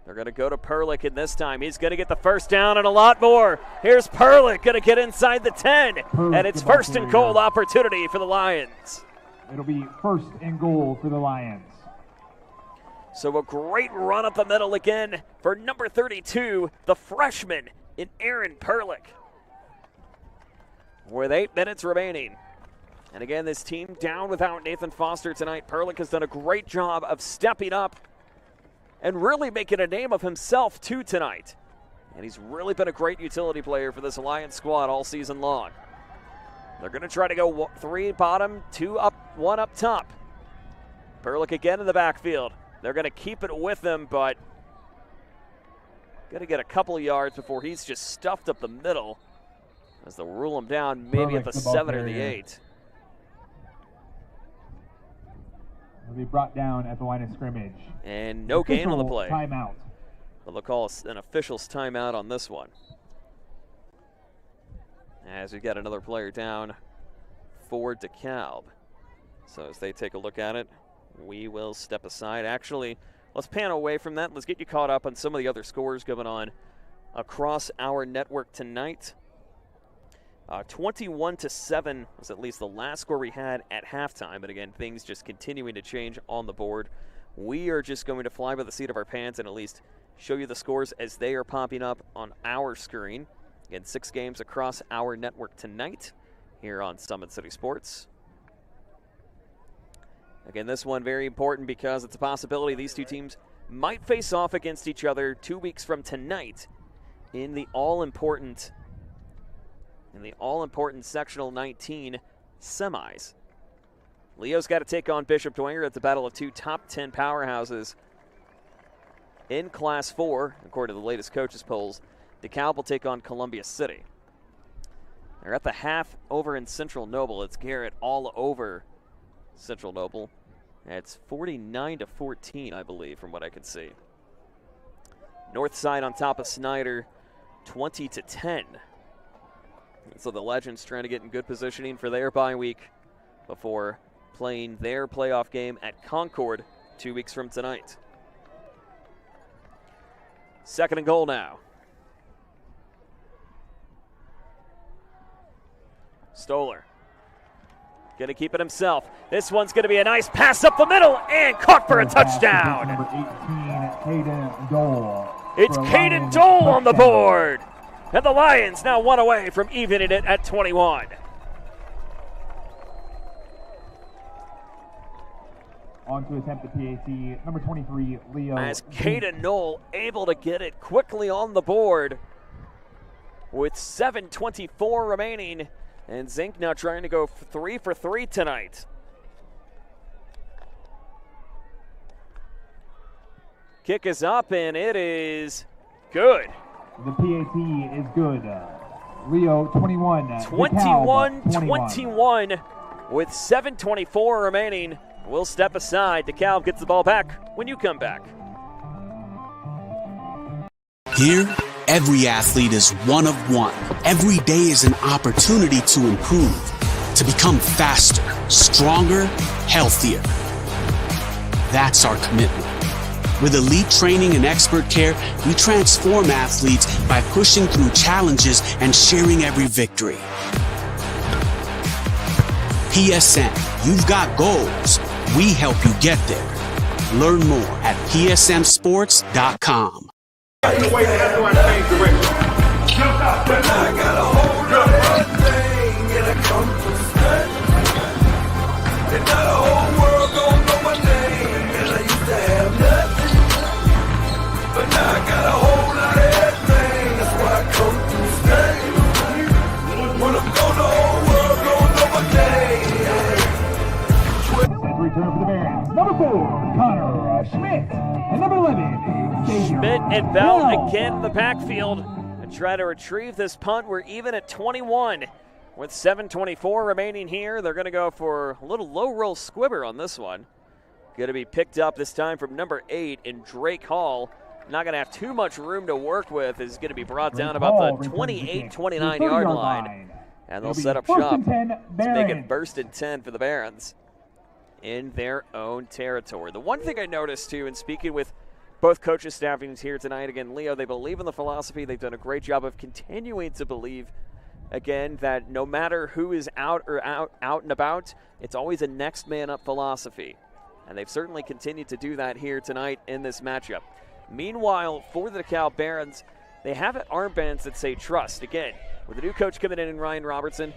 They're going to go to Perlick, and this time he's going to get the first down and a lot more. Here's Perlick going to get inside the 10, and it's 1st and goal opportunity for the Lions. It'll be 1st and goal for the Lions. So a great run up the middle again for number 32, the freshman in Aaron Perlick. With 8 minutes remaining. And again, this team down without Nathan Foster tonight. Perlick has done a great job of stepping up and really making a name of himself too tonight. And he's really been a great utility player for this Alliance squad all season long. They're going to try to go 3 bottom, 2 up, 1 up top. Perlick again in the backfield. They're going to keep it with him, but going to get a couple of yards before he's just stuffed up the middle as they'll rule him down maybe at the 7 or the 8. Will be brought down at the line of scrimmage. And no gain on the play. Timeout. But they'll call an official's timeout on this one. As we got another player down for DeKalb. So as they take a look at it, we will step aside. Actually, let's pan away from that. Let's get you caught up on some of the other scores going on across our network tonight. 21-7 was at least the last score we had at halftime. But again, things just continuing to change on the board. We are just going to fly by the seat of our pants and at least show you the scores as they are popping up on our screen. Again, 6 games across our network tonight here on Summit City Sports. Again, this one very important because it's a possibility these two teams might face off against each other 2 weeks from tonight in the all-important sectional 19 semis. Leo's got to take on Bishop Dwenger at the battle of two top 10 powerhouses in Class 4, according to the latest coaches polls. DeKalb will take on Columbia City. They're at the half over in Central Noble. It's Garrett all over Central Noble. It's 49-14, I believe, from what I can see. North side on top of Snyder, 20-10. And so the Legends trying to get in good positioning for their bye week before playing their playoff game at Concord 2 weeks from tonight. Second and goal now. Stoller going to keep it himself. This one's going to be a nice pass up the middle and caught for a touchdown. Number 18, Caden Dole. It's Caden Dole on the board. And the Lions now one away from evening it at 21. On to attempt the PAT, number 23, Leo. As Caden Knoll able to get it quickly on the board with 7:24 remaining. And Zink now trying to go 3 for 3 tonight. Kick is up and it is good. The PAT is good. Leo 21. 21-21 with 7:24 remaining. We'll step aside. DeKalb gets the ball back when you come back. Here, every athlete is one of one. Every day is an opportunity to improve, to become faster, stronger, healthier. That's our commitment. With elite training and expert care, we transform athletes by pushing through challenges and sharing every victory. PSN, you've got goals. We help you get there. Learn more at psmsports.com. I got a hold of one thing and I come from study. And now the whole world gon' know my name. And I used to have nothing, but now I got a whole lot of everything. That's why I come through study. When I'm gone, the whole world gon' know my name. Set return for the Barons. Number 4, Connor Schmidt. And number 11, Schmidt and Bell again in the backfield and try to retrieve this punt. We're even at 21 with 7:24 remaining here. They're going to go for a little low roll squibber on this one. Going to be picked up this time from number 8 in Drake Hall. Not going to have too much room to work with. Is going to be brought down about the 28-29 yard line. And they'll set up shop to make it 1st and 10 for the Barons in their own territory. The one thing I noticed too, and speaking with both coaches staffings here tonight, again, Leo, they believe in the philosophy. They've done a great job of continuing to believe, again, that no matter who is out and about, it's always a next man up philosophy. And they've certainly continued to do that here tonight in this matchup. Meanwhile, for the DeKalb Barons, they have armbands that say trust. Again, with the new coach coming in Ryan Robertson,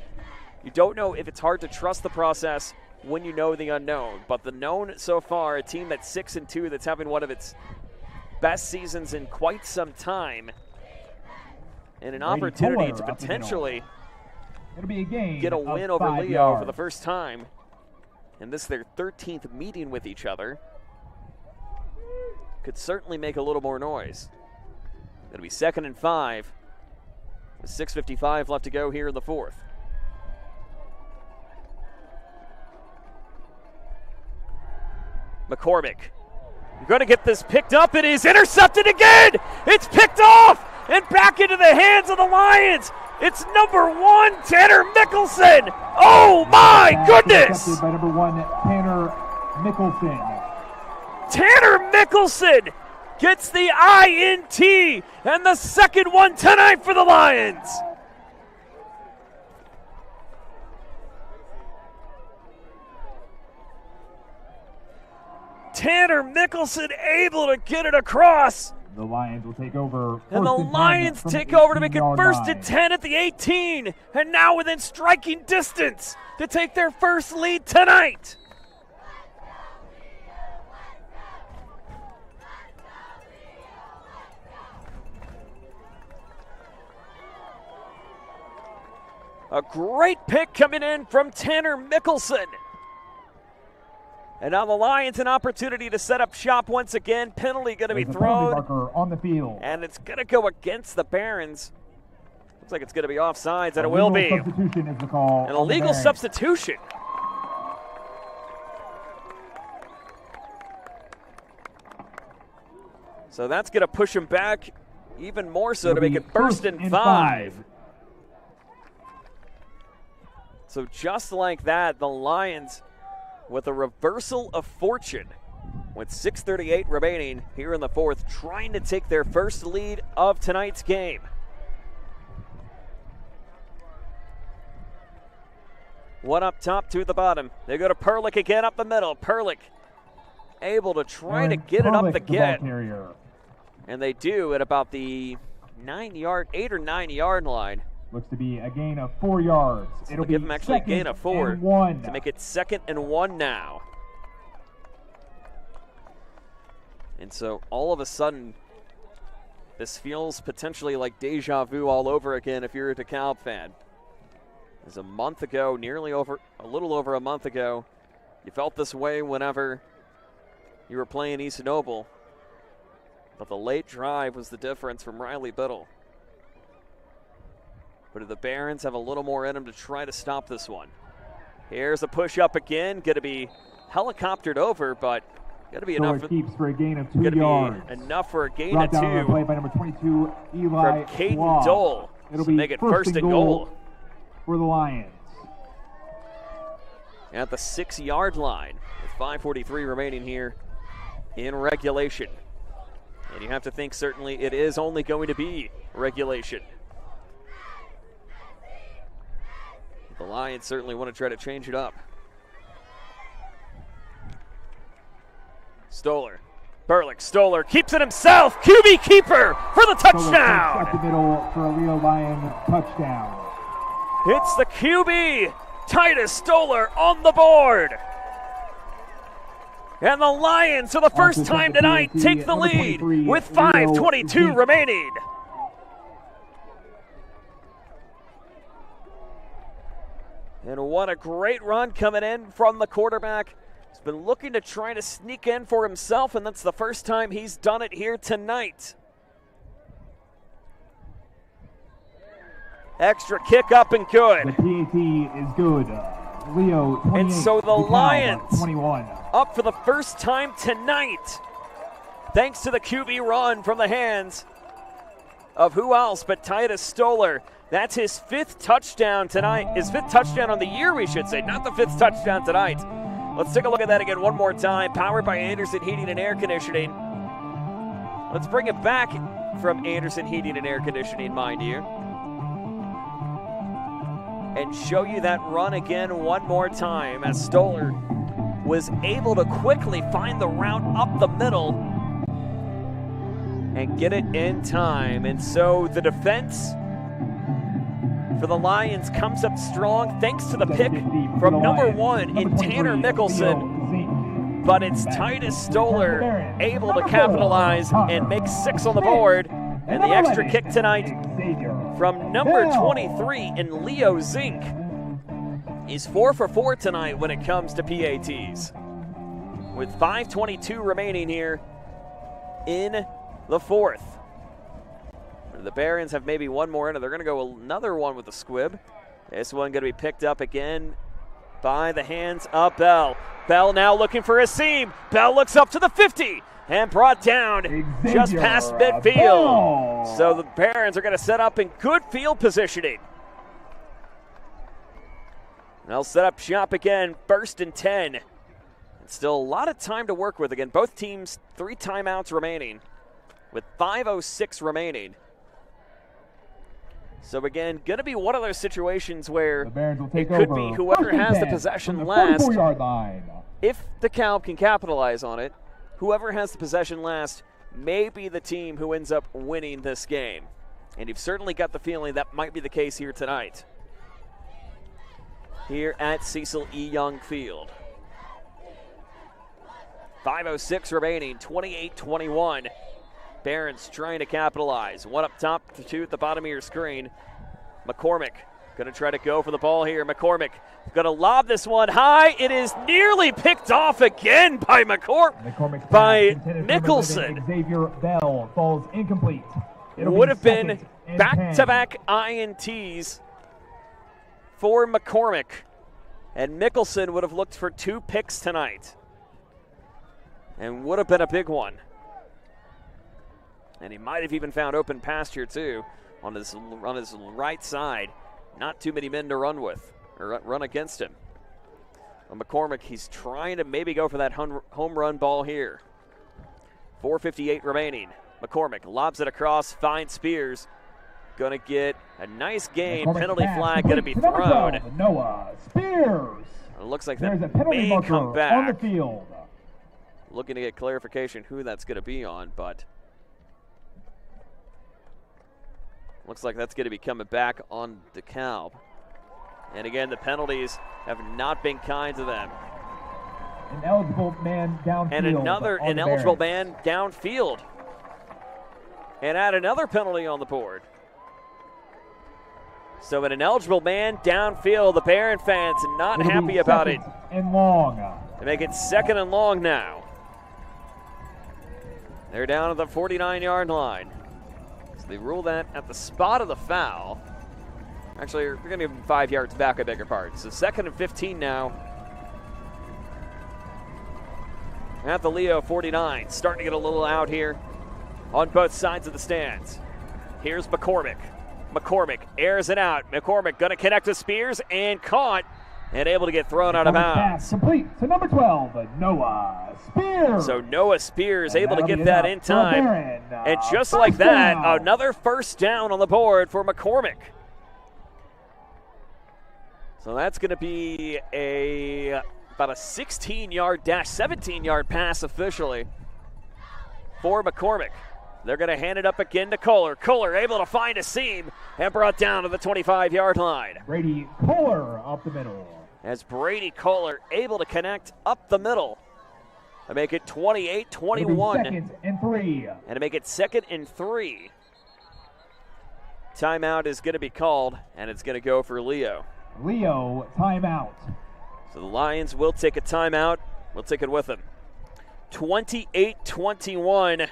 you don't know if it's hard to trust the process when you know the unknown. But the known so far, a team that's 6-2, that's having one of its best seasons in quite some time, and an opportunity to potentially get a win over Leo for the first time. And this is their 13th meeting with each other. Could certainly make a little more noise. It'll be 2nd and 5 with 6:55 left to go here in the 4th. McCormick, you're going to get this picked up. It is intercepted again. It's picked off and back into the hands of the Lions. It's number 1, Tanner Mickelson. Oh my goodness! Intercepted by number 1, Tanner Mickelson. Tanner Mickelson gets the INT and the second one tonight for the Lions. Tanner Mickelson able to get it across. The Lions will take over. And the Lions take over to make it 1st and 10 at the 18. And now within striking distance to take their first lead tonight. A great pick coming in from Tanner Mickelson. And now the Lions an opportunity to set up shop once again. Penalty going to be thrown. On the field. And it's going to go against the Barons. Looks like it's going to be offsides, and it will be. Substitution is the call. An illegal substitution. So that's going to push him back even more so to make it first and 5. So just like that, the Lions with a reversal of fortune with 6:38 remaining here in the 4th, trying to take their first lead of tonight's game. One up top, two at the bottom. They go to Perlick again up the middle. Perlick able to try to get it up the get. And they do at about the 8 or 9 yard line. Looks to be a gain of 4 yards. It'll give them actually a gain of 4 to make it 2nd and 1 now. And so all of a sudden, this feels potentially like deja vu all over again if you're a DeKalb fan. As a month ago, a little over a month ago, you felt this way whenever you were playing East Noble. But the late drive was the difference from Riley Biddle. But do the Barons have a little more in them to try to stop this one? Here's a push up again. Going to be helicoptered over, but going to be enough. Keeps for a gain of 2 yards. Enough for a gain Brought of 2. Down play by number 22, Eli from Caden Waugh. Dole. It'll to be make it first and goal for the Lions. At the 6 yard line with 5:43 remaining here in regulation. And you have to think certainly it is only going to be regulation. The Lions certainly want to try to change it up. Stoller. Perlick. Stoller keeps it himself. QB keeper for the touchdown. Up the middle for a Leo Lion touchdown. It's the QB, Titus Stoller, on the board. And the Lions, for the first time tonight, take the lead with 5:22 remaining. And what a great run coming in from the quarterback. He's been looking to try to sneak in for himself, and that's the first time he's done it here tonight. Extra kick up and good. The PAT is good. Leo 28. And so the Lions 21. up for the first time tonight, thanks to the QB run from the hands of who else but Titus Stoller. That's his 5th touchdown tonight. His 5th touchdown on the year, we should say, not the 5th touchdown tonight. Let's take a look at that again one more time. Powered by Anderson Heating and Air Conditioning. Let's bring it back from Anderson Heating and Air Conditioning, mind you, and show you that run again one more time as Stoller was able to quickly find the route up the middle and get it in time. And so the defense for the Lions comes up strong thanks to the pick from number 1 in Tanner Mickelson. But it's Titus Stoller able to capitalize and make 6 on the board. And the extra kick tonight from number 23 in Leo Zink. He's 4 for 4 tonight when it comes to PATs. With 5:22 remaining here in the 4th. The Barons have maybe one more in it. They're going to go another one with the squib. This one going to be picked up again by the hands of Bell. Bell now looking for a seam. Bell looks up to the 50 and brought down just past midfield. So the Barons are going to set up in good field positioning. They'll set up shop again, 1st and 10. And still a lot of time to work with again. Both teams 3 timeouts remaining with 5:06 remaining. So again, going to be one of those situations where it could be whoever has the possession last. If DeKalb can capitalize on it, whoever has the possession last may be the team who ends up winning this game. And you've certainly got the feeling that might be the case here tonight. Here at Cecil E. Young Field. 5:06 remaining, 28-21. Barons trying to capitalize. 1 up top, 2 at the bottom of your screen. McCormick Going to try to go for the ball here. McCormick going to lob this one high. It is nearly picked off again by Mickelson. Xavier Bell falls incomplete. Would have been back-to-back INTs for McCormick. And Mickelson would have looked for 2 picks tonight. And would have been a big one. And he might have even found open pasture too on his right side. Not too many men to run with or run against him. Well, McCormick, he's trying to maybe go for that home run ball here. 4:58 remaining. McCormick lobs it across, finds Spears. Going to get a nice gain. McCormick Penalty pass flag complete going to be to number thrown. 12, Noah Spears. It looks like There's a that penalty may marker come back. on the field. Looking to get clarification who that's going to be on, but looks like that's going to be coming back on DeKalb. And again, the penalties have not been kind to them. An eligible man downfield. And another ineligible man downfield. And add another penalty on the board. So an ineligible man downfield. The Barron fans not happy about it. And long. They make it 2nd and long now. They're down at the 49-yard line. So they rule that at the spot of the foul. Actually, they're going to give them 5 yards back, I beg your pardon. So 2nd and 15 now. At the Leo 49. Starting to get a little out here on both sides of the stands. Here's McCormick. McCormick airs it out. McCormick going to connect to Spears and caught and able to get thrown out of bounds. Complete to number 12, Noah Spears. So Noah Spears able to get that in time. And just like that, another first down on the board for McCormick. So that's going to be about a 16-yard dash, 17-yard pass officially for McCormick. They're going to hand it up again to Kohler. Kohler able to find a seam and brought down to the 25-yard line. Brady Kohler up the middle. As Brady Kohler able to connect up the middle to make it 28-21. 2nd and 3. And to make it 2nd and 3. Timeout is going to be called, and it's going to go for Leo. Leo, timeout. So the Lions will take a timeout. We'll take it with them. 28-21.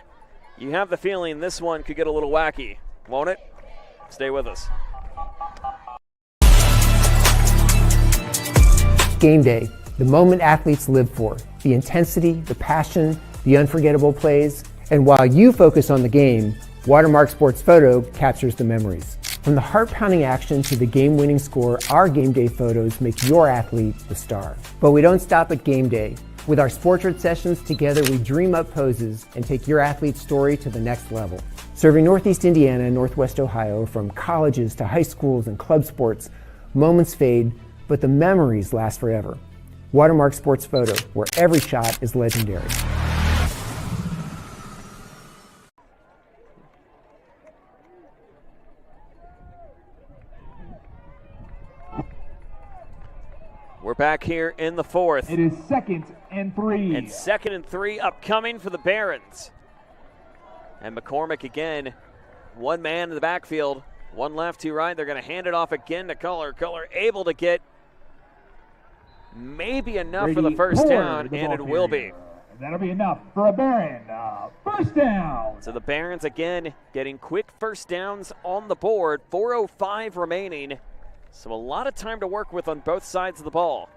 You have the feeling this one could get a little wacky, won't it? Stay with us. Game day, the moment athletes live for, the intensity, the passion, the unforgettable plays. And while you focus on the game, Watermark Sports Photo captures the memories. From the heart-pounding action to the game-winning score, our game day photos make your athlete the star. But we don't stop at game day. With our Sportrait sessions together, we dream up poses and take your athlete's story to the next level. Serving Northeast Indiana and Northwest Ohio, from colleges to high schools and club sports, moments fade, but the memories last forever. Watermark Sports Photo, where every shot is legendary. We're back here in the 4th. It is 2nd and 3. And 2nd and 3 upcoming for the Barons. And McCormick again, one man in the backfield, one left, two right. They're going to hand it off again to Kohler. Kohler able to get maybe enough Brady for the first Kohler, down, and it will be. And that'll be enough for a Baron. First down. So the Barons again getting quick first downs on the board. 4:05 remaining. So a lot of time to work with on both sides of the ball.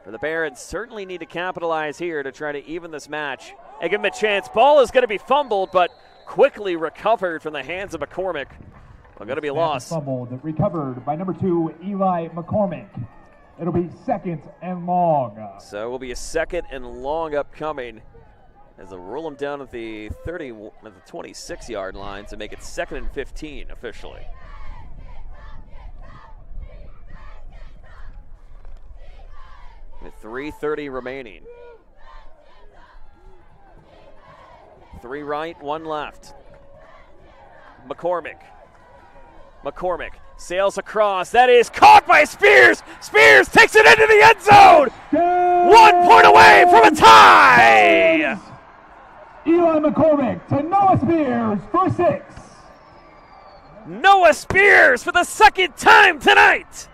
For the Barons, certainly need to capitalize here to try to even this match and give them a chance. Ball is going to be fumbled, but quickly recovered from the hands of McCormick. Well, going to be lost. Fumbled, recovered by number 2, Eli McCormick. It'll be 2nd and long. So it will be a 2nd and long upcoming as they'll roll them down at the 26-yard line to make it 2nd and 15 officially. With 3:30 remaining. 3 right, 1 left. McCormick sails across. That is caught by Spears. Spears takes it into the end zone. 1 point away from a tie. Eli McCormick to Noah Spears for 6. Noah Spears for the second time tonight.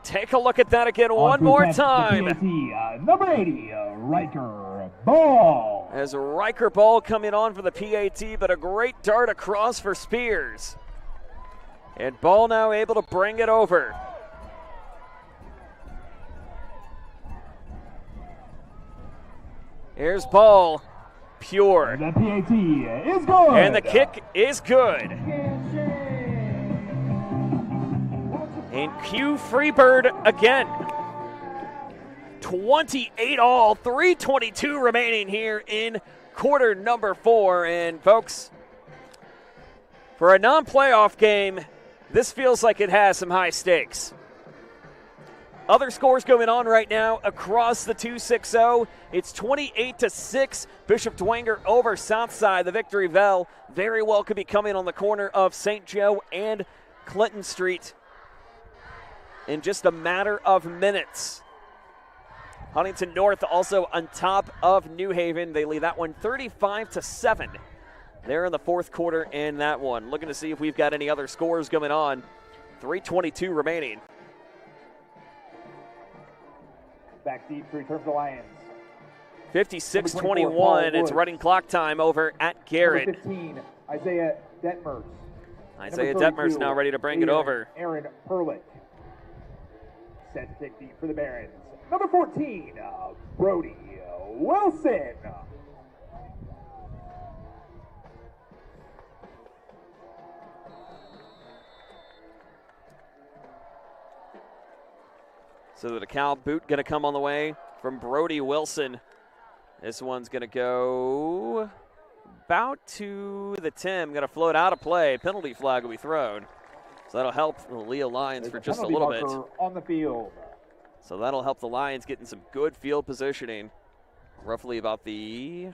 Take a look at that again one more time. Number 80, Riker Ball. As Riker Ball coming on for the PAT, but a great dart across for Spears. And Ball now able to bring it over. Here's Ball. Pure. The PAT is good. And the kick is good. And Q Freebird again. 28 all, 3:22 remaining here in quarter number 4. And folks, for a non-playoff game, this feels like it has some high stakes. Other scores going on right now across the 2-6-0. It's 28-6. Bishop Dwenger over Southside. The victory bell very well could be coming on the corner of St. Joe and Clinton Street in just a matter of minutes. Huntington North also on top of New Haven. They lead that one 35-7. They're in the fourth quarter in that one. Looking to see if we've got any other scores going on. 3:22 remaining. Back deep to return for the Lions. 56-21. It's running clock time over at Garrett. Number 15, Isaiah Detmers. Isaiah Detmers now ready to bring it over. Aaron Perlick. Set to take deep for the Barons. Number 14, Brody Wilson. So the DeKalb boot going to come on the way from Brody Wilson. This one's going to go about to the 10. Going to float out of play. Penalty flag will be thrown. So that'll help the Leo Lions for just a little bit. On the field. So that'll help the Lions get in some good field positioning. Roughly about the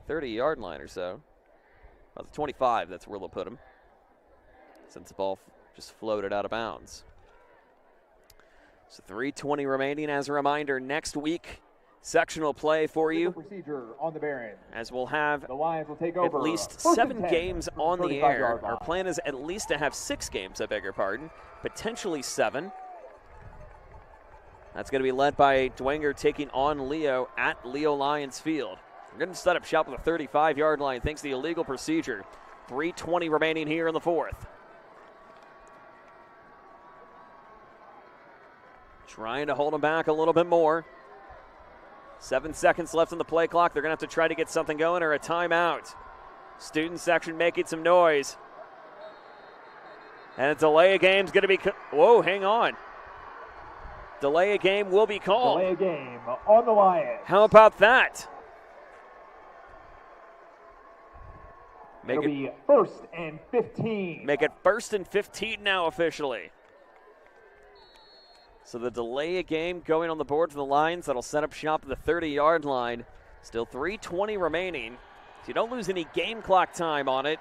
30-yard line or so. About the 25, that's where they'll put them. Since the ball just floated out of bounds. So 3:20 remaining. As a reminder, next week, sectional play for you. Procedure on the Barons. As we'll have the Lions will take at over. least First 7 and 10, games on the air. 35-yard Our line. plan is at least to have 6 games, I beg your pardon. Potentially 7. That's going to be led by Dwenger taking on Leo at Leo Lions Field. We're going to set up shop with a 35-yard line thanks to the illegal procedure. 3:20 remaining here in the fourth. Trying to hold them back a little bit more. 7 seconds left on the play clock. They're going to have to try to get something going or a timeout. Student section making some noise. And a delay of game is going to be... Whoa, hang on. Delay of game will be called. Delay of game on the Lions. How about that? It'll be 1st and 15. Make it 1st and 15 now officially. So the delay of game going on the board for the Lions. That'll set up shop at the 30-yard line. Still 3:20 remaining. So you don't lose any game clock time on it.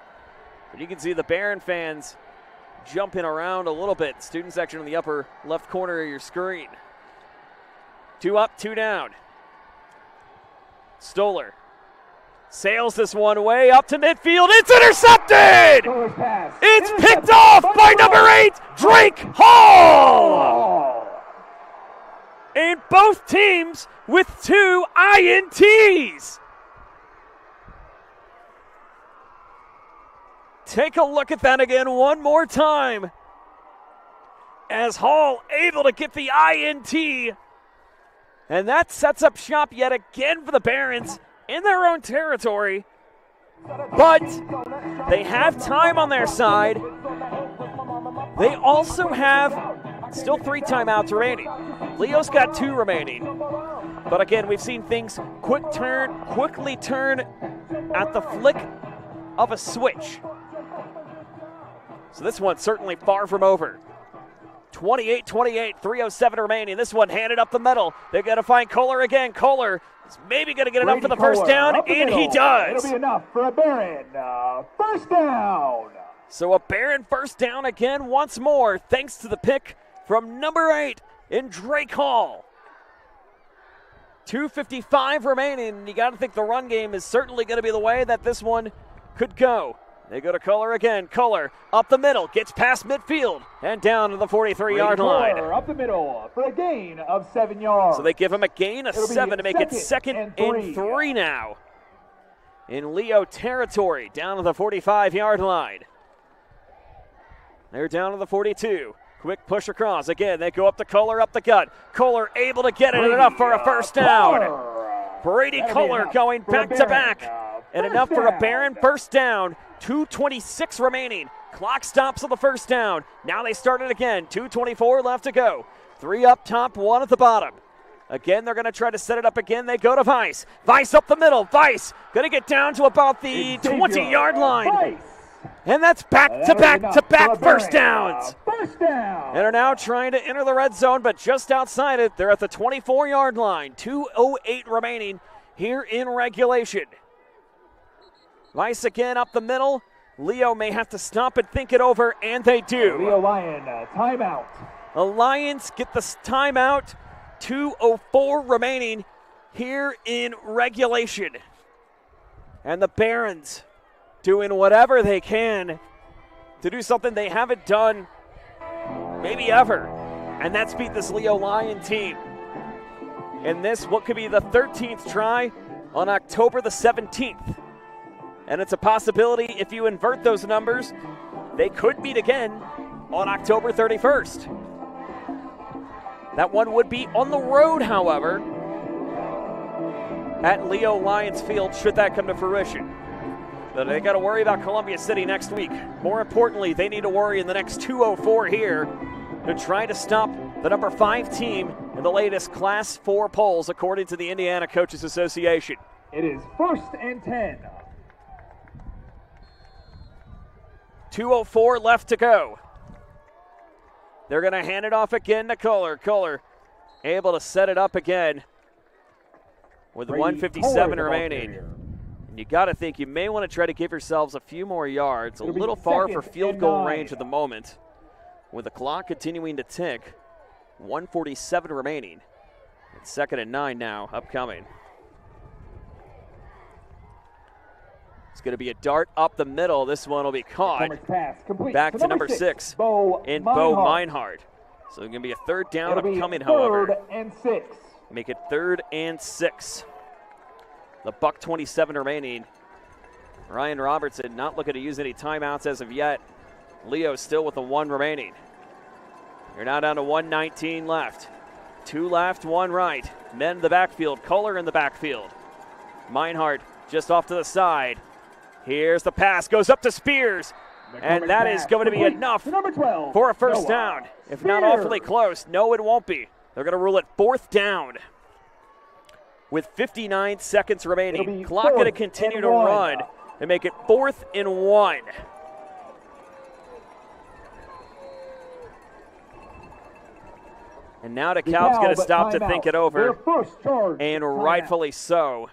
But you can see the Barron fans jumping around a little bit. Student section in the upper left corner of your screen. 2 up, 2 down. Stoller sails this one way up to midfield. It's intercepted! It's picked off by number 8, Drake Hall! And both teams with 2 INTs. Take a look at that again one more time. As Hall able to get the INT. And that sets up shop yet again for the Barons in their own territory. But they have time on their side. They also have still 3 timeouts remaining. Leo's got 2 remaining. But again, we've seen things quickly turn at the flick of a switch. So this one's certainly far from over. 28-28, 3:07 remaining. This one handed up the middle. They're going to find Kohler again. Kohler is maybe going to get enough for the first down, and he does. It'll be enough for a Barron. First down. So a Barron first down again once more, thanks to the pick from number 8 in Drake Hall. 2:55 remaining. You got to think the run game is certainly going to be the way that this one could go. They go to Kohler again. Kohler up the middle, gets past midfield and down to the 43-yard line. Up the middle for a gain of 7 yards. So they give him a gain of 7 to make it 2nd and 3 now. In Leo territory, down to the 45-yard line. They're down to the 42. Quick push across. Again, they go up to Kohler, up the gut. Kohler able to get it enough for a first down. Brady Kohler going back to back. And enough for a Barron first down. 2:26 remaining. Clock stops on the first down. Now they start it again. 2:24 left to go. 3 up top, 1 at the bottom. Again, they're going to try to set it up again. They go to Vice. Vice up the middle. Vice going to get down to about the 20-yard line. And that's back-to-back first downs. And are now trying to enter the red zone, but just outside it. They're at the 24-yard line. 2:08 remaining here in regulation. Vice again up the middle. Leo may have to stop and think it over, and they do. Leo Lion, timeout. The Lions get the timeout. 2:04 remaining here in regulation. And the Barons doing whatever they can to do something they haven't done maybe ever, and that's beat this Leo Lion team. And this, what could be the 13th try on October the 17th. And it's a possibility if you invert those numbers, they could meet again on October 31st. That one would be on the road, however, at Leo Lions Field, should that come to fruition. But they got to worry about Columbia City next week. More importantly, they need to worry in the next 2:04 here to try to stop the number 5 team in the latest Class 4 polls, according to the Indiana Coaches Association. It is 1st and 10. 2:04 left to go. They're going to hand it off again to Kohler. Kohler able to set it up again with 1:57 remaining. And you got to think you may want to try to give yourselves a few more yards. A little far for field goal range at the moment, with the clock continuing to tick. 1:47 remaining. It's 2nd and 9 now, upcoming. It's going to be a dart up the middle. This one will be caught. Back to number 6 in Bo Meinhardt. So it's going to be a 3rd down upcoming, however. 3rd and 6. Make it 3rd and 6. The $1:27 remaining. Ryan Robertson not looking to use any timeouts as of yet. Leo still with the 1 remaining. You're now down to 1:19 left. 2 left, 1 right. Men in the backfield. Kohler in the backfield. Meinhardt just off to the side. Here's the pass. Goes up to Spears. And that is going to be enough for a first down. If not awfully close. No, it won't be. They're going to rule it 4th down with 59 seconds remaining. Clock going to continue to run and make it 4th and 1. And now DeKalb's going to stop to think it over, and rightfully so,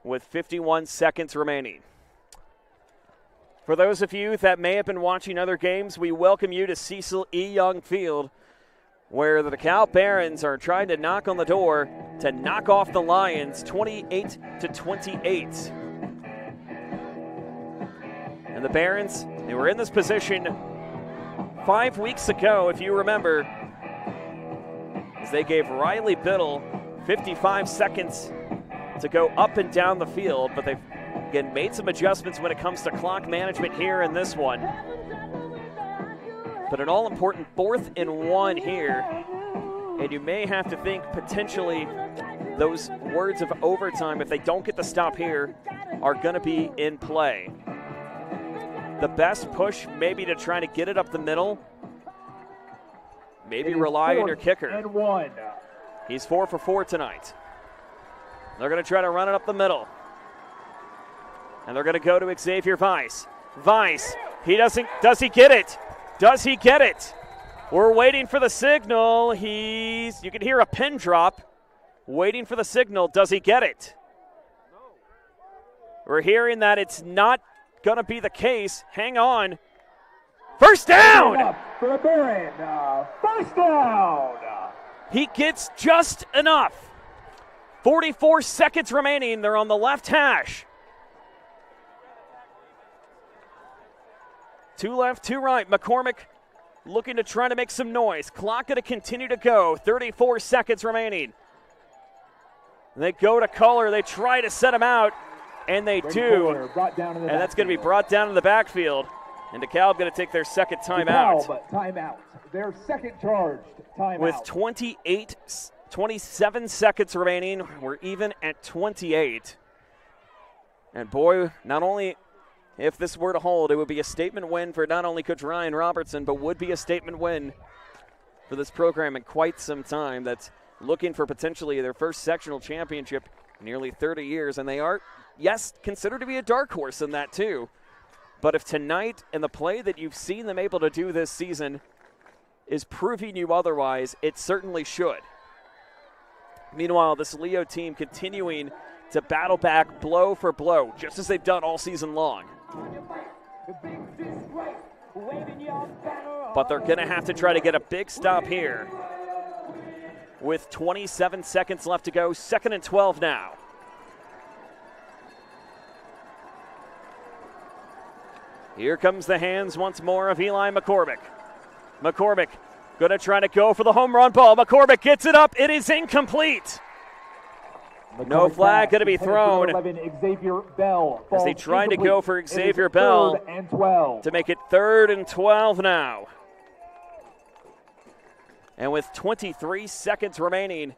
with 51 seconds remaining. For those of you that may have been watching other games, we welcome you to Cecil E. Young Field, where the DeKalb Barons are trying to knock on the door to knock off the Lions 28-28. And the Barons, they were in this position 5 weeks ago, if you remember, as they gave Riley Biddle 55 seconds to go up and down the field, but they've again made some adjustments when it comes to clock management here in this one. But an all-important 4th and 1 here, and you may have to think potentially those words of overtime, if they don't get the stop here, are going to be in play. The best push maybe to try to get it up the middle. Maybe rely on your kicker. And 1. He's 4 for 4 tonight. They're going to try to run it up the middle. And they're going to go to Xavier Vice. Vice, does he get it? Does he get it? We're waiting for the signal. You can hear a pin drop. Waiting for the signal. Does he get it? We're hearing that it's not going to be the case. Hang on. First down! For the Baron, first down! He gets just enough 44 seconds remaining. They're on the left hash. 2 left, 2 right. McCormick looking to try to make some noise. Clock going to continue to go. 34 seconds remaining. They go to Culler. They try to set him out, and they do. And that's going to be brought down in the backfield. And DeKalb going to take their second timeout. DeKalb, timeout. Their second charged timeout. With 27 seconds remaining, we're even at 28. And boy, not only if this were to hold, it would be a statement win for not only Coach Ryan Robertson, but would be a statement win for this program in quite some time that's looking for potentially their first sectional championship in nearly 30 years. And they are, yes, considered to be a dark horse in that too. But if tonight and the play that you've seen them able to do this season is proving you otherwise, it certainly should. Meanwhile, this Leo team continuing to battle back blow for blow, just as they've done all season long. But they're going to have to try to get a big stop here. With 27 seconds left to go, 2nd and 12 now. Here comes the hands once more of Eli McCormick. McCormick going to try to go for the home run ball. McCormick gets it up. It is incomplete. No flag going to be thrown 11, Xavier Bell, as they try to go for Xavier Bell to make it 3rd and 12 now. And with 23 seconds remaining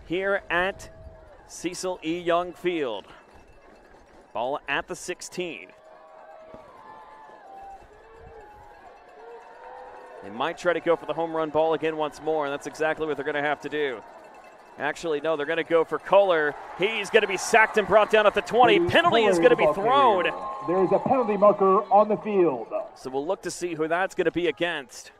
here at Cecil E. Young Field. Ball at the 16. They might try to go for the home run ball again once more, and that's exactly what they're going to have to do. Actually, no, they're going to go for Culler. He's going to be sacked and brought down at the 20. Penalty is going to be thrown. There's a penalty marker on the field. So we'll look to see who that's going to be against.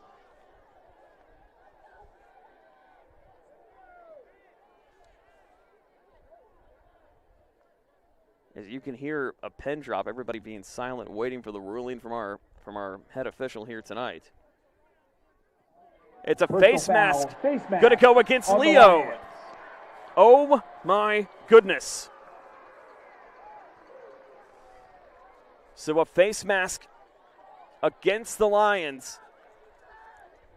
As you can hear a pen drop, everybody being silent, waiting for the ruling from our head official here tonight. It's a face mask. Going to go against Leo. Oh my goodness. So a face mask against the Lions.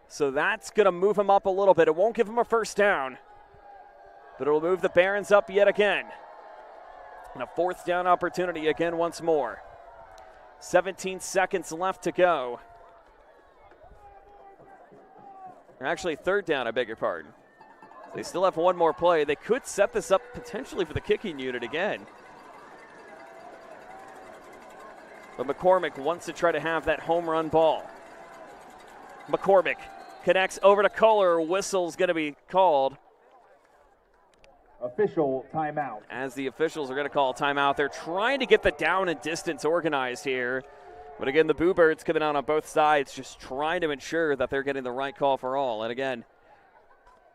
So that's going to move him up a little bit. It won't give him a first down, but it'll move the Barons up yet again. And a 4th down opportunity again once more. 17 seconds left to go. Actually, 3rd down, I beg your pardon. They still have one more play. They could set this up potentially for the kicking unit again. But McCormick wants to try to have that home run ball. McCormick connects over to Culler. Whistle's going to be called. Official timeout. As the officials are going to call a timeout. They're trying to get the down and distance organized here. But again, the Boo Birds coming out on both sides, just trying to ensure that they're getting the right call for all. And again,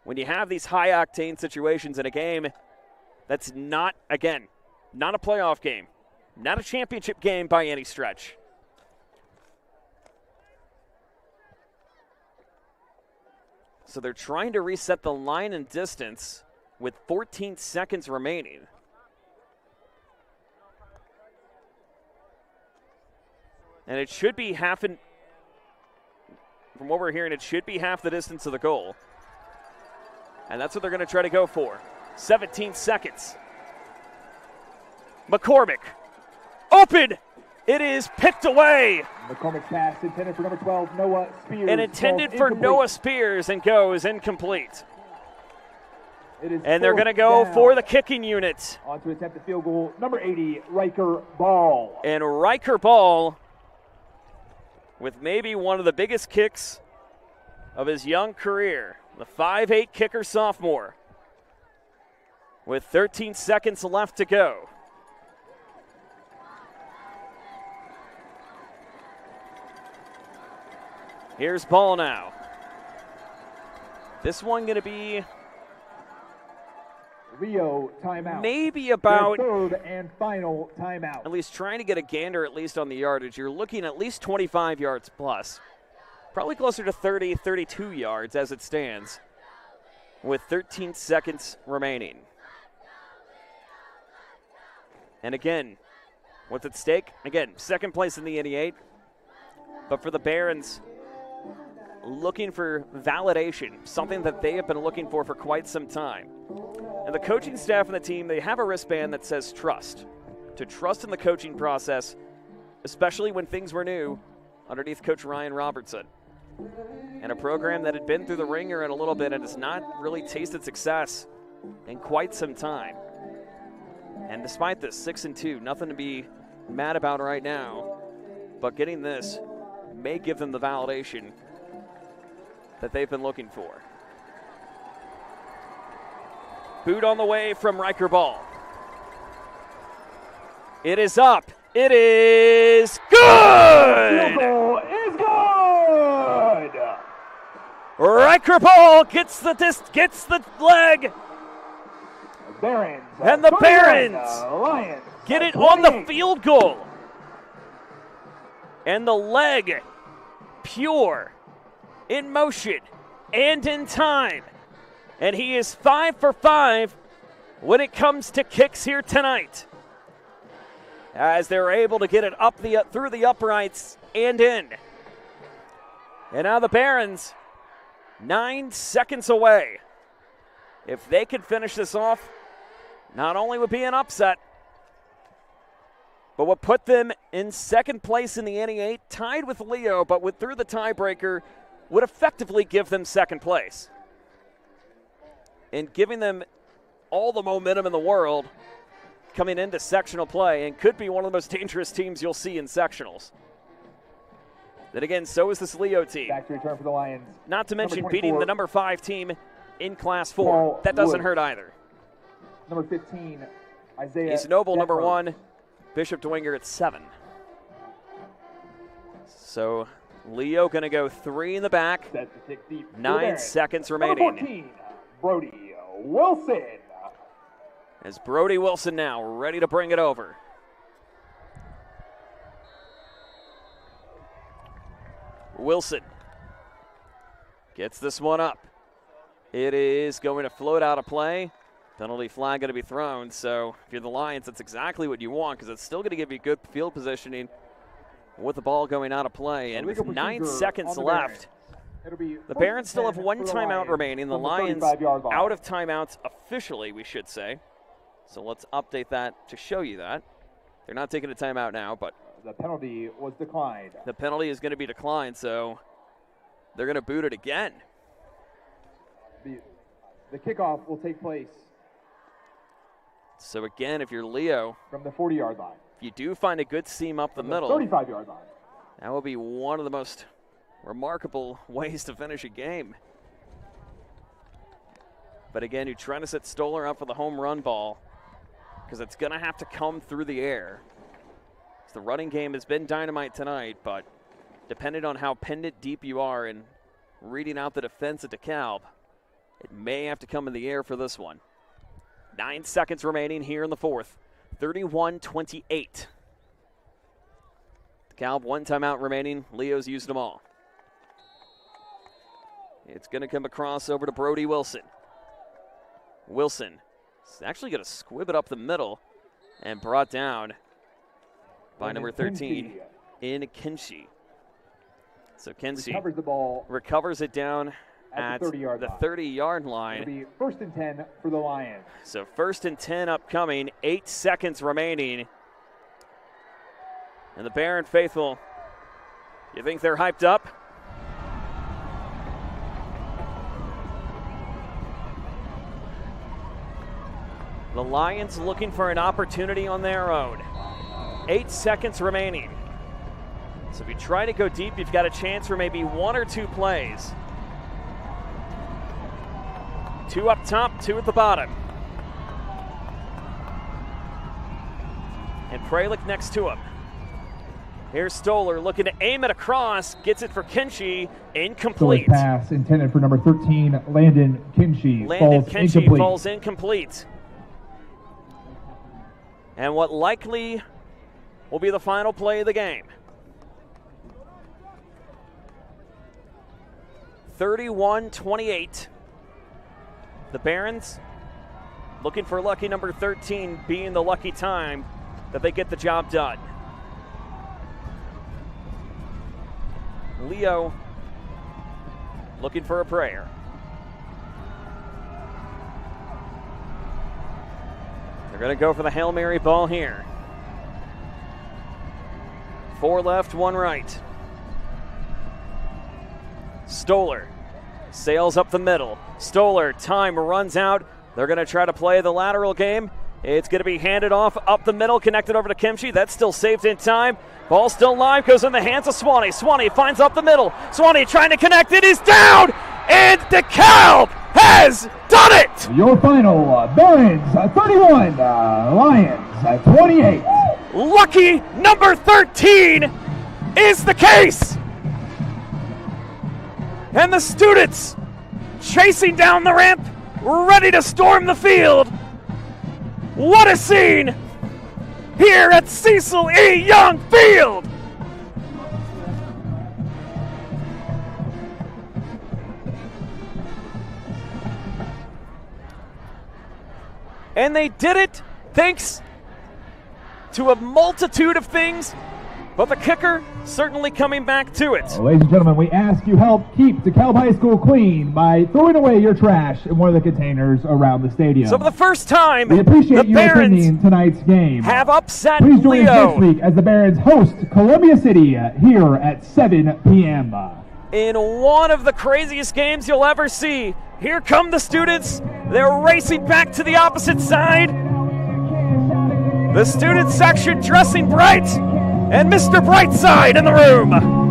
when you have these high-octane situations in a game that's not a playoff game, not a championship game by any stretch. So they're trying to reset the line and distance with 14 seconds remaining. And it should be from what we're hearing, it should be half the distance of the goal. And that's what they're going to try to go for. 17 seconds. McCormick. Open. It is picked away. McCormick's pass intended for number 12, Noah Spears. And intended for Noah Spears and goes incomplete. And they're going to go for the kicking unit. On to attempt the field goal, number 80, Riker Ball. And Riker Ball, with maybe one of the biggest kicks of his young career, the 5'8" kicker sophomore, with 13 seconds left to go. Here's Ball now. This one going to be Leo timeout. Maybe about their 3rd and final timeout. At least trying to get a gander at least on the yardage. You're looking at least 25 yards plus. Probably closer to 30, 32 yards as it stands. with 13 seconds remaining. And again, what's at stake? Again, second place in the 88. But for the Barons, looking for validation, something that they have been looking for quite some time. And the coaching staff and the team, they have a wristband that says trust. To trust in the coaching process, especially when things were new underneath Coach Ryan Robertson. And a program that had been through the ringer in a little bit and has not really tasted success in quite some time. And despite this, 6-2, nothing to be mad about right now. But getting this may give them the validation that they've been looking for. Boot on the way from Riker Ball. It is up. It is good! Field goal is good! Riker Ball gets the leg. Barons. And the 31, Barons Lions. get it on the field goal. And the leg, pure, in motion, and in time. And he is 5 for 5 when it comes to kicks here tonight, as they're able to get it up through the uprights and in. And now the Barons, 9 seconds away. If they could finish this off, not only would be an upset, but would put them in second place in the NE8, tied with Leo, but through the tiebreaker, would effectively give them second place. And giving them all the momentum in the world coming into sectional play, and could be one of the most dangerous teams you'll see in sectionals. Then again, so is this Leo team. Back to return for the Lions. Not to mention Number beating 24, the number 5 team in Class 4. Paul That doesn't Wood. hurt either. Number 15, Isaiah. East Noble, number Detmer. 1. Bishop Dwenger at 7. So Leo going to go 3 in the back. Set to kick deep. 9 seconds Number remaining. 14, Brody Wilson. As Brody Wilson now ready to bring it over. Wilson gets this one up. It is going to float out of play. Penalty flag going to be thrown. So if you're the Lions, that's exactly what you want, because it's still going to give you good field positioning with the ball going out of play. And with 9 seconds left, the Barons still have 1 timeout remaining. The Lions out of timeouts officially, we should say. So let's update that to show you that. They're not taking a timeout now, but the penalty was declined. The penalty is going to be declined, so they're going to boot it again. The kickoff will take place So again, if you're Leo, from the 40-yard line. If you do find a good seam up the middle, 35-yard line. That will be one of the most remarkable ways to finish a game. But again, you're trying to set Stoller up for the home run ball, because it's going to have to come through the air. The running game has been dynamite tonight, but depending on how pinned deep you are and reading out the defense at DeKalb, it may have to come in the air for this one. 9 seconds remaining here in the fourth. 31-28. DeKalb, 1 timeout remaining. Leo's used them all. It's going to come across over to Brody Wilson. Wilson is actually going to squib it up the middle and brought down by number 13 in Kinshi. So Kinshi recovers the ball, recovers it down at the 30-yard line. It'll be 1st and 10 for the Lions. So 1st and 10 upcoming, 8 seconds remaining. And the Baron faithful, you think they're hyped up? The Lions looking for an opportunity on their own. 8 seconds remaining. So if you try to go deep, you've got a chance for maybe 1 or 2 plays. 2 up top, 2 at the bottom. And Pralick next to him. Here's Stoller looking to aim it across, gets it for Kinshi, incomplete. So a pass intended for number 13, Landon Kinshi. Falls incomplete. And what likely will be the final play of the game. 31-28. the Barons looking for lucky number 13 being the lucky time that they get the job done. Leo looking for a prayer. They're going to go for the Hail Mary ball here. 4 left, 1 right. Stoller sails up the middle. Stoller, time runs out. They're going to try to play the lateral game. It's going to be handed off up the middle, connected over to Kimchi. That's still saved in time. Ball still live, goes in the hands of Swanee. Swanee finds up the middle. Swanee trying to connect. It is down, and DeKalb has done it! Your final, Barons 31, Lions 28. Lucky number 13 is the case. And the students chasing down the ramp, ready to storm the field. What a scene here at Cecil E. Young Field. And they did it thanks to a multitude of things, but the kicker certainly coming back to it. Ladies and gentlemen, we ask you help keep DeKalb High School clean by throwing away your trash in one of the containers around the stadium. So for the first time, we appreciate the you attending tonight's game. Have upset Please join Leo us next week as the Barons host Columbia City here at 7 p.m. in one of the craziest games you'll ever see. Here come the students. They're racing back to the opposite side. The student section dressing bright, and Mr. Brightside in the room.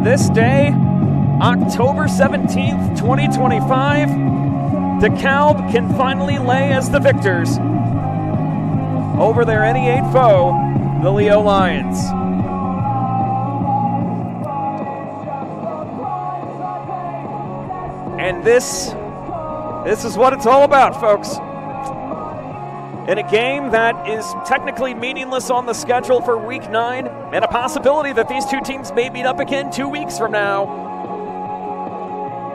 This day, October 17th, 2025, DeKalb can finally lay as the victors over their NE8 foe, the Leo Lions. And this is what it's all about, folks. In a game that is technically meaningless on the schedule for Week 9, and a possibility that these two teams may meet up again 2 weeks from now,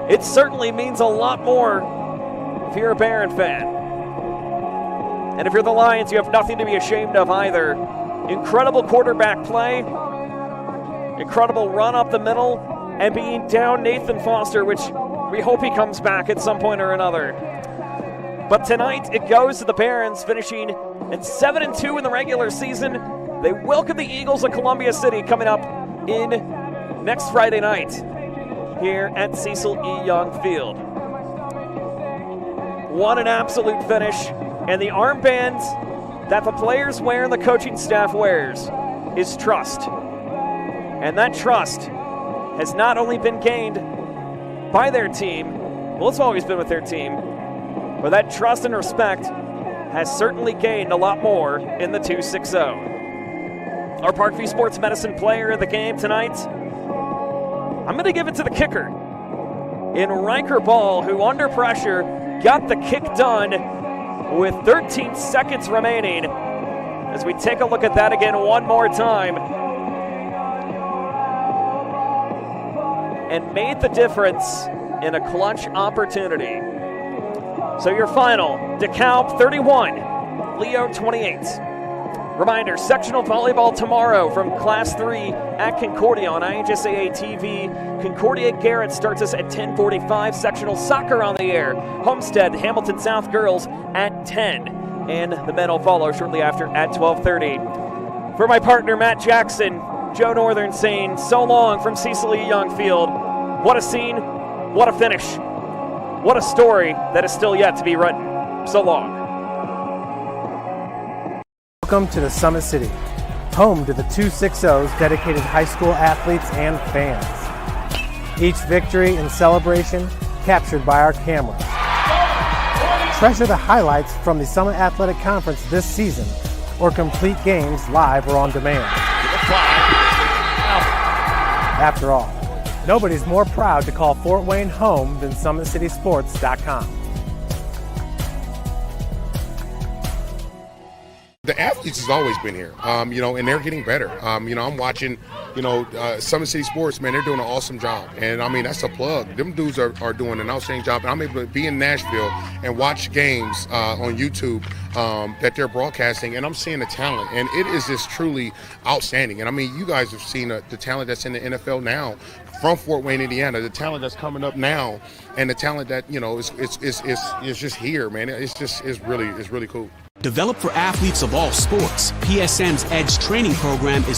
it certainly means a lot more if you're a Baron fan. And if you're the Lions, you have nothing to be ashamed of either. Incredible quarterback play, incredible run up the middle, and being down Nathan Foster, which we hope he comes back at some point or another. But tonight, it goes to the Barons, finishing at 7-2 in the regular season. They welcome the Eagles of Columbia City coming up in next Friday night here at Cecil E. Young Field. What an absolute finish. And the armbands that the players wear and the coaching staff wears is trust. And that trust has not only been gained by their team, well, it's always been with their team, but that trust and respect has certainly gained a lot more in the 2-6-0. Our Parkview Sports Medicine player of the game tonight, I'm going to give it to the kicker in Riker Ball, who under pressure got the kick done with 13 seconds remaining. As we take a look at that again one more time, and made the difference in a clutch opportunity. So your final, DeKalb 31, Leo 28. Reminder, sectional volleyball tomorrow from Class 3 at Concordia on IHSAA TV. Concordia Garrett starts us at 10:45. Sectional soccer on the air. Homestead, Hamilton South girls at 10. And the men will follow shortly after at 12:30. For my partner, Matt Jackson, Joe Northern saying so long from Cecil E. Young Field. What a scene, what a finish. What a story that is still yet to be written. So long. Welcome to the Summit City, home to the 260's dedicated high school athletes and fans. Each victory and celebration captured by our cameras. Treasure the highlights from the Summit Athletic Conference this season, or complete games live or on demand. After all, nobody's more proud to call Fort Wayne home than SummitCitySports.com. The athletes has always been here, and they're getting better. I'm watching, Summit City Sports, man, they're doing an awesome job. And, that's a plug. Them dudes are doing an outstanding job. And I'm able to be in Nashville and watch games on YouTube that they're broadcasting, and I'm seeing the talent. And it is just truly outstanding. And, you guys have seen the talent that's in the NFL now from Fort Wayne, Indiana, the talent that's coming up now, and the talent that, is just here, man. It's really cool. Developed for athletes of all sports, PSM's Edge training program is